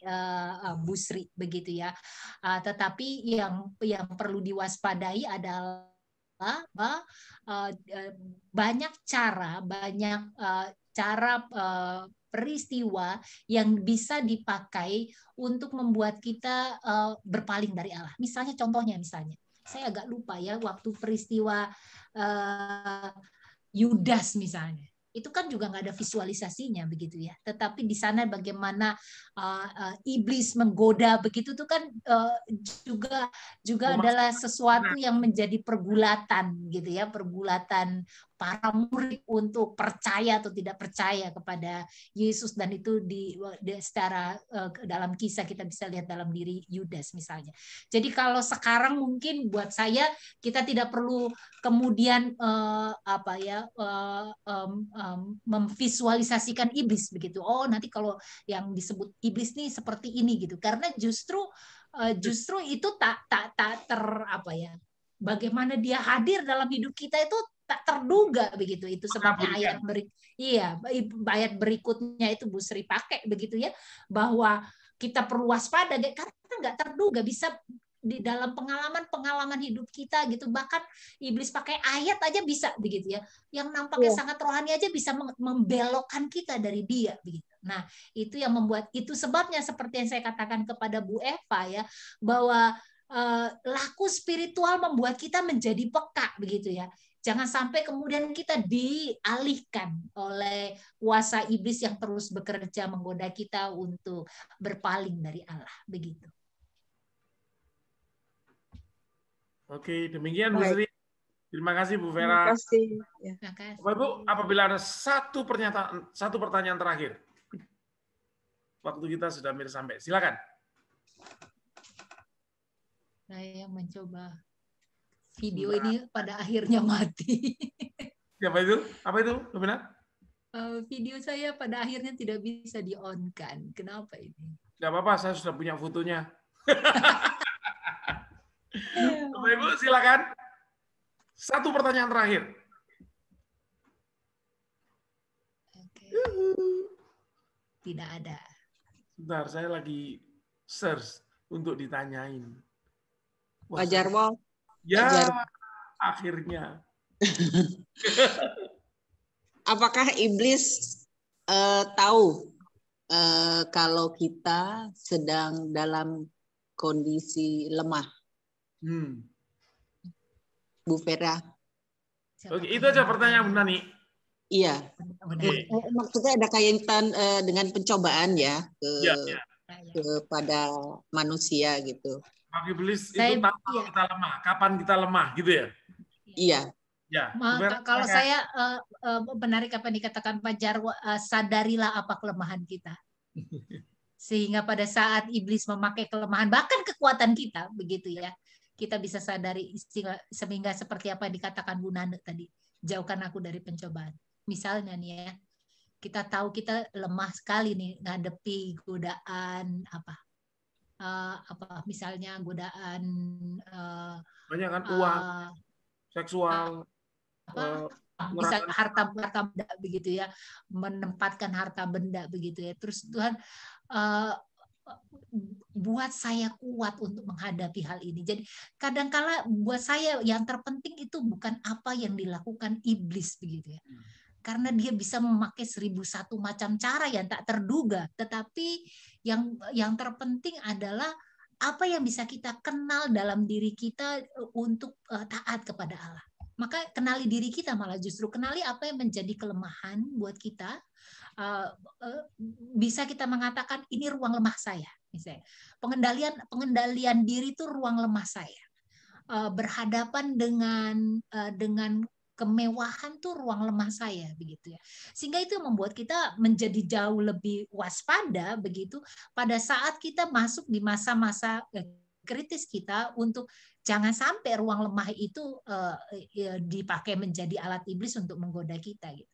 A: Bu Sri, begitu ya. Tetapi yang perlu diwaspadai adalah banyak cara peristiwa yang bisa dipakai untuk membuat kita berpaling dari Allah. Misalnya, saya agak lupa ya, waktu peristiwa Yudas misalnya. Itu kan juga nggak ada visualisasinya begitu ya. Tetapi di sana bagaimana iblis menggoda begitu itu kan juga adalah sesuatu yang menjadi pergulatan gitu ya, pergulatan para murid untuk percaya atau tidak percaya kepada Yesus, dan itu secara dalam kisah kita bisa lihat dalam diri Yudas misalnya. Jadi kalau sekarang mungkin buat saya kita tidak perlu kemudian memvisualisasikan iblis begitu. Oh, nanti kalau yang disebut iblis nih seperti ini gitu. Karena justru itu tak bagaimana dia hadir dalam hidup kita itu tak terduga begitu. Itu sebabnya ayat berikutnya itu Bu Sri pakai begitu ya, bahwa kita perlu waspada karena nggak terduga bisa di dalam pengalaman hidup kita gitu. Bahkan iblis pakai ayat aja bisa begitu ya, yang nampaknya sangat rohani aja bisa membelokkan kita dari dia begitu. Nah, itu yang membuat, itu sebabnya seperti yang saya katakan kepada Bu Eva ya, bahwa laku spiritual membuat kita menjadi peka begitu ya. Jangan sampai kemudian kita dialihkan oleh kuasa iblis yang terus bekerja menggoda kita untuk berpaling dari Allah begitu.
B: Oke, demikian Bu Sri. Terima kasih Bu Vera.
I: Terima kasih.
B: Bapak Ibu, apabila ada satu pertanyaan terakhir, waktu kita sudah hampir sampai. Silakan.
A: Saya mencoba video ini pada akhirnya mati.
B: Siapa itu? Apa itu, Bu Vera?
A: Video saya pada akhirnya tidak bisa di-on-kan. Kenapa ini?
B: Nggak apa-apa, saya sudah punya fotonya. Bapak Ibu, silakan. Satu pertanyaan terakhir.
A: Oke. Tidak ada.
B: Sebentar, saya lagi search untuk ditanyain.
J: Pak Jarwo.
B: Ya, akhirnya.
J: Apakah iblis tahu kalau kita sedang dalam kondisi lemah? Bu Vera.
B: Oke, itu aja pertanyaan Bu Nani.
J: Iya. Maksudnya ada kaitan dengan pencobaan ya kepada manusia gitu.
B: Iblis itu tahu kita lemah, kapan kita lemah gitu ya?
J: Iya.
B: Ya,
A: Kalau saya menarik apa yang dikatakan Pak Jarwo, sadarilah apa kelemahan kita. Sehingga pada saat iblis memakai kelemahan, bahkan kekuatan kita, begitu ya, kita bisa sadari sehingga seperti apa yang dikatakan Bu Nane tadi, jauhkan aku dari pencobaan. Misalnya nih ya, kita tahu kita lemah sekali nih ngadepi godaan misalnya godaan
B: banyak kan uang, seksual,
A: bisa harta benda begitu ya, menempatkan harta benda begitu ya. Terus Tuhan buat saya kuat untuk menghadapi hal ini. Jadi kadangkala buat saya yang terpenting itu bukan apa yang dilakukan iblis begitu ya. Karena dia bisa memakai 1001 macam cara yang tak terduga, tetapi yang terpenting adalah apa yang bisa kita kenal dalam diri kita untuk taat kepada Allah. Maka kenali diri kita, malah justru kenali apa yang menjadi kelemahan buat kita. Bisa kita mengatakan ini ruang lemah saya, misalnya. Pengendalian diri itu ruang lemah saya. Berhadapan dengan kemewahan tuh ruang lemah saya begitu ya. Sehingga itu membuat kita menjadi jauh lebih waspada begitu pada saat kita masuk di masa-masa kritis kita, untuk jangan sampai ruang lemah itu dipakai menjadi alat iblis untuk menggoda kita gitu.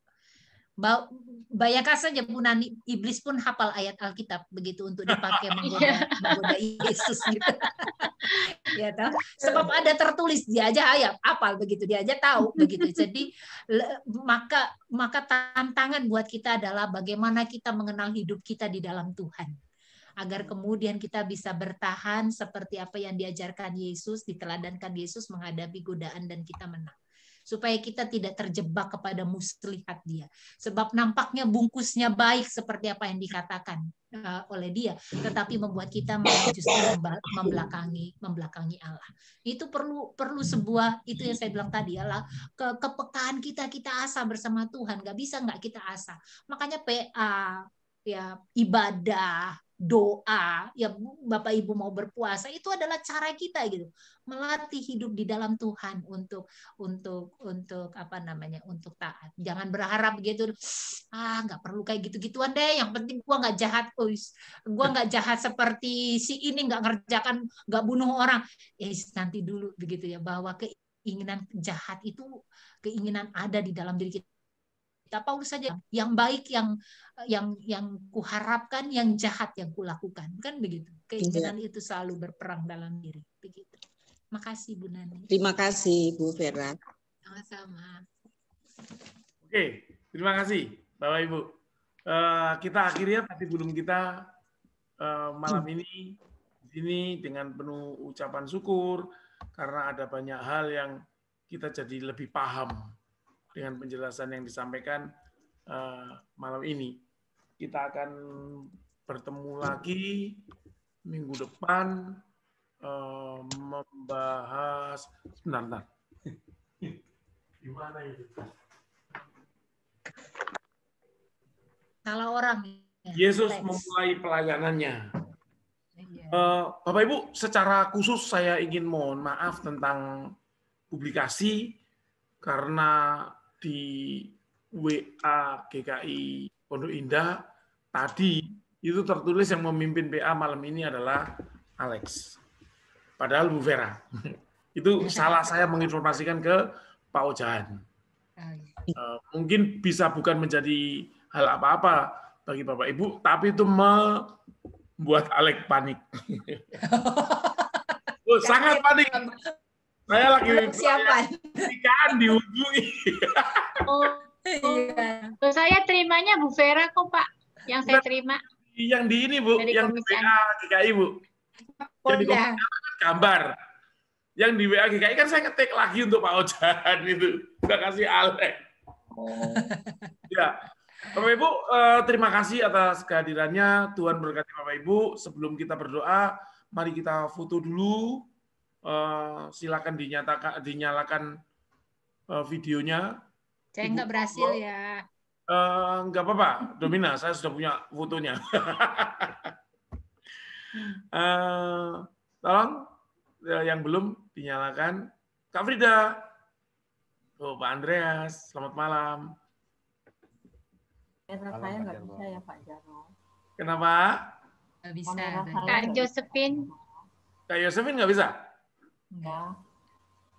A: Bayangkan saja Bu Nani, iblis pun hafal ayat Alkitab begitu untuk dipakai menggoda Yesus gitu. Ya tahu, sebab ada tertulis, dia aja ayat hafal begitu, dia aja tahu begitu. Jadi maka tantangan buat kita adalah bagaimana kita mengenal hidup kita di dalam Tuhan, agar kemudian kita bisa bertahan seperti apa yang diajarkan Yesus, diteladankan Yesus menghadapi godaan, dan kita menang. Supaya kita tidak terjebak kepada muslihat dia. Sebab nampaknya bungkusnya baik seperti apa yang dikatakan oleh dia, tetapi membuat kita malah justru membelakangi Allah. Itu perlu sebuah, itu yang saya bilang tadi, adalah kepekaan kita asah bersama Tuhan. Gak bisa nggak kita asah. Makanya PA, ya ibadah, doa, ya Bapak Ibu mau berpuasa, itu adalah cara kita gitu, melatih hidup di dalam Tuhan untuk untuk taat. Jangan berharap begitu, nggak perlu kayak gitu-gituan deh, yang penting gua nggak jahat, gua nggak jahat seperti si ini, nggak ngerjakan, nggak bunuh orang. Nanti dulu begitu ya, bahwa keinginan jahat itu keinginan ada di dalam diri kita. Paulus saja, yang baik yang kuharapkan, yang jahat yang kulakukan, kan begitu. Keinginan itu selalu berperang dalam diri, begitu. Makasih Bu Nani.
J: Terima kasih Bu Vera.
A: Sama-sama.
B: Oke, terima kasih Bapak Ibu. Kita akhirnya tadi belum kita malam ini di sini dengan penuh ucapan syukur, karena ada banyak hal yang kita jadi lebih paham dengan penjelasan yang disampaikan malam ini. Kita akan bertemu lagi minggu depan membahas sebentar. Gimana itu?
A: Salah orang.
B: Yesus memulai pelayanannya. Bapak Ibu, secara khusus saya ingin mohon maaf tentang publikasi, karena di WA GKI Pondok Indah tadi itu tertulis yang memimpin PA malam ini adalah Alex. Padahal Bu Vera. Itu salah saya menginformasikan ke Pak Ojan. Mungkin bisa bukan menjadi hal apa-apa bagi Bapak Ibu, tapi itu membuat Alex panik. Sangat panik. Saya lagi
A: persiapan.
B: Kan dihubungi.
E: Saya terimanya Bu Vera kok Pak. Yang saya terima.
B: Yang di ini Bu, dari yang di WA GKI Bu. Yang di gambar. Yang di WA GKI kan saya ngetik lagi untuk Pak Ojan itu. Udah kasih Alex. Ya. Bapak Ibu, terima kasih atas kehadirannya. Tuhan berkati Bapak Ibu. Sebelum kita berdoa, mari kita foto dulu. Silakan dinyalakan videonya.
A: Saya nggak berhasil ya.
B: Nggak apa-apa, Domina, saya sudah punya fotonya. Tolong yang belum dinyalakan. Kak Frida. Oh, Pak Andreas, selamat malam.
J: Saya nggak bisa ya Pak Jarwo.
B: Kenapa?
A: Nggak bisa.
E: Kak Josephine.
B: Kak Yosefin nggak bisa?
J: Enggak.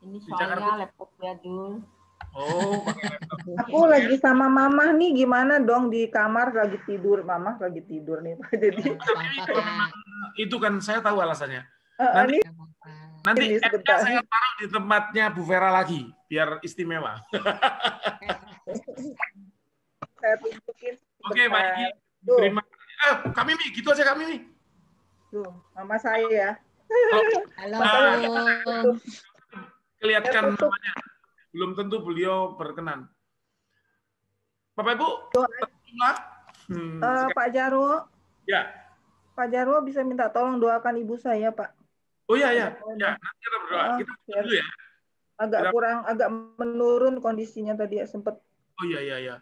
J: Ini
B: Di Jakarta.
J: soalnya laptop jadul.
B: Oh, pakai laptop.
C: Aku lagi sama Mama nih, gimana dong di kamar lagi tidur. Mama lagi tidur nih Pak. Jadi
B: Itu kan saya tahu alasannya.
C: ini
B: Nanti
C: ini
B: app-nya
C: sebentar.
B: saya taruh di tempatnya Bu Vera lagi, biar istimewa.
C: Saya tunjukin.
B: Oke, Pak Igi.
C: Tuh,
B: Terima kasih. Kak Mimi, gitu aja Kak Mimi.
C: tuh, Mama saya.
A: Halo.
B: Kelihatan namanya. Belum tentu beliau berkenan. Bapak Ibu,
C: Pak Jarwo.
B: ya.
C: Pak Jarwo bisa minta tolong doakan ibu saya, Pak.
B: Oh ya, ya. Ya, nanti kita berdoa. Kita dulu ya.
C: Agak menurun kondisinya tadi ya, sempat.
B: Oh iya, iya, iya.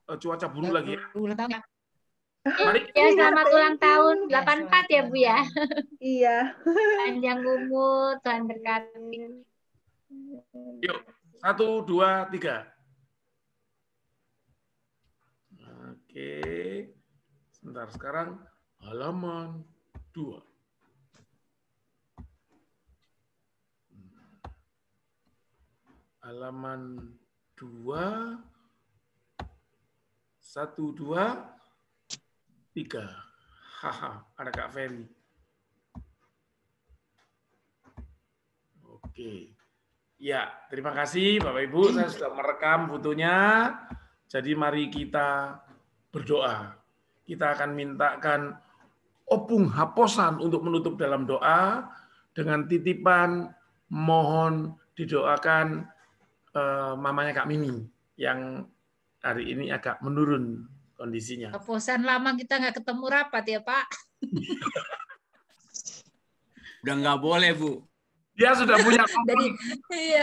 B: Cuaca buruk lagi ya.
A: Ulang tahun ya.
B: Mari.
E: Ya, selamat ulang tahun 84 ya Bu ya.
C: Iya.
E: Panjang umur, Tuhan berkati.
B: Yuk, 1, 2, 3. Oke. Sebentar, sekarang halaman 2. Halaman 2. 1, 2, 3. Haha, ada Kak Ferry. Oke. Ya, terima kasih Bapak Ibu. Saya sudah merekam fotonya. Jadi mari kita berdoa. Kita akan mintakan opung haposan untuk menutup dalam doa dengan titipan mohon didoakan mamanya Kak Mimi yang hari ini agak menurun kondisinya.
A: Keposan lama kita nggak ketemu rapat ya Pak.
K: Udah nggak boleh Bu.
B: Dia sudah punya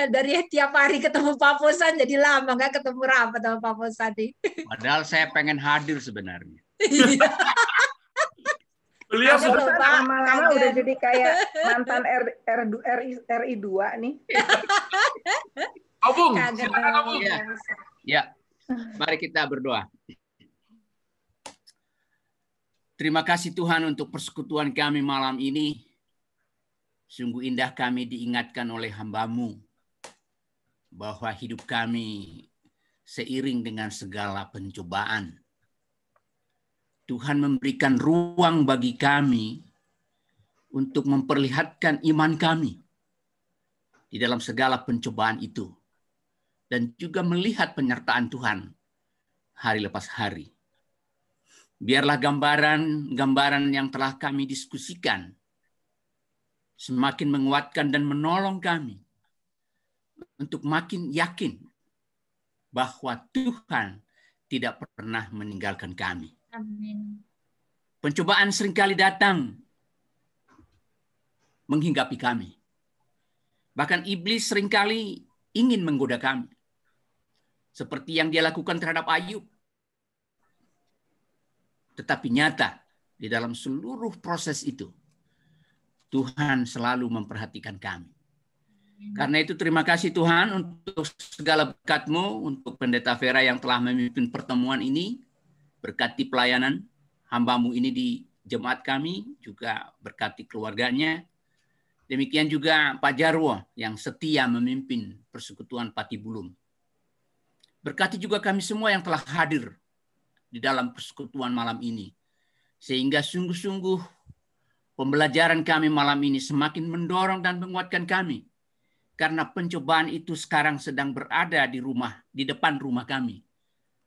A: dari tiap hari ketemu Pak Posan jadi lama nggak ketemu rapat sama Pak Posan nih.
K: Padahal saya pengen hadir sebenarnya.
B: Beliau sudah
C: lama-lama udah jadi kayak mantan RI 2 nih.
B: Opung,
K: Ya, mari kita berdoa. Terima kasih Tuhan untuk persekutuan kami malam ini. Sungguh indah kami diingatkan oleh hamba-Mu bahwa hidup kami seiring dengan segala pencobaan. Tuhan memberikan ruang bagi kami untuk memperlihatkan iman kami di dalam segala pencobaan itu. Dan juga melihat penyertaan Tuhan hari lepas hari. Biarlah gambaran yang telah kami diskusikan semakin menguatkan dan menolong kami untuk makin yakin bahwa Tuhan tidak pernah meninggalkan kami.
E: Amin.
K: Pencobaan seringkali datang menghinggapi kami. Bahkan iblis seringkali ingin menggoda kami. Seperti yang dia lakukan terhadap Ayub. Tetapi nyata di dalam seluruh proses itu, Tuhan selalu memperhatikan kami. Karena itu terima kasih Tuhan untuk segala berkat-Mu, untuk Pendeta Vera yang telah memimpin pertemuan ini, berkati pelayanan hamba-Mu ini di jemaat kami, juga berkati keluarganya. Demikian juga Pak Jarwo yang setia memimpin persekutuan Patibulung. Berkati juga kami semua yang telah hadir di dalam persekutuan malam ini. Sehingga sungguh-sungguh pembelajaran kami malam ini semakin mendorong dan menguatkan kami. Karena pencobaan itu sekarang sedang berada di depan rumah kami.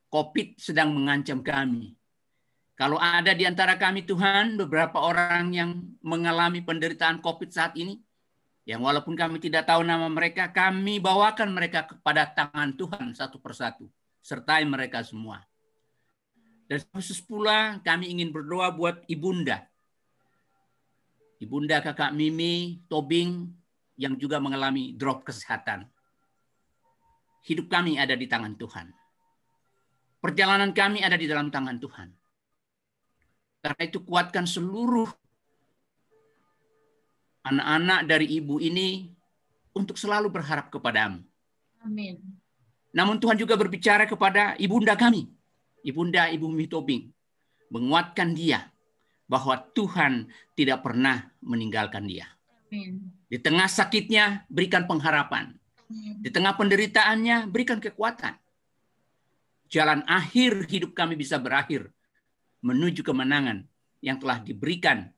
K: COVID sedang mengancam kami. Kalau ada di antara kami Tuhan, beberapa orang yang mengalami penderitaan COVID saat ini, yang walaupun kami tidak tahu nama mereka, kami bawakan mereka kepada tangan Tuhan satu persatu. Sertai mereka semua. Dan khusus pula kami ingin berdoa buat Ibunda. Ibunda Kakak Mimi, Tobing, yang juga mengalami drop kesehatan. Hidup kami ada di tangan Tuhan. Perjalanan kami ada di dalam tangan Tuhan. Karena itu kuatkan seluruh anak-anak dari ibu ini untuk selalu berharap kepadamu.
E: Amin.
K: Namun Tuhan juga berbicara kepada ibunda kami, Ibu Mimi Tobing, menguatkan dia bahwa Tuhan tidak pernah meninggalkan dia. Di tengah sakitnya, berikan pengharapan. Di tengah penderitaannya, berikan kekuatan. Jalan akhir hidup kami bisa berakhir menuju kemenangan yang telah diberikan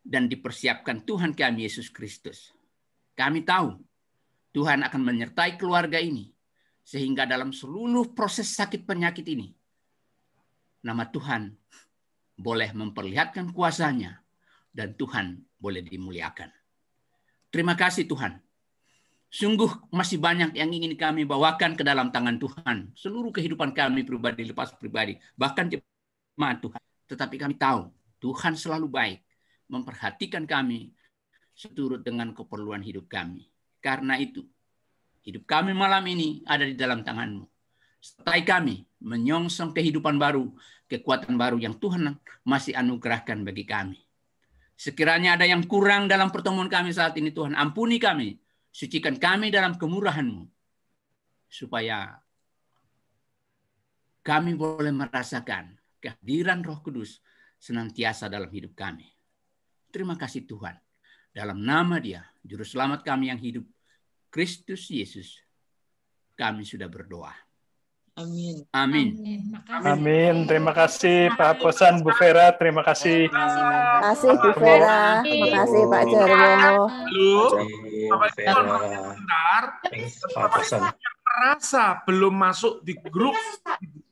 K: dan dipersiapkan Tuhan kami Yesus Kristus. Kami tahu Tuhan akan menyertai keluarga ini, sehingga dalam seluruh proses sakit penyakit ini, nama Tuhan boleh memperlihatkan kuasanya, dan Tuhan boleh dimuliakan. Terima kasih Tuhan. Sungguh masih banyak yang ingin kami bawakan ke dalam tangan Tuhan. Seluruh kehidupan kami pribadi, lepas pribadi, bahkan jemaat Tuhan. Tetapi kami tahu Tuhan selalu baik, memperhatikan kami seturut dengan keperluan hidup kami. Karena itu, hidup kami malam ini ada di dalam tangan-Mu. Sertai kami menyongsong kehidupan baru, kekuatan baru yang Tuhan masih anugerahkan bagi kami. Sekiranya ada yang kurang dalam pertemuan kami saat ini, Tuhan ampuni kami, sucikan kami dalam kemurahan-Mu, supaya kami boleh merasakan kehadiran Roh Kudus senantiasa dalam hidup kami. Terima kasih Tuhan. Dalam nama Dia, Juru Selamat kami yang hidup, Kristus Yesus, kami sudah berdoa.
J: Amin.
K: Amin.
D: Amin. Terima kasih Pak Posan, Bu Vera. Terima kasih.
L: Terima kasih Bu Vera. Terima kasih Pak Jarwo.
B: Halo, Bapak Ibu, sebentar. Bapak Ibu yang merasa belum masuk di grup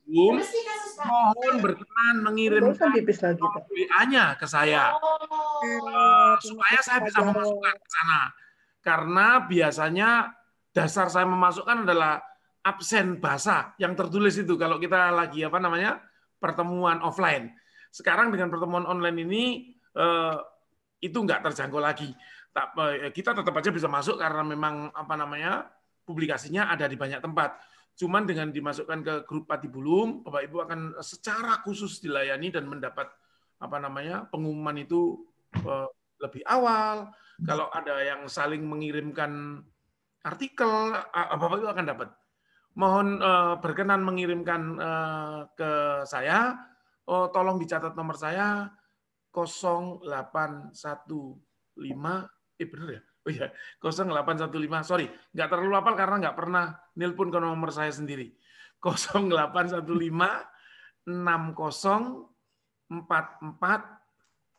B: Zoom, mohon berkenan mengirimkan WA-nya ke saya supaya saya bisa memasukkan ke sana. Karena biasanya dasar saya memasukkan adalah absen bahasa yang tertulis itu kalau kita lagi pertemuan offline. Sekarang dengan pertemuan online ini itu nggak terjangkau lagi. Kita tetap aja bisa masuk karena memang publikasinya ada di banyak tempat. Cuman dengan dimasukkan ke grup Patibulum, Bapak Ibu akan secara khusus dilayani dan mendapat pengumuman itu lebih awal. Kalau ada yang saling mengirimkan artikel, Bapak Ibu akan dapat. Mohon berkenan mengirimkan ke saya. Tolong dicatat nomor saya 0815. Benar ya? Oh iya, 0815. Sorry, nggak terlalu hafal karena nggak pernah nelpon ke nomor saya sendiri. 0815 60 44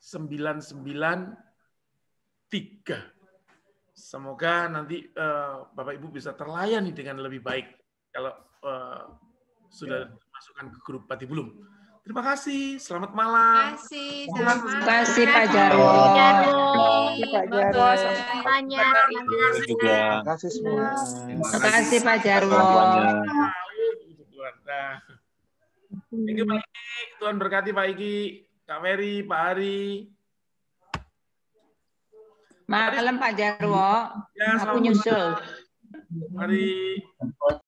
B: 993. Semoga nanti Bapak Ibu bisa terlayani dengan lebih baik kalau sudah dimasukkan ke grup Patibulum. Terima kasih. Selamat malam.
A: Terima
J: kasih Pak Jarwo.
C: Pak Jarwo.
H: Juga.
J: Terima kasih semua. Terima kasih Pak Jarwo.
B: Thank you Pak Iki. Tuhan berkati Pak Iki, Kak Mary, Pak Ari.
J: Malam Pak Jarwo.
B: Ya,
J: aku nyusul.
B: Mari.